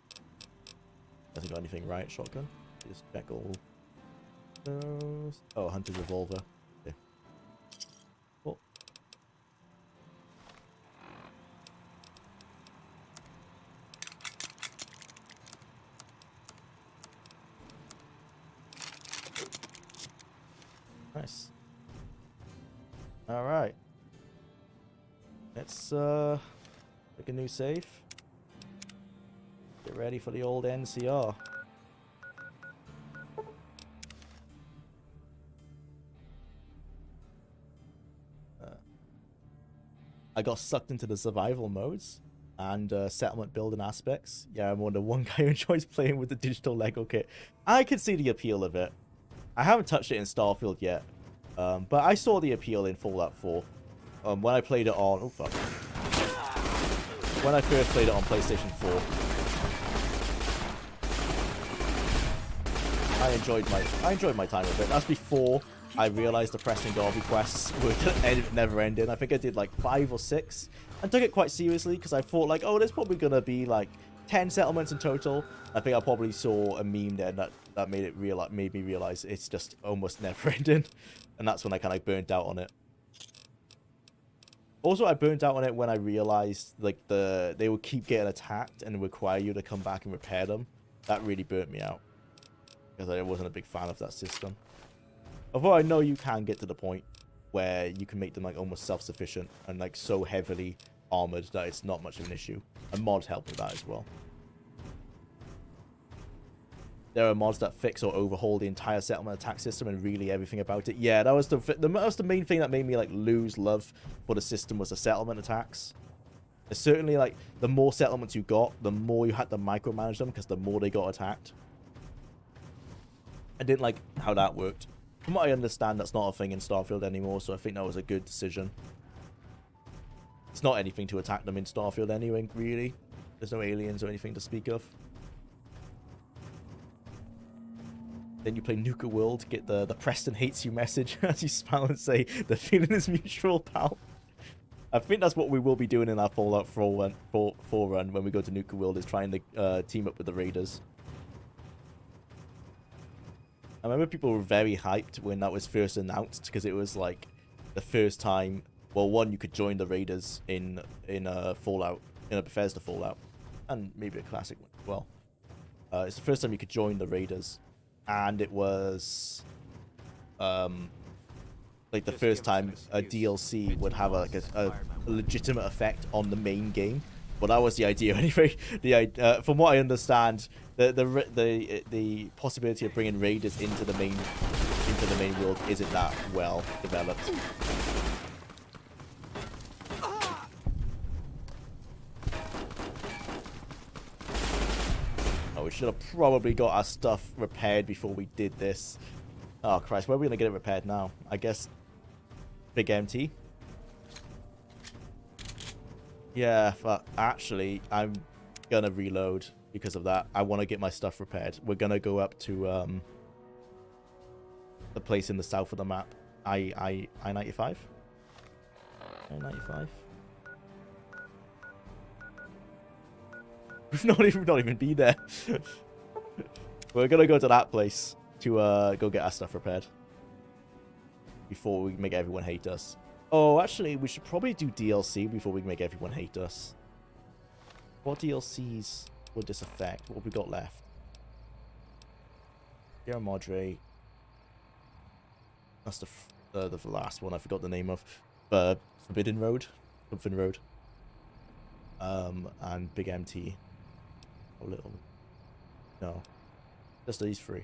Hasn't got anything riot shotgun. Just check all those. Oh, hunting revolver. Okay. Cool. Nice. All right. Let's make a new save. Get ready for the old NCR. I got sucked into the survival modes and settlement building aspects. Yeah, I'm the one guy who enjoys playing with the digital Lego kit. I can see the appeal of it. I haven't touched it in Starfield yet, but I saw the appeal in Fallout 4 when I played it on. Oh fuck! When I first played it on PlayStation 4, I enjoyed my time with it. That's before I realized the Preston Garvey quests were never ending. I think I did like 5 or 6 and took it quite seriously because I thought like, oh, there's probably gonna be like 10 settlements in total. I think I probably saw a meme there that made me realize it's just almost never ending, and that's when I kind of burnt out on it. Also, I burnt out on it when I realized like they would keep getting attacked and require you to come back and repair them. That really burnt me out because I wasn't a big fan of that system. Although I know you can get to the point where you can make them like almost self-sufficient and like so heavily armored that it's not much of an issue. And mods help with that as well. There are mods that fix or overhaul the entire settlement attack system and really everything about it. Yeah, that was the main thing that made me like lose love for the system was the settlement attacks. It's certainly like the more settlements you got, the more you had to micromanage them because the more they got attacked. I didn't like how that worked. From what I understand, that's not a thing in Starfield anymore, so I think that was a good decision. It's not anything to attack them in Starfield anyway, really. There's no aliens or anything to speak of. Then you play Nuka World, get the Preston hates you message as you smile and say, the feeling is mutual, pal. I think that's what we will be doing in our Fallout 4 run when we go to Nuka World, is trying to team up with the Raiders. I remember people were very hyped when that was first announced because it was like the first time. Well, one, you could join the Raiders in Fallout, in a Bethesda Fallout, and maybe a classic one as well. It's the first time you could join the Raiders, and it was like the first time a DLC would have a legitimate effect on the main game. Well, that was the idea anyway. From what I understand, the possibility of bringing Raiders into the main world isn't that well developed. should have probably got our stuff repaired before we did this. Oh, Christ. Where are we going to get it repaired now? I guess Big MT. Yeah, but actually, I'm going to reload because of that. I want to get my stuff repaired. We're going to go up to the place in the south of the map. I-95? I-95? We've not even been there. We're gonna go to that place to go get our stuff repaired before we make everyone hate us. Oh, actually, we should probably do DLC before we make everyone hate us. What DLCs would this affect? What have we got left? Sierra Madre. That's the last one. I forgot the name of. Forbidden Road, something Road. And Big MT. A little. No. Just these three.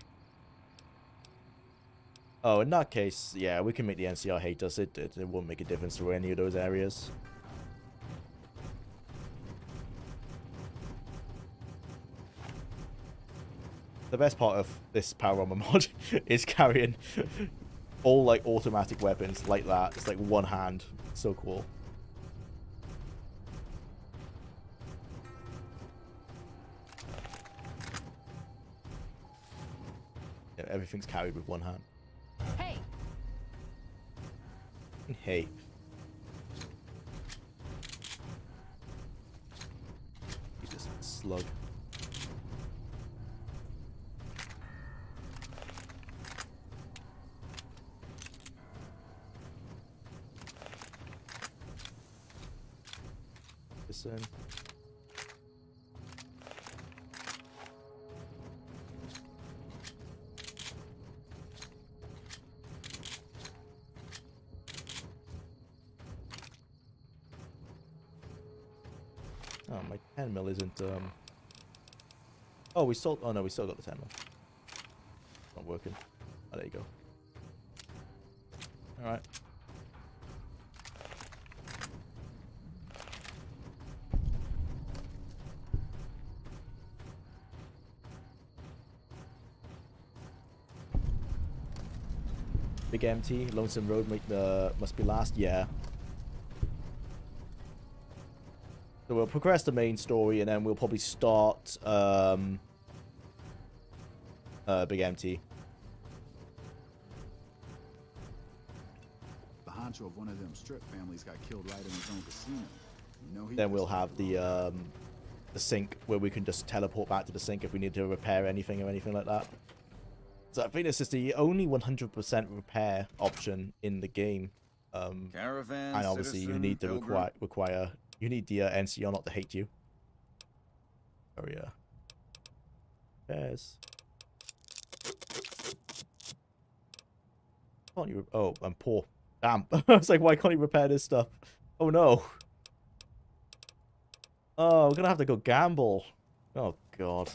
Oh, in that case, yeah, we can make the NCR hate us. It won't make a difference to any of those areas. The best part of this Power Armor mod is carrying all, like, automatic weapons like that. It's like one hand. So cool. Yeah, everything's carried with one hand. Hey! Hey. You just slug. This in. Oh, my 10 mil isn't, Oh, we sold... Oh, no, we still got the 10 mil. Not working. Oh, there you go. Alright. Big MT, Lonesome Road must be last. Yeah. So we'll progress the main story, and then we'll probably start Big MT. The honcho of one of them strip families got killed right in his own casino. You know, Then we'll have the sink where we can just teleport back to the sink if we need to repair anything or anything like that. So I think this is the only 100% repair option in the game. Caravan, and obviously citizen, you need to pilgrim. you need the NCR not to hate you. Oh yeah. Yes. Can't you? Oh, I'm poor. Damn. I was like, why can't you repair this stuff? Oh no. Oh, we're gonna have to go gamble. Oh god.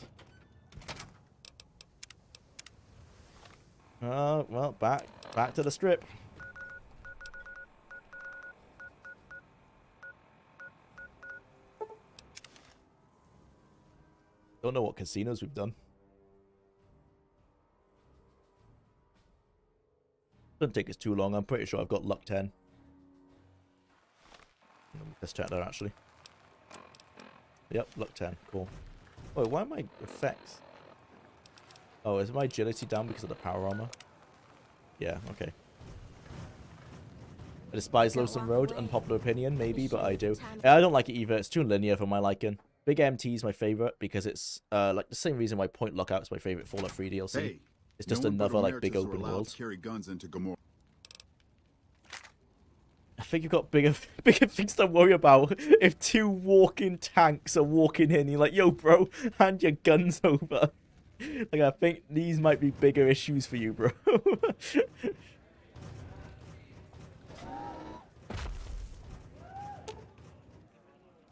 Oh well, back to the strip. Don't know what casinos we've done. Doesn't take us too long. I'm pretty sure I've got luck 10. Let's check that actually. Yep, luck 10. Cool. Oh, why are my effects? Oh, is my agility down because of the power armor? Yeah, okay. I despise Lonesome Road, unpopular opinion, maybe, but I do. Yeah, I don't like it either. It's too linear for my liking. Big MT is my favorite because it's like the same reason why Point Lookout is my favorite Fallout 3 DLC. Hey, it's just no one but another like big Emeritus are open allowed world. to carry guns into Gomorrah. I think you've got bigger things to worry about if two walking tanks are walking in. You're like, yo, bro, hand your guns over. Like, I think these might be bigger issues for you, bro.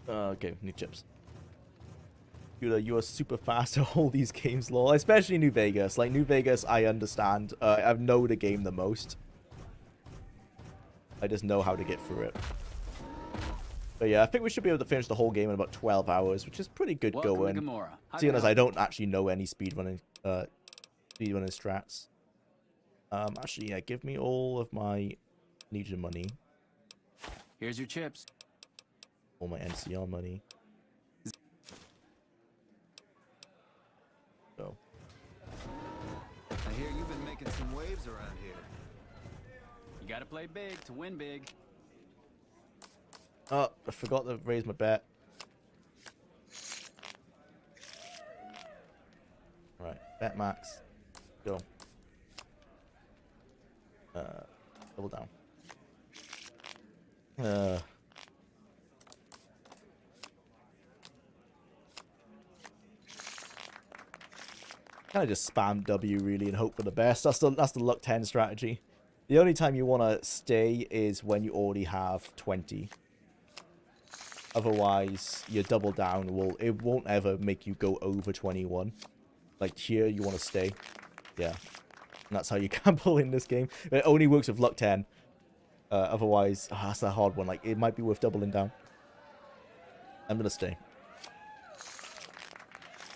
Okay, need chips. Dude, you are super fast at all these games, lol. Especially New Vegas. Like, New Vegas, I understand. I know the game the most. I just know how to get through it. But yeah, I think we should be able to finish the whole game in about 12 hours, which is pretty good going. Seeing as I don't actually know any speedrunning strats. Actually, yeah, give me all of my Legion money. Here's your chips. All my NCR money. So. I hear you've been making some waves around here. You gotta play big to win big. Oh, I forgot to raise my bet. Right, bet max. Go. Double down. Kind of just spam W really and hope for the best. That's the luck 10 strategy. The only time you want to stay is when you already have 20. Otherwise, your double down it won't ever make you go over 21. Like here, you want to stay. Yeah. And that's how you gamble in this game. It only works with luck 10. Otherwise, that's a hard one. Like, it might be worth doubling down. I'm gonna stay.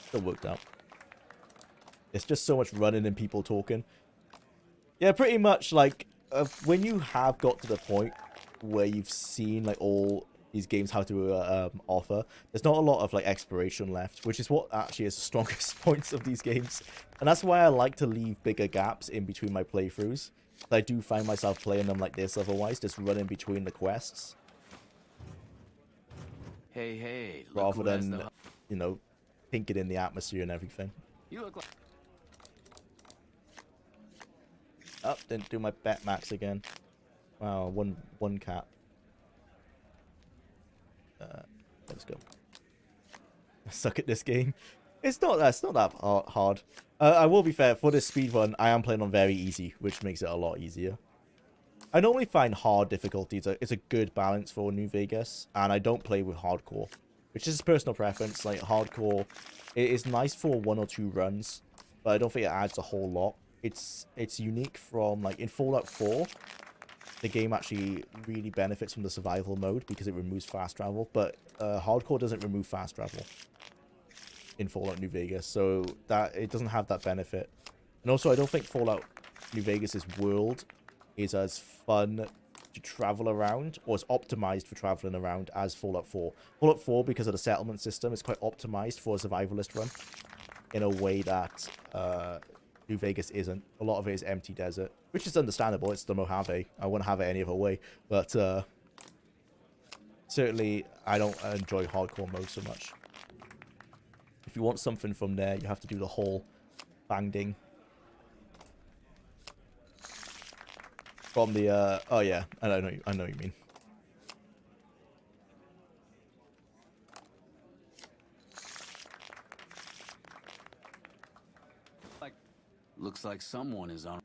Still worked out. It's just so much running and people talking. Yeah, pretty much, like, when you have got to the point where you've seen, like, all these games have to offer, there's not a lot of, like, exploration left, which is what actually is the strongest points of these games. And that's why I like to leave bigger gaps in between my playthroughs. I do find myself playing them like this otherwise, just running between the quests. Hey, rather than, you know, thinking in the atmosphere and everything. You look like... Oh, didn't do my bet max again. Wow, one cap. Let's go. I suck at this game. It's not that hard. I will be fair, for this speedrun, I am playing on very easy, which makes it a lot easier. I normally find hard difficulties. It's a good balance for New Vegas, and I don't play with hardcore, which is personal preference. Like, hardcore, it is nice for 1 or 2 runs, but I don't think it adds a whole lot. It's unique from, like, in Fallout 4, the game actually really benefits from the survival mode because it removes fast travel, but hardcore doesn't remove fast travel in Fallout New Vegas, so that it doesn't have that benefit. And also, I don't think Fallout New Vegas's world is as fun to travel around, or as optimized for traveling around as Fallout 4. Fallout 4, because of the settlement system, is quite optimized for a survivalist run in a way that New Vegas isn't. A lot of it is empty desert, which is understandable. It's the Mojave. I wouldn't have it any other way, but certainly I don't enjoy hardcore mode so much. If you want something from there, you have to do the whole bang-ding. From the, oh yeah, I know what you mean. Looks like someone is on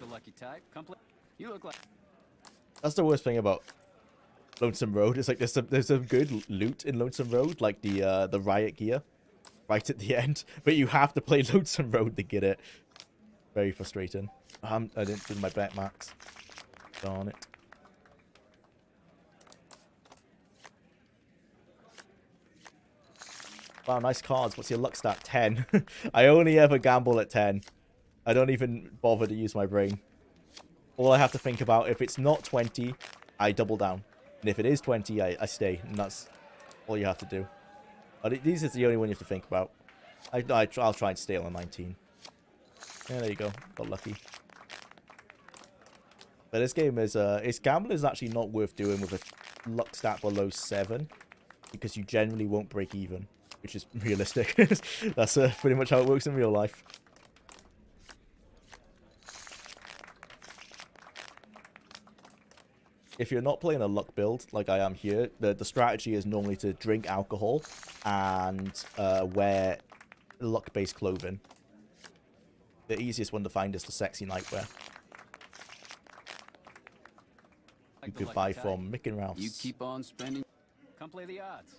the lucky type. You look like... That's the worst thing about Lonesome Road. It's like there's some good loot in Lonesome Road, like the riot gear right at the end, but you have to play Lonesome Road to get it. Very frustrating. I didn't do my bet max. Darn it. Wow, nice cards. What's your luck stat? 10. I only ever gamble at 10. I don't even bother to use my brain. All I have to think about, if it's not 20, I double down. And if it is 20, I stay. And that's all you have to do. But these is the only one you have to think about. I'll try and stay on 19. Yeah, there you go. Got lucky. But this game is, gambling is actually not worth doing with a luck stat below 7. Because you generally won't break even. Which is realistic. That's pretty much how it works in real life. If you're not playing a luck build, like I am here, the strategy is normally to drink alcohol and wear luck-based clothing. The easiest one to find is the sexy nightwear. You could buy from Mick and Ralph's. You keep on spending. Come play the odds.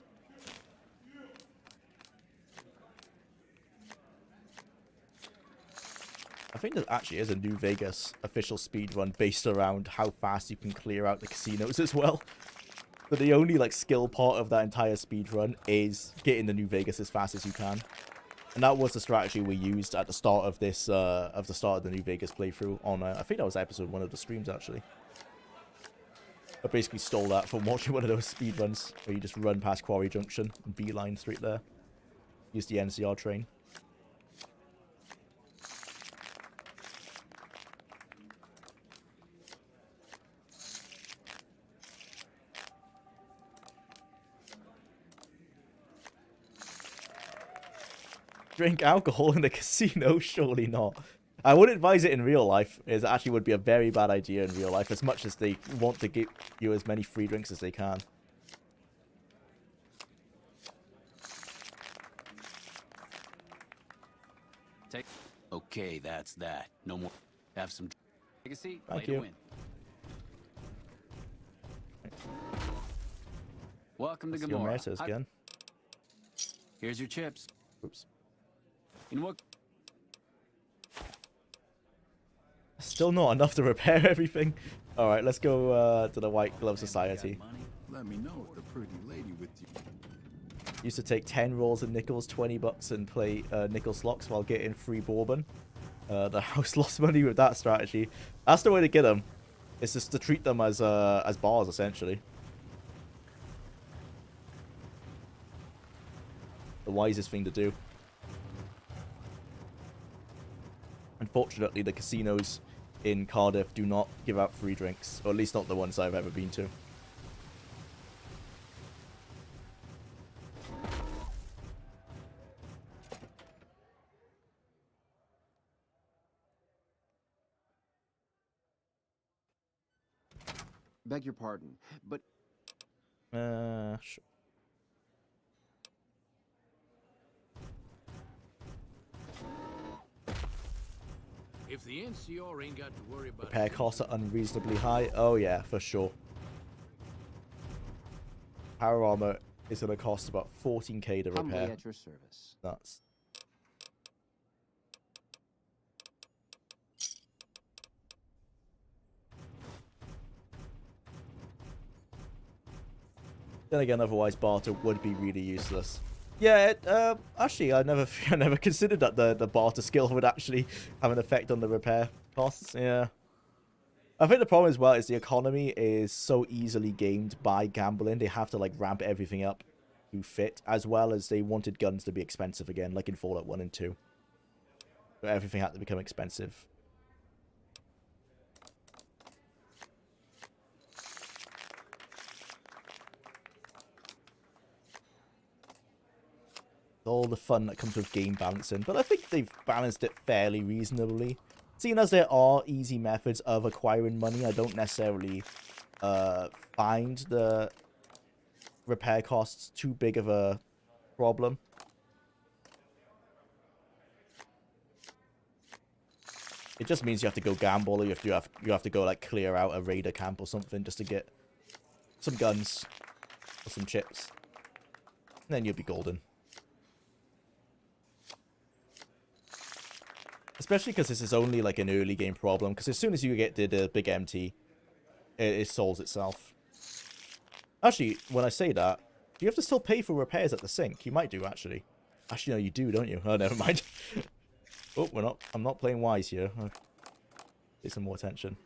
I think there actually is a New Vegas official speedrun based around how fast you can clear out the casinos as well. But the only like skill part of that entire speed run is getting the New Vegas as fast as you can. And that was the strategy we used at the start of this, of the New Vegas playthrough on, I think that was episode 1 of the streams, actually. I basically stole that from watching one of those speed runs, where you just run past Quarry Junction and beeline straight there. Use the NCR train. Drink alcohol in the casino? Surely not. I would advise it in real life. It actually would be a very bad idea in real life, as much as they want to give you as many free drinks as they can. Okay, that's that. No more. Have some. Take a seat. Thank Play you. to win. Welcome to Let's go Gamora. Metas again. Here's your chips. Oops. You know what? Still not enough to repair everything. Alright, let's go to the White Glove Society. Let me know if the pretty lady with you. Used to take 10 rolls of nickels, 20 bucks, and play nickel slots while getting free bourbon. The house lost money with that strategy. That's the way to get them. It's just to treat them as bars, essentially. The wisest thing to do. Unfortunately, the casinos in Cardiff do not give out free drinks, or at least not the ones I've ever been to. Beg your pardon, but... Sure. If the NCR ain't got to worry about Repair costs are unreasonably high. Oh yeah, for sure. Power armor is going to cost about 14k to Humbly repair. at your service. That's... Then again, otherwise barter would be really useless. Yeah, actually, I never considered that the barter skill would actually have an effect on the repair costs. Yeah, I think the problem as well is the economy is so easily gamed by gambling. They have to like ramp everything up to fit, as well as they wanted guns to be expensive again, like in Fallout 1 and 2. So everything had to become expensive. All the fun that comes with game balancing, but I think they've balanced it fairly reasonably. Seeing as there are easy methods of acquiring money, I don't necessarily find the repair costs too big of a problem. It just means you have to go gamble, or you have to go like clear out a raider camp or something just to get some guns or some chips. And then you'll be golden. Especially because this is only like an early game problem, because as soon as you get to the big MT, it solves itself. Actually, when I say that, do you have to still pay for repairs at the sink? You might do, actually. Actually, no, you do, don't you? Oh, never mind. Oh, I'm not playing wise here. I'll pay some more attention.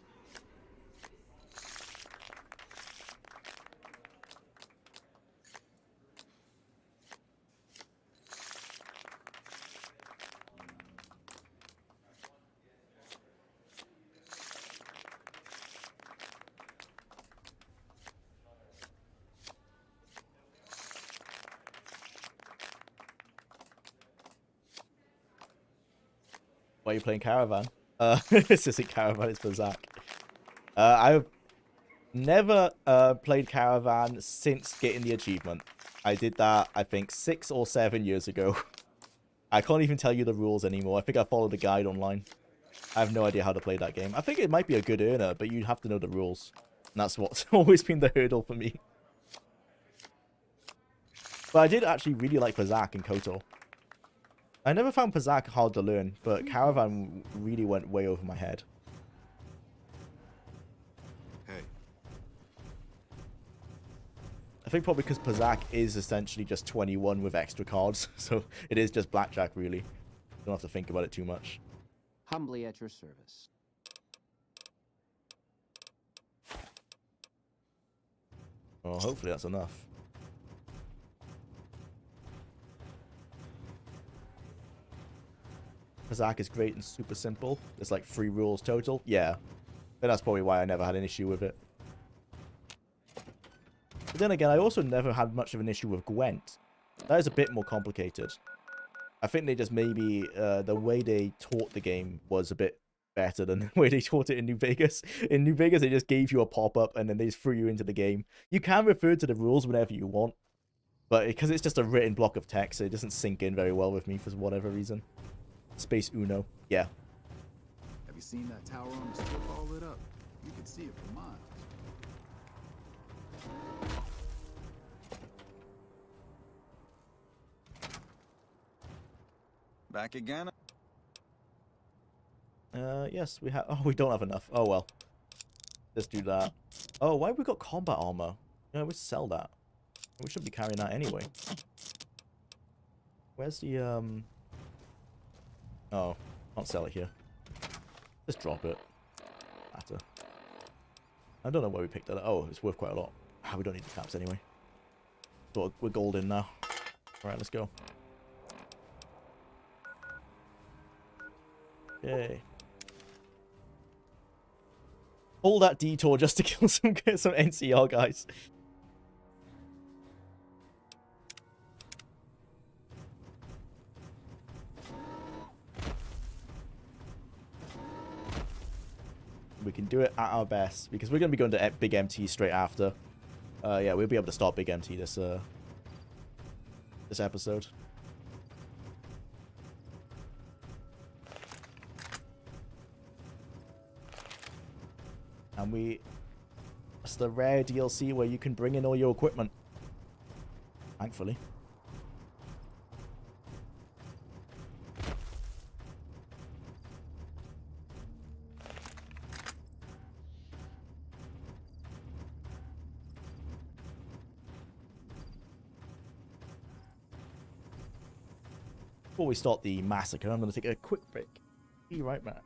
Why are you playing Caravan? This isn't Caravan, it's Berserk. I've never played Caravan since getting the achievement. I did that, I think, 6 or 7 years ago. I can't even tell you the rules anymore. I think I followed a guide online. I have no idea how to play that game. I think it might be a good earner, but you'd have to know the rules. And that's what's always been the hurdle for me. But I did actually really like Berserk and KOTOR. I never found Berserk hard to learn, but Caravan really went way over my head. Hey. think probably because Pazak is essentially just 21 with extra cards, so it is just blackjack, really. Don't have to think about it too much. Humbly at your service. Well, hopefully that's enough. Pazak is great and super simple. It's like 3 rules total. Yeah. But that's probably why I never had an issue with it. But then again, I also never had much of an issue with Gwent. That is a bit more complicated. I think they just maybe, the way they taught the game was a bit better than the way they taught it in New Vegas. In New Vegas, they just gave you a pop-up and then they just threw you into the game. You can refer to the rules whenever you want, but because it's just a written block of text, it doesn't sink in very well with me for whatever reason. Space Uno. Yeah. Have you seen that tower on the strip all lit up? You can see it for miles. Back again? Yes, we have. Oh, we don't have enough. Oh, well. Let's do that. Oh, why have we got combat armor? We sell that. We should be carrying that anyway. Where's the, Oh, can't sell it here. Let's drop it. Matter. I don't know where we picked that up. Oh, it's worth quite a lot. Ah, we don't need the caps anyway. But we're golden now. Alright, let's go. Yay. All that detour just to kill some NCR guys. We can do it at our best because we're going to be going to Big MT straight after. Yeah, we'll be able to start Big MT this episode. And it's the rare DLC where you can bring in all your equipment. Thankfully. Before we start the massacre, I'm going to take a quick break. Be right back.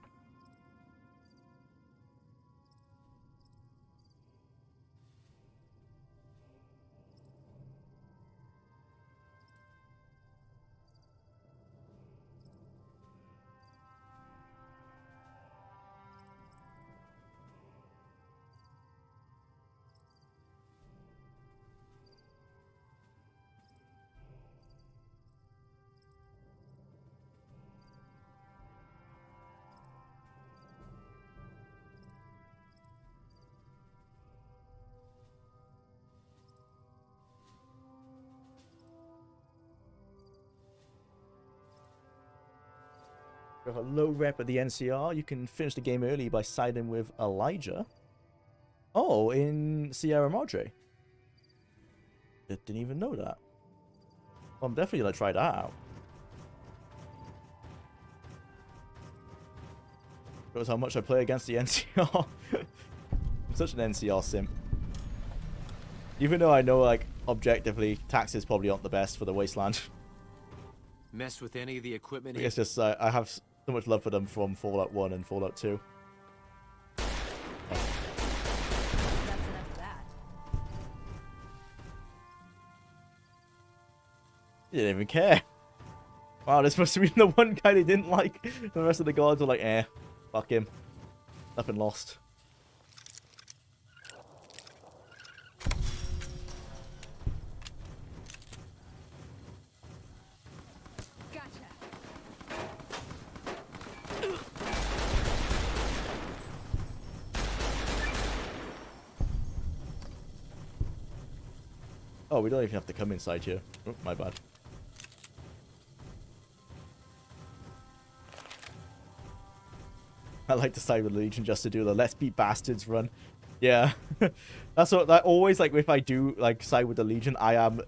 With a low rep at the NCR, you can finish the game early by siding with Elijah. Oh, in Sierra Madre. Didn't even know that. Well, I'm definitely going to try that out. Shows how much I play against the NCR. I'm such an NCR simp. Even though I know, like, objectively, taxes probably aren't the best for the Wasteland. Mess with any of the equipment. It's just, I have so much love for them from Fallout 1 and Fallout 2. He didn't even care. Wow, this must have been the one guy they didn't like. The rest of the guards were like, fuck him. Nothing lost. Oh, we don't even have to come inside here. Oh, my bad. I like to side with Legion just to do the let's be bastards run. Yeah. That's what that always, like, if I do like side with the Legion, I am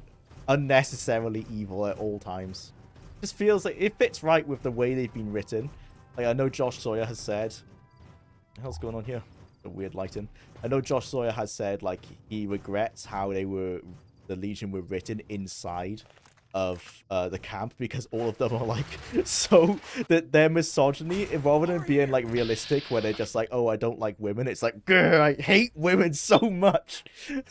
unnecessarily evil at all times. Just feels like it fits right with the way they've been written. Like, I know Josh Sawyer has said, what the hell's going on here? The weird lighting. I know Josh Sawyer has said, like, he regrets how they were the Legion were written inside of the camp, because all of them are like so that their misogyny, rather than being like realistic where they're just like, oh, I don't like women, it's like, grr, I hate women so much.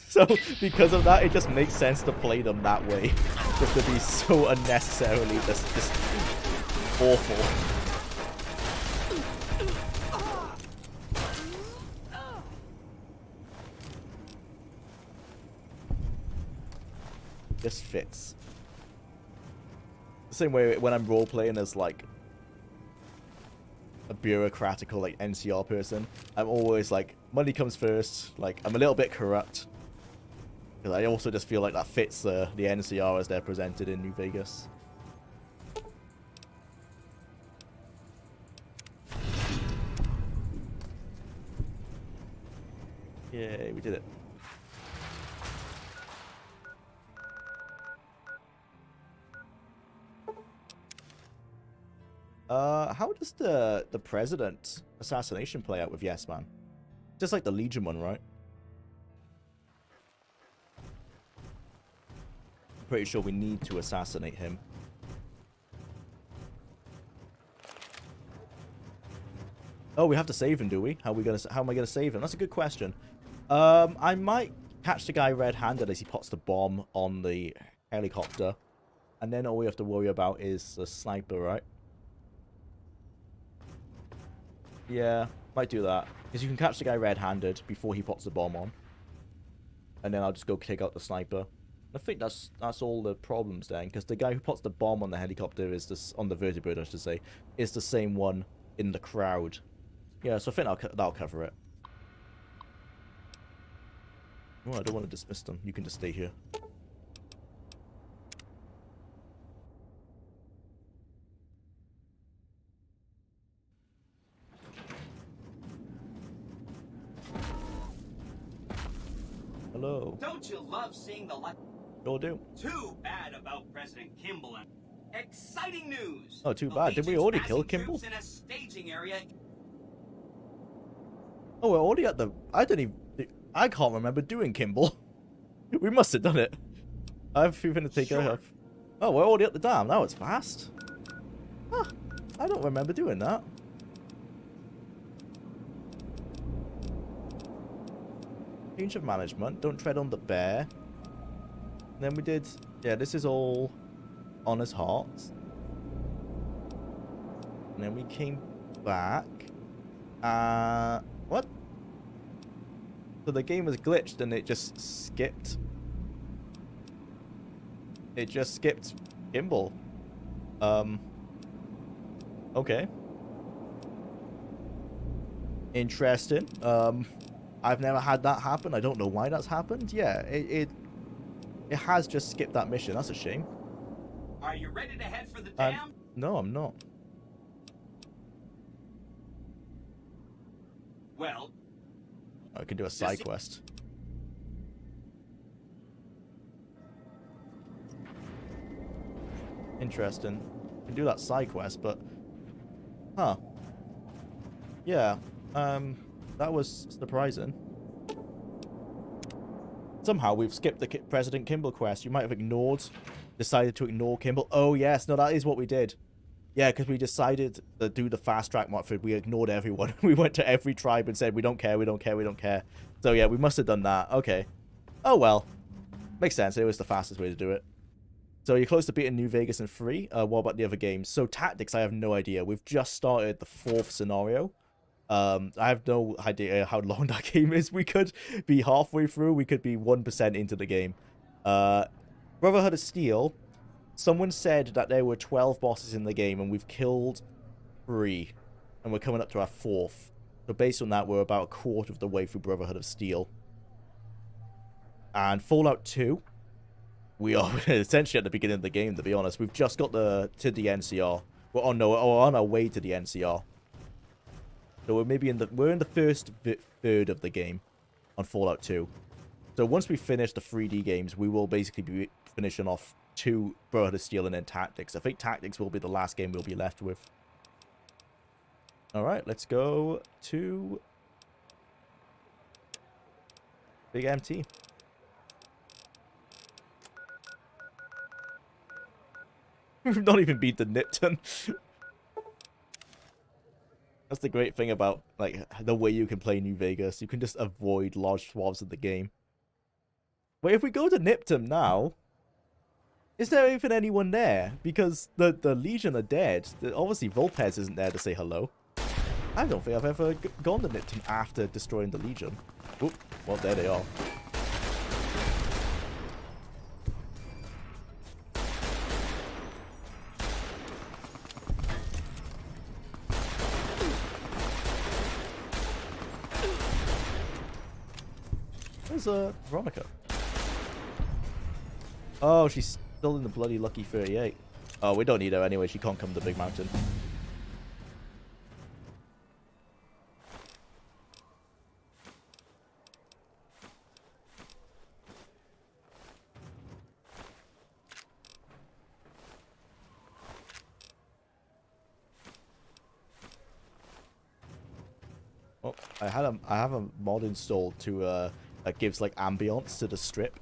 So because of that, it just makes sense to play them that way, just to be so unnecessarily just awful. Just fits. The same way when I'm role-playing as, like, a bureaucratical, like, NCR person, I'm always, like, money comes first. Like, I'm a little bit corrupt. Because I also just feel like that fits the NCR as they're presented in New Vegas. Yay, we did it. How does the president assassination play out with Yes Man? Just like the Legion one, right? I'm pretty sure we need to assassinate him. Oh, we have to save him, do we? How am I gonna save him? That's a good question. I might catch the guy red-handed as he pots the bomb on the helicopter, and then all we have to worry about is the sniper, right? Yeah, might do that. Because you can catch the guy red-handed before he pots the bomb on. And then I'll just go take out the sniper. I think that's all the problems then. Because the guy who pots the bomb on the helicopter is this, on the vertibird, I should say, is the same one in the crowd. Yeah, so I think that'll cover it. Oh, I don't want to dismiss them. You can just stay here. Hello. Don't you love seeing the light? Sure do. Too bad about President Kimball. Exciting news. Oh, too bad. Did we already kill Kimball? In a staging area. Oh, we're already at the... I can't remember doing Kimball. We must have done it. I've even to take it off. Oh, we're already at the dam. That was fast. Huh. I don't remember doing that. Change of management. Don't tread on the bear. Then we did... Yeah, this is all on his heart. And then we came back. What? So the game was glitched and it just skipped. It just skipped Kimball. Okay. Interesting. I've never had that happen. I don't know why that's happened. Yeah, it has just skipped that mission. That's a shame. Are you ready to head for the dam? No, I'm not. Well, I can do a side quest. Interesting. I can do that side quest, but... Huh. Yeah. That was surprising. Somehow we've skipped the President Kimball quest. You might have decided to ignore Kimball. Oh, yes. No, that is what we did. Yeah, because we decided to do the fast track method. We ignored everyone. We went to every tribe and said, we don't care, we don't care, we don't care. So, yeah, we must have done that. Okay. Oh, well. Makes sense. It was the fastest way to do it. So, you're close to beating New Vegas in 3. What about the other games? So, tactics, I have no idea. We've just started the 4th scenario. I have no idea how long that game is. We could be halfway through. We could be 1% into the game. Brotherhood of Steel. Someone said that there were 12 bosses in the game, and we've killed 3. And we're coming up to our 4th. So based on that, we're about a quarter of the way through Brotherhood of Steel. And Fallout 2. We are essentially at the beginning of the game, to be honest. We've just got to the NCR. We're on our way to the NCR. So we're in the first third of the game on Fallout 2. So once we finish the 3D games, we will basically be finishing off 2 Brotherhood of Steel and then Tactics. I think Tactics will be the last game we'll be left with. Alright, let's go to Big MT. We've not even been to Nipton. That's the great thing about like the way you can play New Vegas. You can just avoid large swaths of the game. But if we go to Nipton now, is there even anyone there? Because the Legion are dead. Obviously, Volpez isn't there to say hello. I don't think I've ever gone to Nipton after destroying the Legion. Oop, well, there they are. Where's Veronica? Oh, she's still in the bloody Lucky 38. Oh, we don't need her anyway. She can't come to Big Mountain. Oh, I have a mod installed to that gives like ambience to the strip.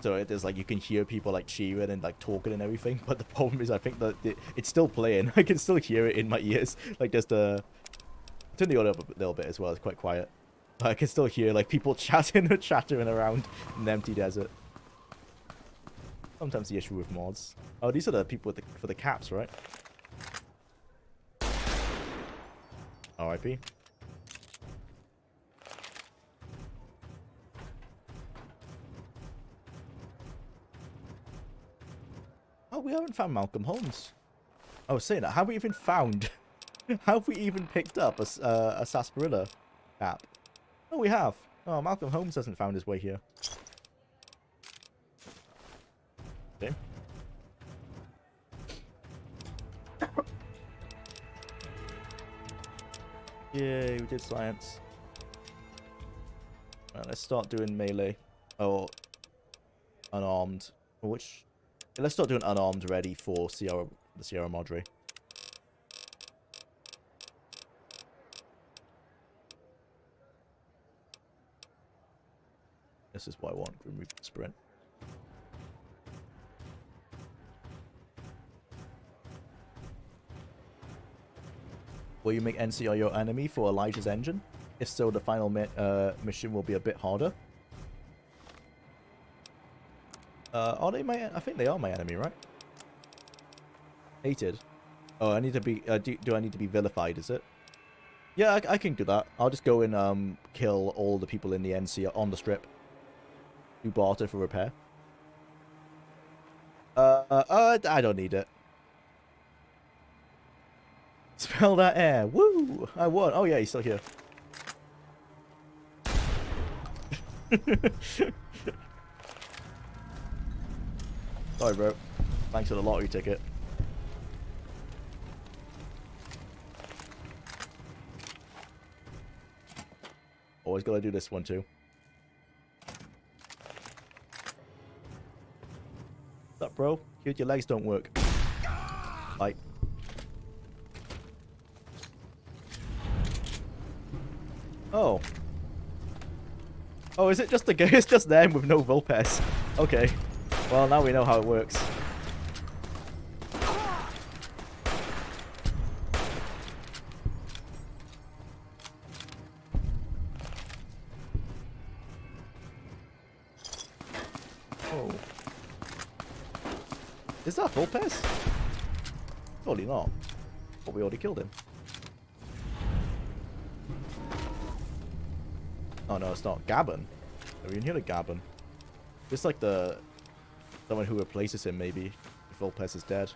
So it is like you can hear people like cheering and like talking and everything, but the problem is I think that it's still playing. I can still hear it in my ears. Like just turn the audio up a little bit as well. It's quite quiet. But I can still hear like people chattering around in the empty desert. Sometimes the issue with mods. Oh, these are the people with for the caps, right? RIP. Oh, we haven't found Malcolm Holmes. I was saying that. Have we even found... have we even picked up a sarsaparilla cap? Oh, we have. Oh, Malcolm Holmes hasn't found his way here. Okay. Yay, we did science. Right, let's start doing melee. Oh, unarmed. Which... Let's start doing unarmed ready for the Sierra Madre. This is what I want. Remove the sprint. Will you make NCR your enemy for Elijah's engine? If so, the final mission will be a bit harder. Are they my... I think they are my enemy, right? Hated. Oh, I need to be... do I need to be vilified, is it? Yeah, I can do that. I'll just go and kill all the people in the NC on the strip. Do barter for repair. I don't need it. Smell that air. Woo! I won. Oh yeah, he's still here. Sorry, bro. Thanks for the lottery ticket. Always gotta do this one too. What's up, bro? Cute, your legs don't work. Like. Oh. Oh, is it just the guy? It's just them with no Vulpes. Okay. Well, now we know how it works. Oh. Is that Vulpes? Surely not. But we already killed him. Oh no, it's not. Gabon. Are we in here to Gabon? Just like the... someone who replaces him, maybe. If Vulpes is dead.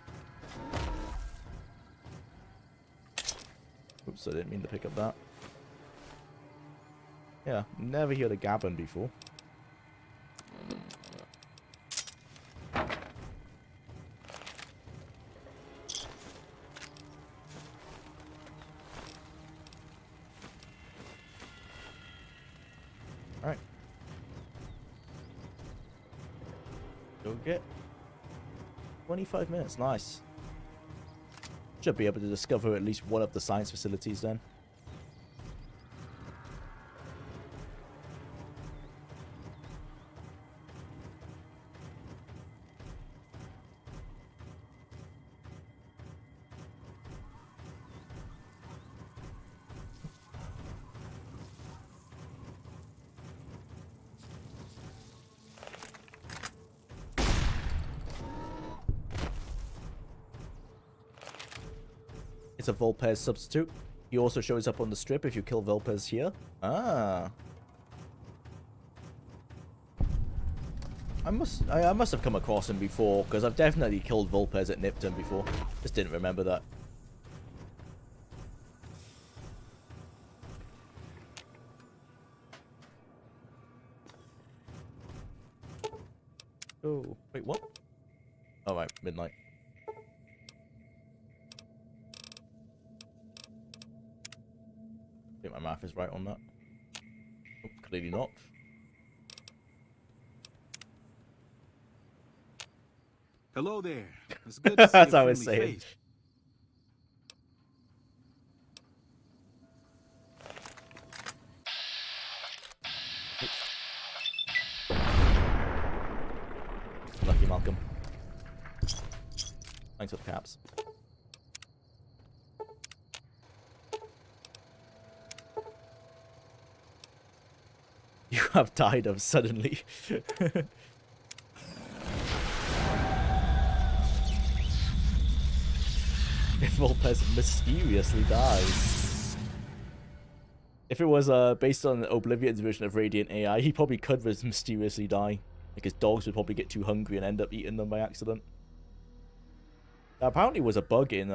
Oops, I didn't mean to pick up that. Yeah, never heard of Gabon before. Alright. Go get 25 minutes, nice. Should be able to discover at least one of the science facilities then. It's a Vulpes substitute. He also shows up on the strip if you kill Vulpes here. Ah. I must have come across him before, because I've definitely killed Vulpes at Nipton before. Just didn't remember that. Oh, wait, what? Oh, right, midnight. I think my math is right on that. Oh, clearly not. Hello there. It's good to see That's a how it's friendly saying. face. Lucky Malcolm. Thanks for the caps. You have died of suddenly. If Vulpes mysteriously dies. If it was based on Oblivion's version of Radiant AI, he probably could mysteriously die. Because dogs would probably get too hungry and end up eating them by accident. That apparently was a bug in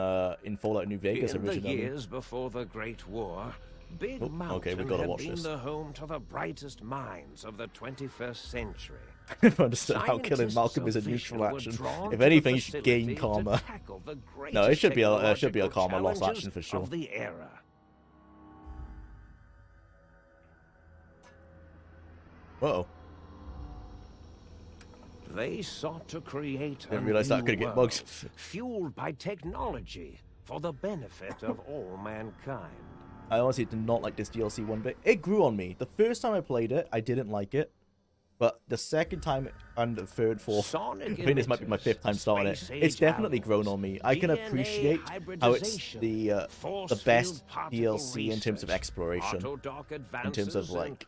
Fallout New Vegas originally. In the years before the Great War, Big Mountain we gotta had watch been this. the home to the brightest minds of the 21st century. I never understood how killing Malcolm is a neutral action. If anything, you should gain karma. No, it should be a karma loss action for sure. Of the era. Uh-oh. They sought to create Didn't realize that could get bugs. Fueled by technology for the benefit of all mankind. I honestly did not like this DLC one bit. It grew on me. The first time I played it, I didn't like it. But the second time and the third, fourth, I think this might be my fifth time starting it. It's definitely grown on me. I can appreciate how it's the best DLC in terms of exploration, in terms of like,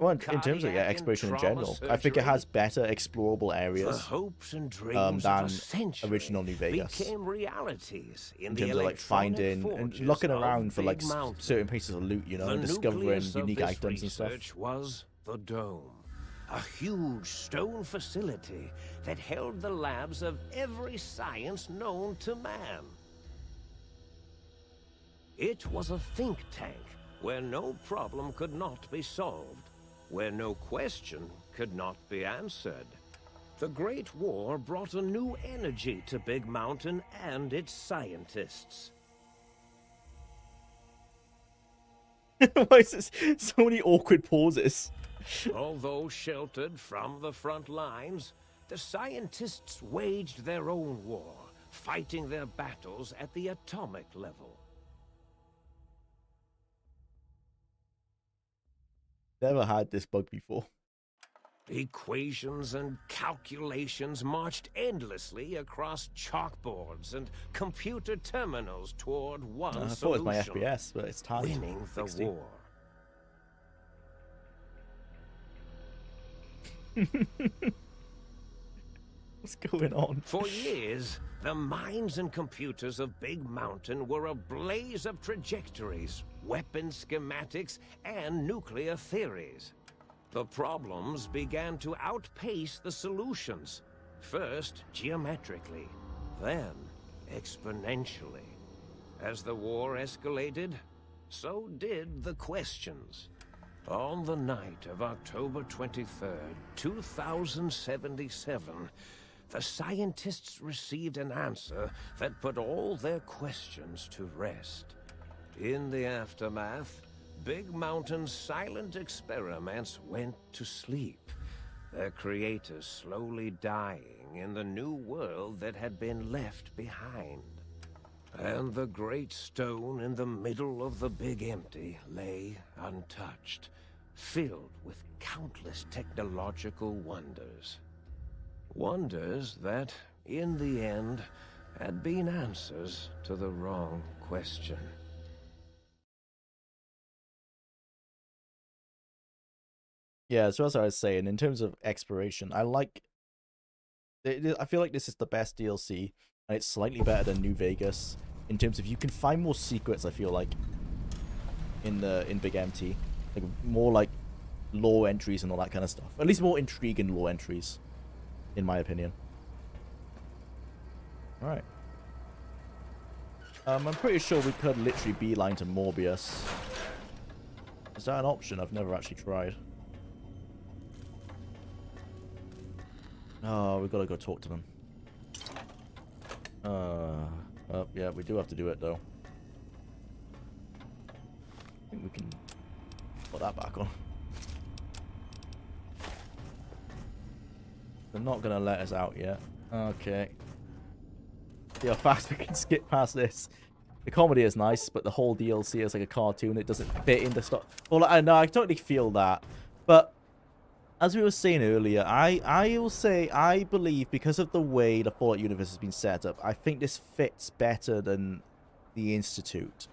well, in terms of exploration in general. I think it has better explorable areas than original New Vegas. In terms of like finding and looking around for like certain pieces of loot, you know, and discovering unique items and stuff. Was the Dome. A huge stone facility that held the labs of every science known to man. It was a think tank where no problem could not be solved, where no question could not be answered. The Great War brought a new energy to Big Mountain and its scientists. Why is this so many awkward pauses? Although sheltered from the front lines, the scientists waged their own war, fighting their battles at the atomic level. Never had this bug before. Equations and calculations marched endlessly across chalkboards and computer terminals toward one I thought solution. it was my FPS, but it's tied. Winning the 60. war. What's going on? For years, the minds and computers of Big Mountain were a blaze of trajectories, weapon schematics, and nuclear theories. The problems began to outpace the solutions, first geometrically, then exponentially. As the war escalated, so did the questions. On the night of October 23rd, 2077, the scientists received an answer that put all their questions to rest. In the aftermath, Big Mountain's silent experiments went to sleep, their creators slowly dying in the new world that had been left behind. And the great stone in the middle of the Big Empty lay untouched, filled with countless technological wonders. Wonders that, in the end, had been answers to the wrong question. Yeah, so as I was saying, in terms of exploration, I feel like this is the best DLC, and it's slightly better than New Vegas. in terms of you can find more secrets. I feel like in Big MT, like more like lore entries and all that kind of stuff. At least more intrigue in lore entries, in my opinion. All right. I'm pretty sure we could literally beeline to Morbius. Is that an option? I've never actually tried. Oh, we've got to go talk to them. Oh, yeah, we do have to do it, though. I think we can put that back on. They're not going to let us out yet. Okay. See how fast we can skip past this. The comedy is nice, but the whole DLC is like a cartoon. It doesn't fit into stuff. Well, I know, I totally feel that. But as we were saying earlier, I will say I believe because of the way the Fallout universe has been set up, I think this fits better than the Institute.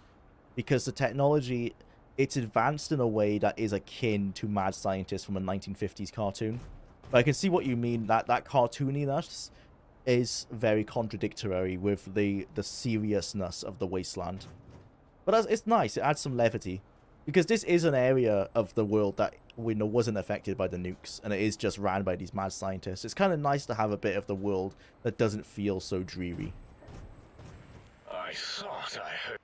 Because the technology, it's advanced in a way that is akin to Mad Scientist from a 1950s cartoon. But I can see what you mean, that cartooniness is very contradictory with the seriousness of the Wasteland. But it's nice, it adds some levity. Because this is an area of the world that we know wasn't affected by the nukes, and it is just ran by these mad scientists. It's kind of nice to have a bit of the world that doesn't feel so dreary. I thought I heard...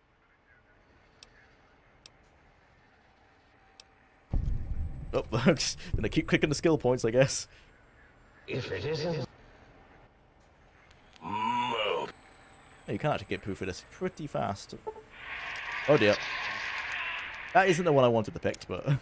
Oh, I'm just gonna keep clicking the skill points, I guess. If it isn't... Move. You can actually get proof of this pretty fast. Oh dear. That isn't the one I wanted to pick, but...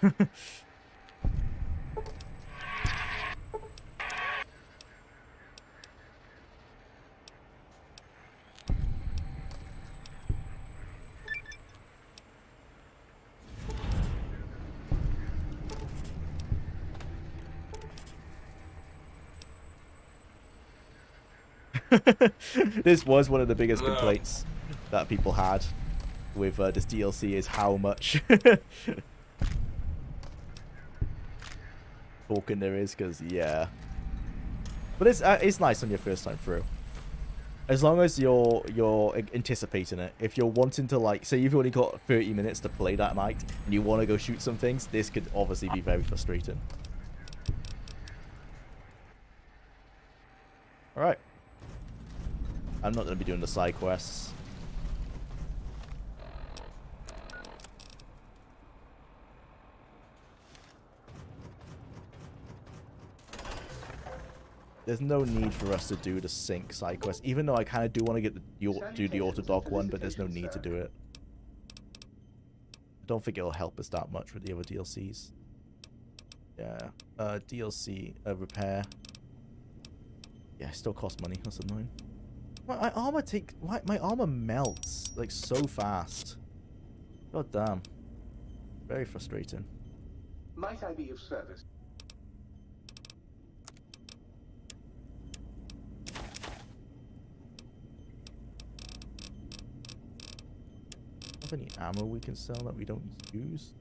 This was one of the biggest complaints that people had with this DLC is how much talking there is, because yeah. But it's nice on your first time through. As long as you're anticipating it. If you're wanting to, like, say you've only got 30 minutes to play that night and you want to go shoot some things, this could obviously be very frustrating. Alright. I'm not going to be doing the side quests. There's no need for us to do the sync side quest, even though I kind of do want to get do the auto-dock one, but there's no need to do it. I don't think it'll help us that much with the other DLCs. Yeah, DLC repair. Yeah, still costs money. That's annoying. My armor melts like so fast. God damn. Very frustrating. Might I be of service? Have any ammo we can sell that we don't use?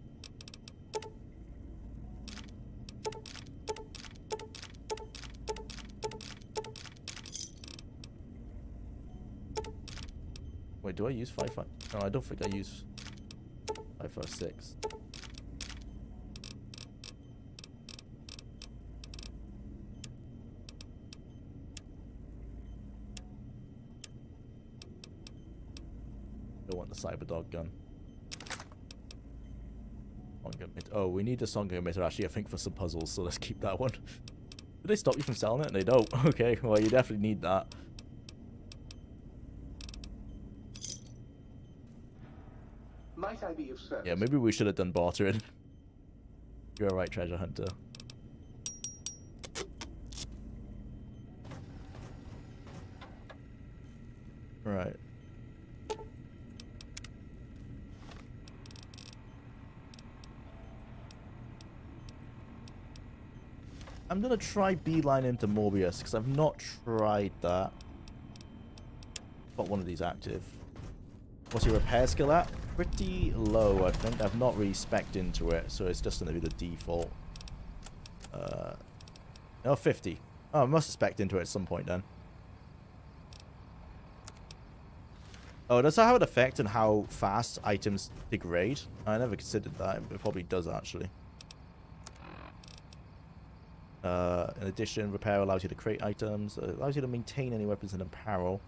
Wait, do I use 5.5? No, I don't think I use 5.56. Don't want the Cyberdog gun. Oh, we need the song emitter actually, I think, for some puzzles, so let's keep that one. Do they stop you from selling it? They don't. Okay, well, you definitely need that. Might I be of service? Yeah, maybe we should have done bartering. You're alright, treasure hunter. Right. I'm gonna try beeline into Morbius, because I've not tried that. Got one of these active. What's your repair skill at? Pretty low, I think. I've not really spec'd into it, so it's just gonna be the default. No, 50. Oh, I must have spec'd into it at some point then. Oh, does that have an effect on how fast items degrade? I never considered that. It probably does, actually. In addition, repair allows you to create items. It allows you to maintain any weapons in apparel.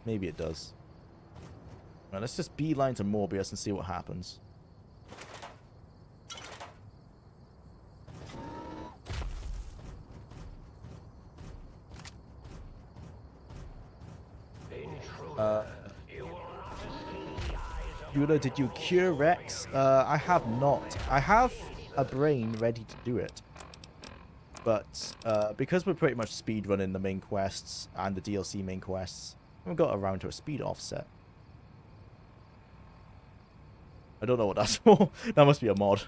Maybe it does. Right, let's just beeline to Morbius and see what happens. Yula, did you cure Rex? I have not. I have a brain ready to do it. But because we're pretty much speedrunning the main quests and the DLC main quests, we haven't got around to a speed offset. I don't know what that's for. That must be a mod.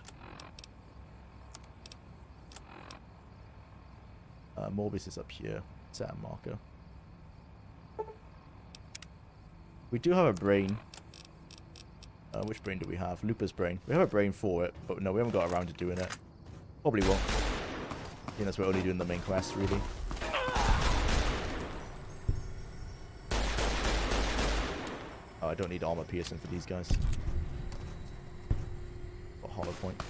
Morbius is up here. Set a marker. We do have a brain. Which brain do we have? Looper's brain. We have a brain for it, but no, we haven't got around to doing it. Probably won't. I think that's we're only doing the main quest, really. Oh, I don't need armor piercing for these guys. Got a hollow point.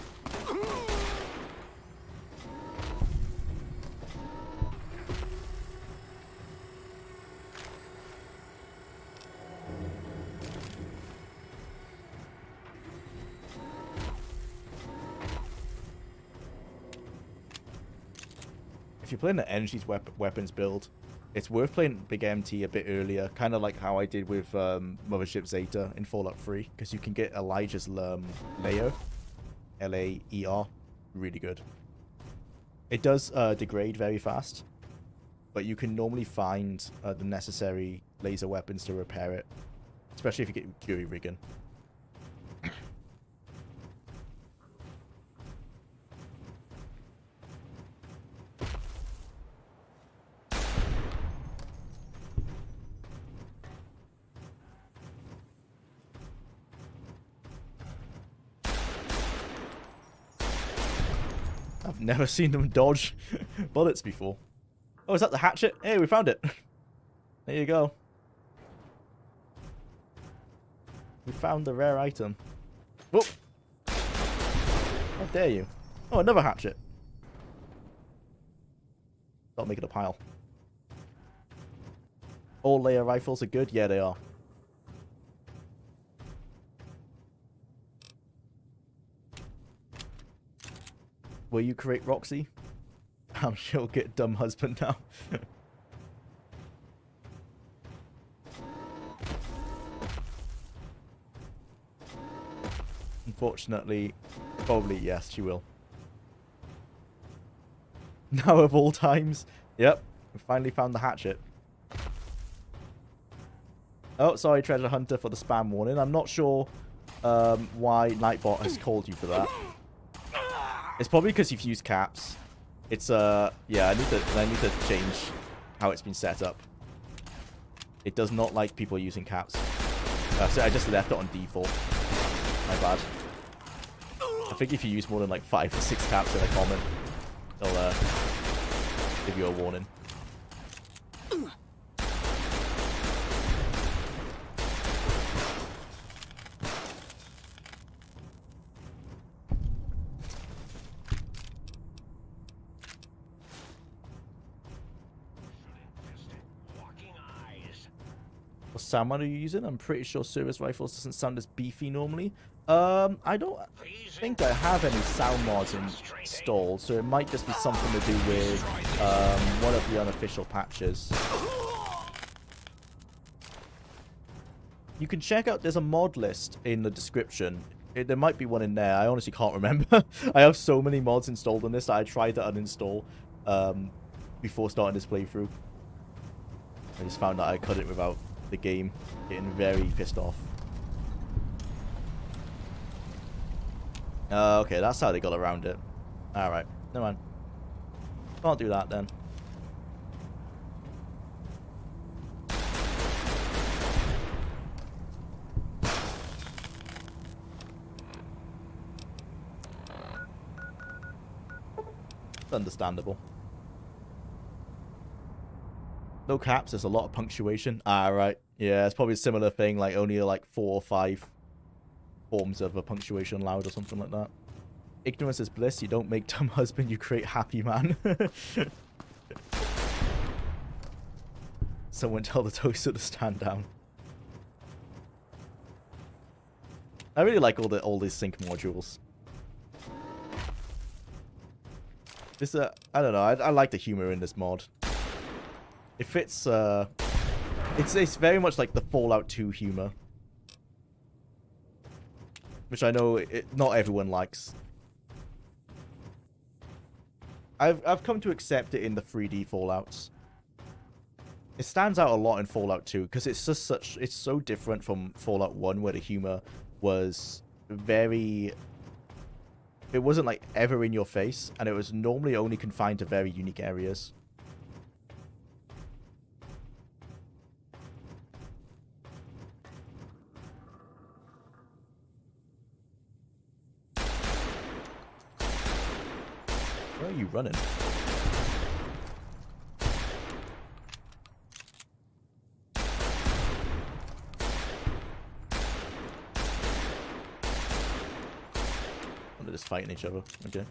If you're playing the Energy's weapons build, it's worth playing Big MT a bit earlier, kind of like how I did with Mothership Zeta in Fallout 3, because you can get Elijah's layer, L-A-E-R, really good. It does degrade very fast, but you can normally find the necessary laser weapons to repair it, especially if you get Jury Rigging. I've never seen them dodge bullets before. Oh, is that the hatchet? Hey, we found it. There you go. We found the rare item. Whoop! How dare you? Oh, another hatchet. Stop making a pile. All layer rifles are good? Yeah, they are. Will you create Roxy? I'm sure you'll get dumb husband now. Unfortunately, probably yes, she will. Now of all times. Yep, we finally found the hatchet. Oh, sorry, Treasure Hunter, for the spam warning. I'm not sure why Nightbot has called you for that. It's probably because you've used caps. It's yeah, I need to change how it's been set up. It does not like people using caps. So I just left it on default. My bad. I think if you use more than like 5 or 6 caps in a comment, they'll give you a warning. What sound are you using? I'm pretty sure service rifles doesn't sound as beefy normally. I don't think I have any sound mods installed, so it might just be something to do with one of the unofficial patches. You can check out, there's a mod list in the description. There might be one in there. I honestly can't remember. I have so many mods installed on this that I tried to uninstall before starting this playthrough. I just found that I couldn't without the game getting very pissed off. Okay, that's how they got around it. Alright, never mind. Can't do that then. It's understandable. No caps, there's a lot of punctuation. Ah, right. Yeah, it's probably a similar thing, like only like 4 or 5 forms of a punctuation allowed or something like that. Ignorance is bliss. You don't make dumb husband, you create happy man. Someone tell the toaster to stand down. I really like all these sync modules. This I don't know. I like the humor in this mod. It fits. It's very much like the Fallout 2 humor, which I know not everyone likes. I've come to accept it in the 3D Fallouts. It stands out a lot in Fallout 2 because it's just it's so different from Fallout 1 where the humor was very, it wasn't like ever in your face, and it was normally only confined to very unique areas. Where are you running? They're just fighting each other. Okay.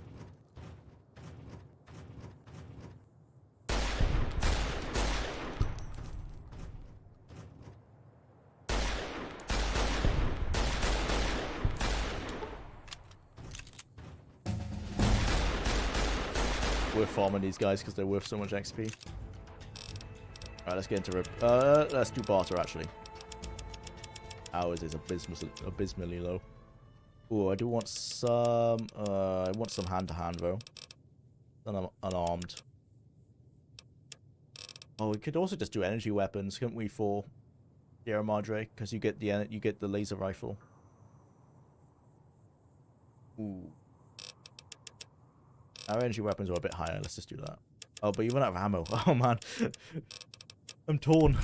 We're farming these guys because they're worth so much XP. Alright, let's get into let's do barter actually. Ours is abysmally low. Ooh, I do want some I want some hand-to-hand though. Then I'm unarmed. Oh, we could also just do energy weapons, couldn't we, for Sierra Madre? Because you get the laser rifle. Ooh. Our energy weapons are a bit higher. Let's just do that. Oh, but you run out of ammo. Oh, man. I'm torn.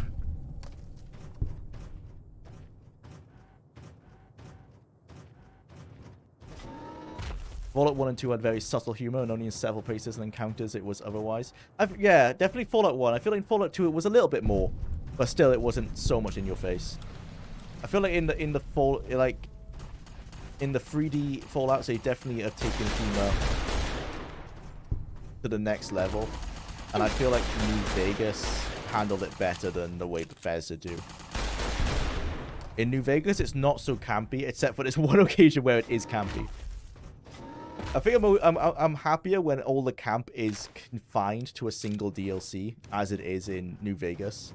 Fallout 1 and 2 had very subtle humor, and only in several places and encounters it was otherwise. Yeah, definitely Fallout 1. I feel like in Fallout 2 it was a little bit more, but still it wasn't so much in your face. I feel like in the 3D Fallouts they definitely have taken humor to the next level, and I feel like New Vegas handled it better than the way Bethesda do. In New Vegas, it's not so campy, except for this one occasion where it is campy. I think I'm happier when all the camp is confined to a single DLC, as it is in New Vegas.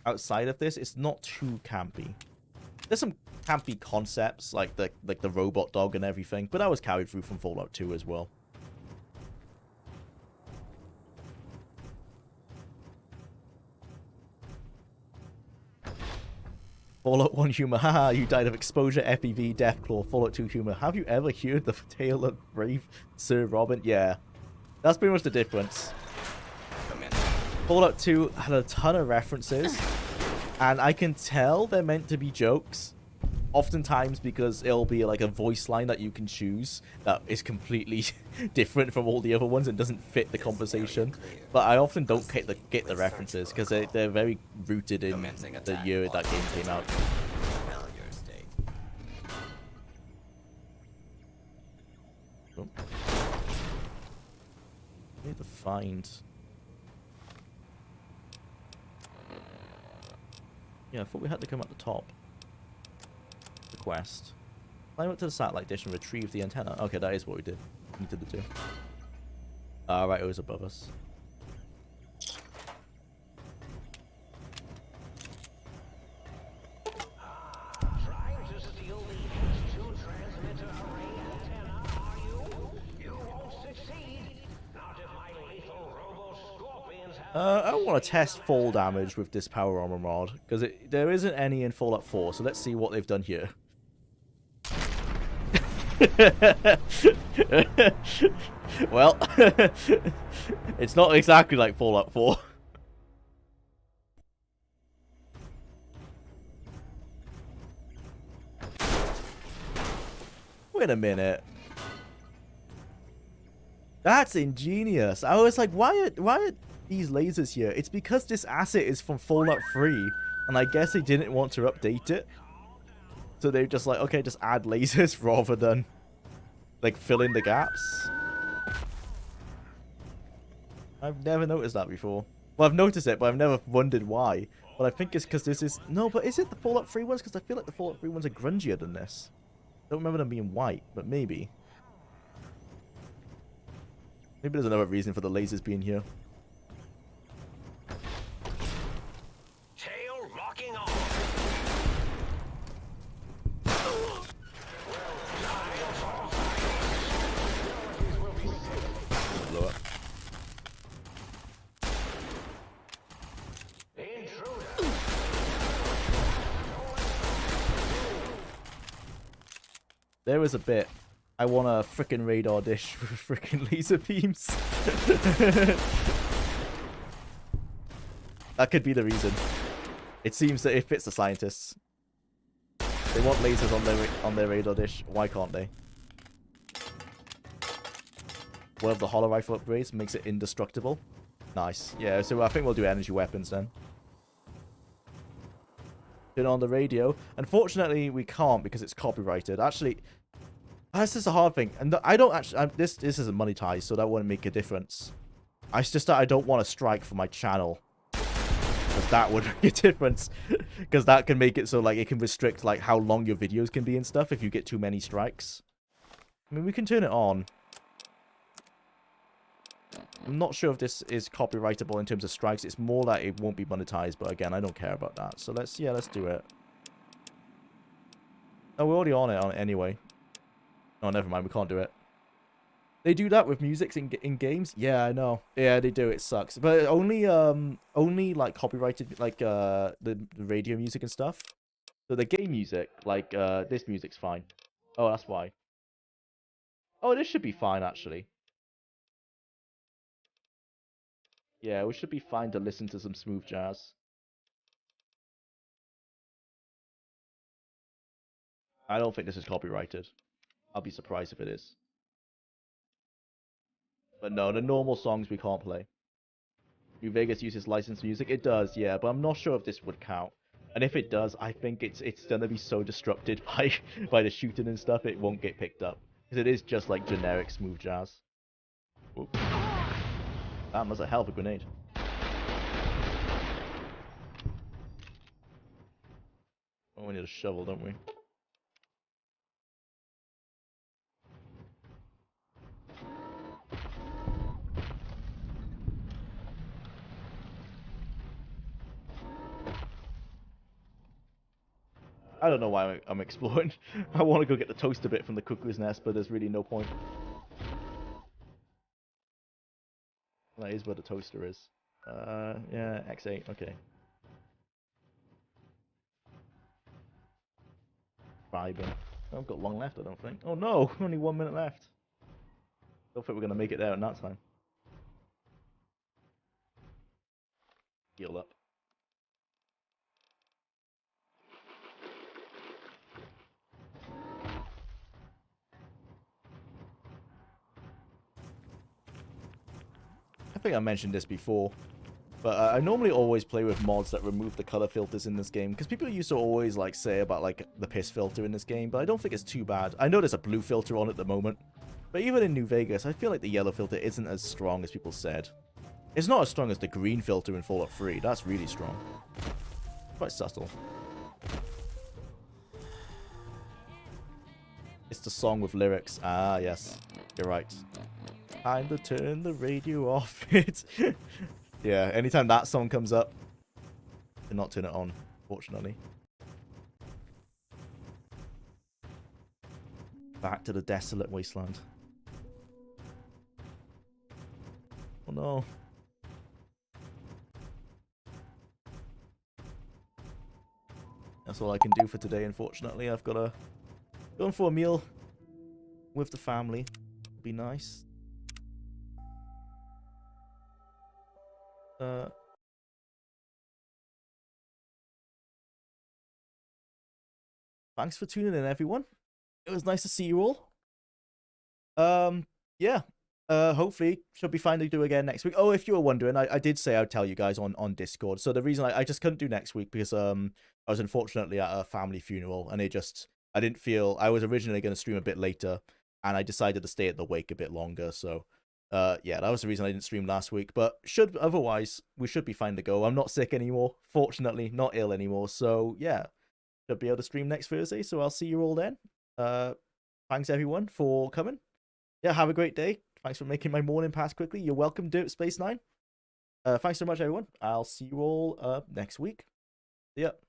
Outside of this, it's not too campy. There's some campy concepts, like the robot dog and everything, but that was carried through from Fallout 2 as well. Fallout 1 humor, haha, you died of exposure, FEV, Deathclaw. Fallout 2 humor, have you ever heard the tale of brave Sir Robin? Yeah, that's pretty much the difference. Fallout 2 had a ton of references, and I can tell they're meant to be jokes. Oftentimes because it'll be like a voice line that you can choose that is completely different from all the other ones and doesn't fit the conversation. But I often don't get the references because they're very rooted in the year that game came out. Oh. I need to find... Yeah, I thought we had to come at the top. Quest. Climb up to the satellite dish and retrieve the antenna. Okay, that is what we did. We did the two. Right, it was above us. Trying to steal the H2 transmitter array antenna, are you? You won't succeed. Not if my lethal robo-scorpions have... I want to test fall damage with this power armor mod, because there isn't any in Fallout 4, so let's see what they've done here. Well, it's not exactly like Fallout 4. Wait a minute. That's ingenious. I was like, why are these lasers here? It's because this asset is from Fallout 3, and I guess they didn't want to update it. So they're just like, okay, just add lasers rather than like fill in the gaps. I've never noticed that before. Well, I've noticed it, but I've never wondered why. But I think it's because this is... No, but is it the Fallout 3 ones? Because I feel like the Fallout 3 ones are grungier than this. I don't remember them being white, but maybe. Maybe there's another reason for the lasers being here. Tail locking on. Blow up. There was a bit. I want a frickin' radar dish with frickin' laser beams. That could be the reason. It seems that it fits the scientists. They want lasers on their radar dish. Why can't they? One of the hollow rifle upgrades makes it indestructible. Nice. Yeah, so I think we'll do energy weapons then. Turn on the radio. Unfortunately, we can't because it's copyrighted. Actually, this is a hard thing. And I don't actually... this isn't monetized, so that wouldn't make a difference. It's just that I don't want a strike for my channel. Because that would make a difference. Because that can make it so like it can restrict like how long your videos can be and stuff if you get too many strikes. I mean, we can turn it on. I'm not sure if this is copyrightable in terms of strikes. It's more that it won't be monetized, but again, I don't care about that. So let's do it. Oh, we're already on it anyway. Oh, never mind, we can't do it. They do that with music in games? Yeah, I know. Yeah, they do. It sucks. But only like copyrighted like the radio music and stuff. So the game music, like this music's fine. Oh, that's why. Oh, this should be fine actually. Yeah, we should be fine to listen to some smooth jazz. I don't think this is copyrighted. I'll be surprised if it is. But no, the normal songs we can't play. New Vegas uses licensed music. It does, yeah, but I'm not sure if this would count. And if it does, I think it's gonna be so disrupted by the shooting and stuff, it won't get picked up. Because it is just like generic smooth jazz. Oop. That was a hell of a grenade. Oh, we need a shovel, don't we? I don't know why I'm exploring. I want to go get the toaster bit from the cuckoo's nest, but there's really no point. That is where the toaster is. Yeah, X8, okay. Vibing. I haven't got long left, I don't think. Oh no, only 1 minute left. Don't think we're gonna make it there in that time. Heal up. I think I mentioned this before, but I normally always play with mods that remove the color filters in this game, because people used to always like say about like the piss filter in this game, but I don't think it's too bad. I know there's a blue filter on at the moment, but even in New Vegas, I feel like the yellow filter isn't as strong as people said. It's not as strong as the green filter in Fallout 3. That's really strong. Quite subtle. It's the song with lyrics. Ah, yes. You're right. Time to turn the radio off. Yeah, anytime that song comes up, do not turn it on, fortunately. Back to the desolate wasteland. Oh no. That's all I can do for today, unfortunately. I've got to go for a meal with the family. It'll be nice. Thanks for tuning in, everyone. It was nice to see you all. Yeah. hopefully should be fine to do again next week. Oh, if you were wondering, I did say I'd tell you guys on Discord. So the reason I just couldn't do next week because I was unfortunately at a family funeral, and I didn't feel I was originally going to stream a bit later, and I decided to stay at the wake a bit longer. So yeah, that was the reason I didn't stream last week. But otherwise we should be fine to go. I'm not sick anymore, fortunately, not ill anymore. So yeah, should be able to stream next Thursday. So I'll see you all then. Thanks everyone for coming. Yeah, have a great day. Thanks for making my morning pass quickly. You're welcome, Dirt Space 9. Thanks so much, everyone. I'll see you all next week. See ya.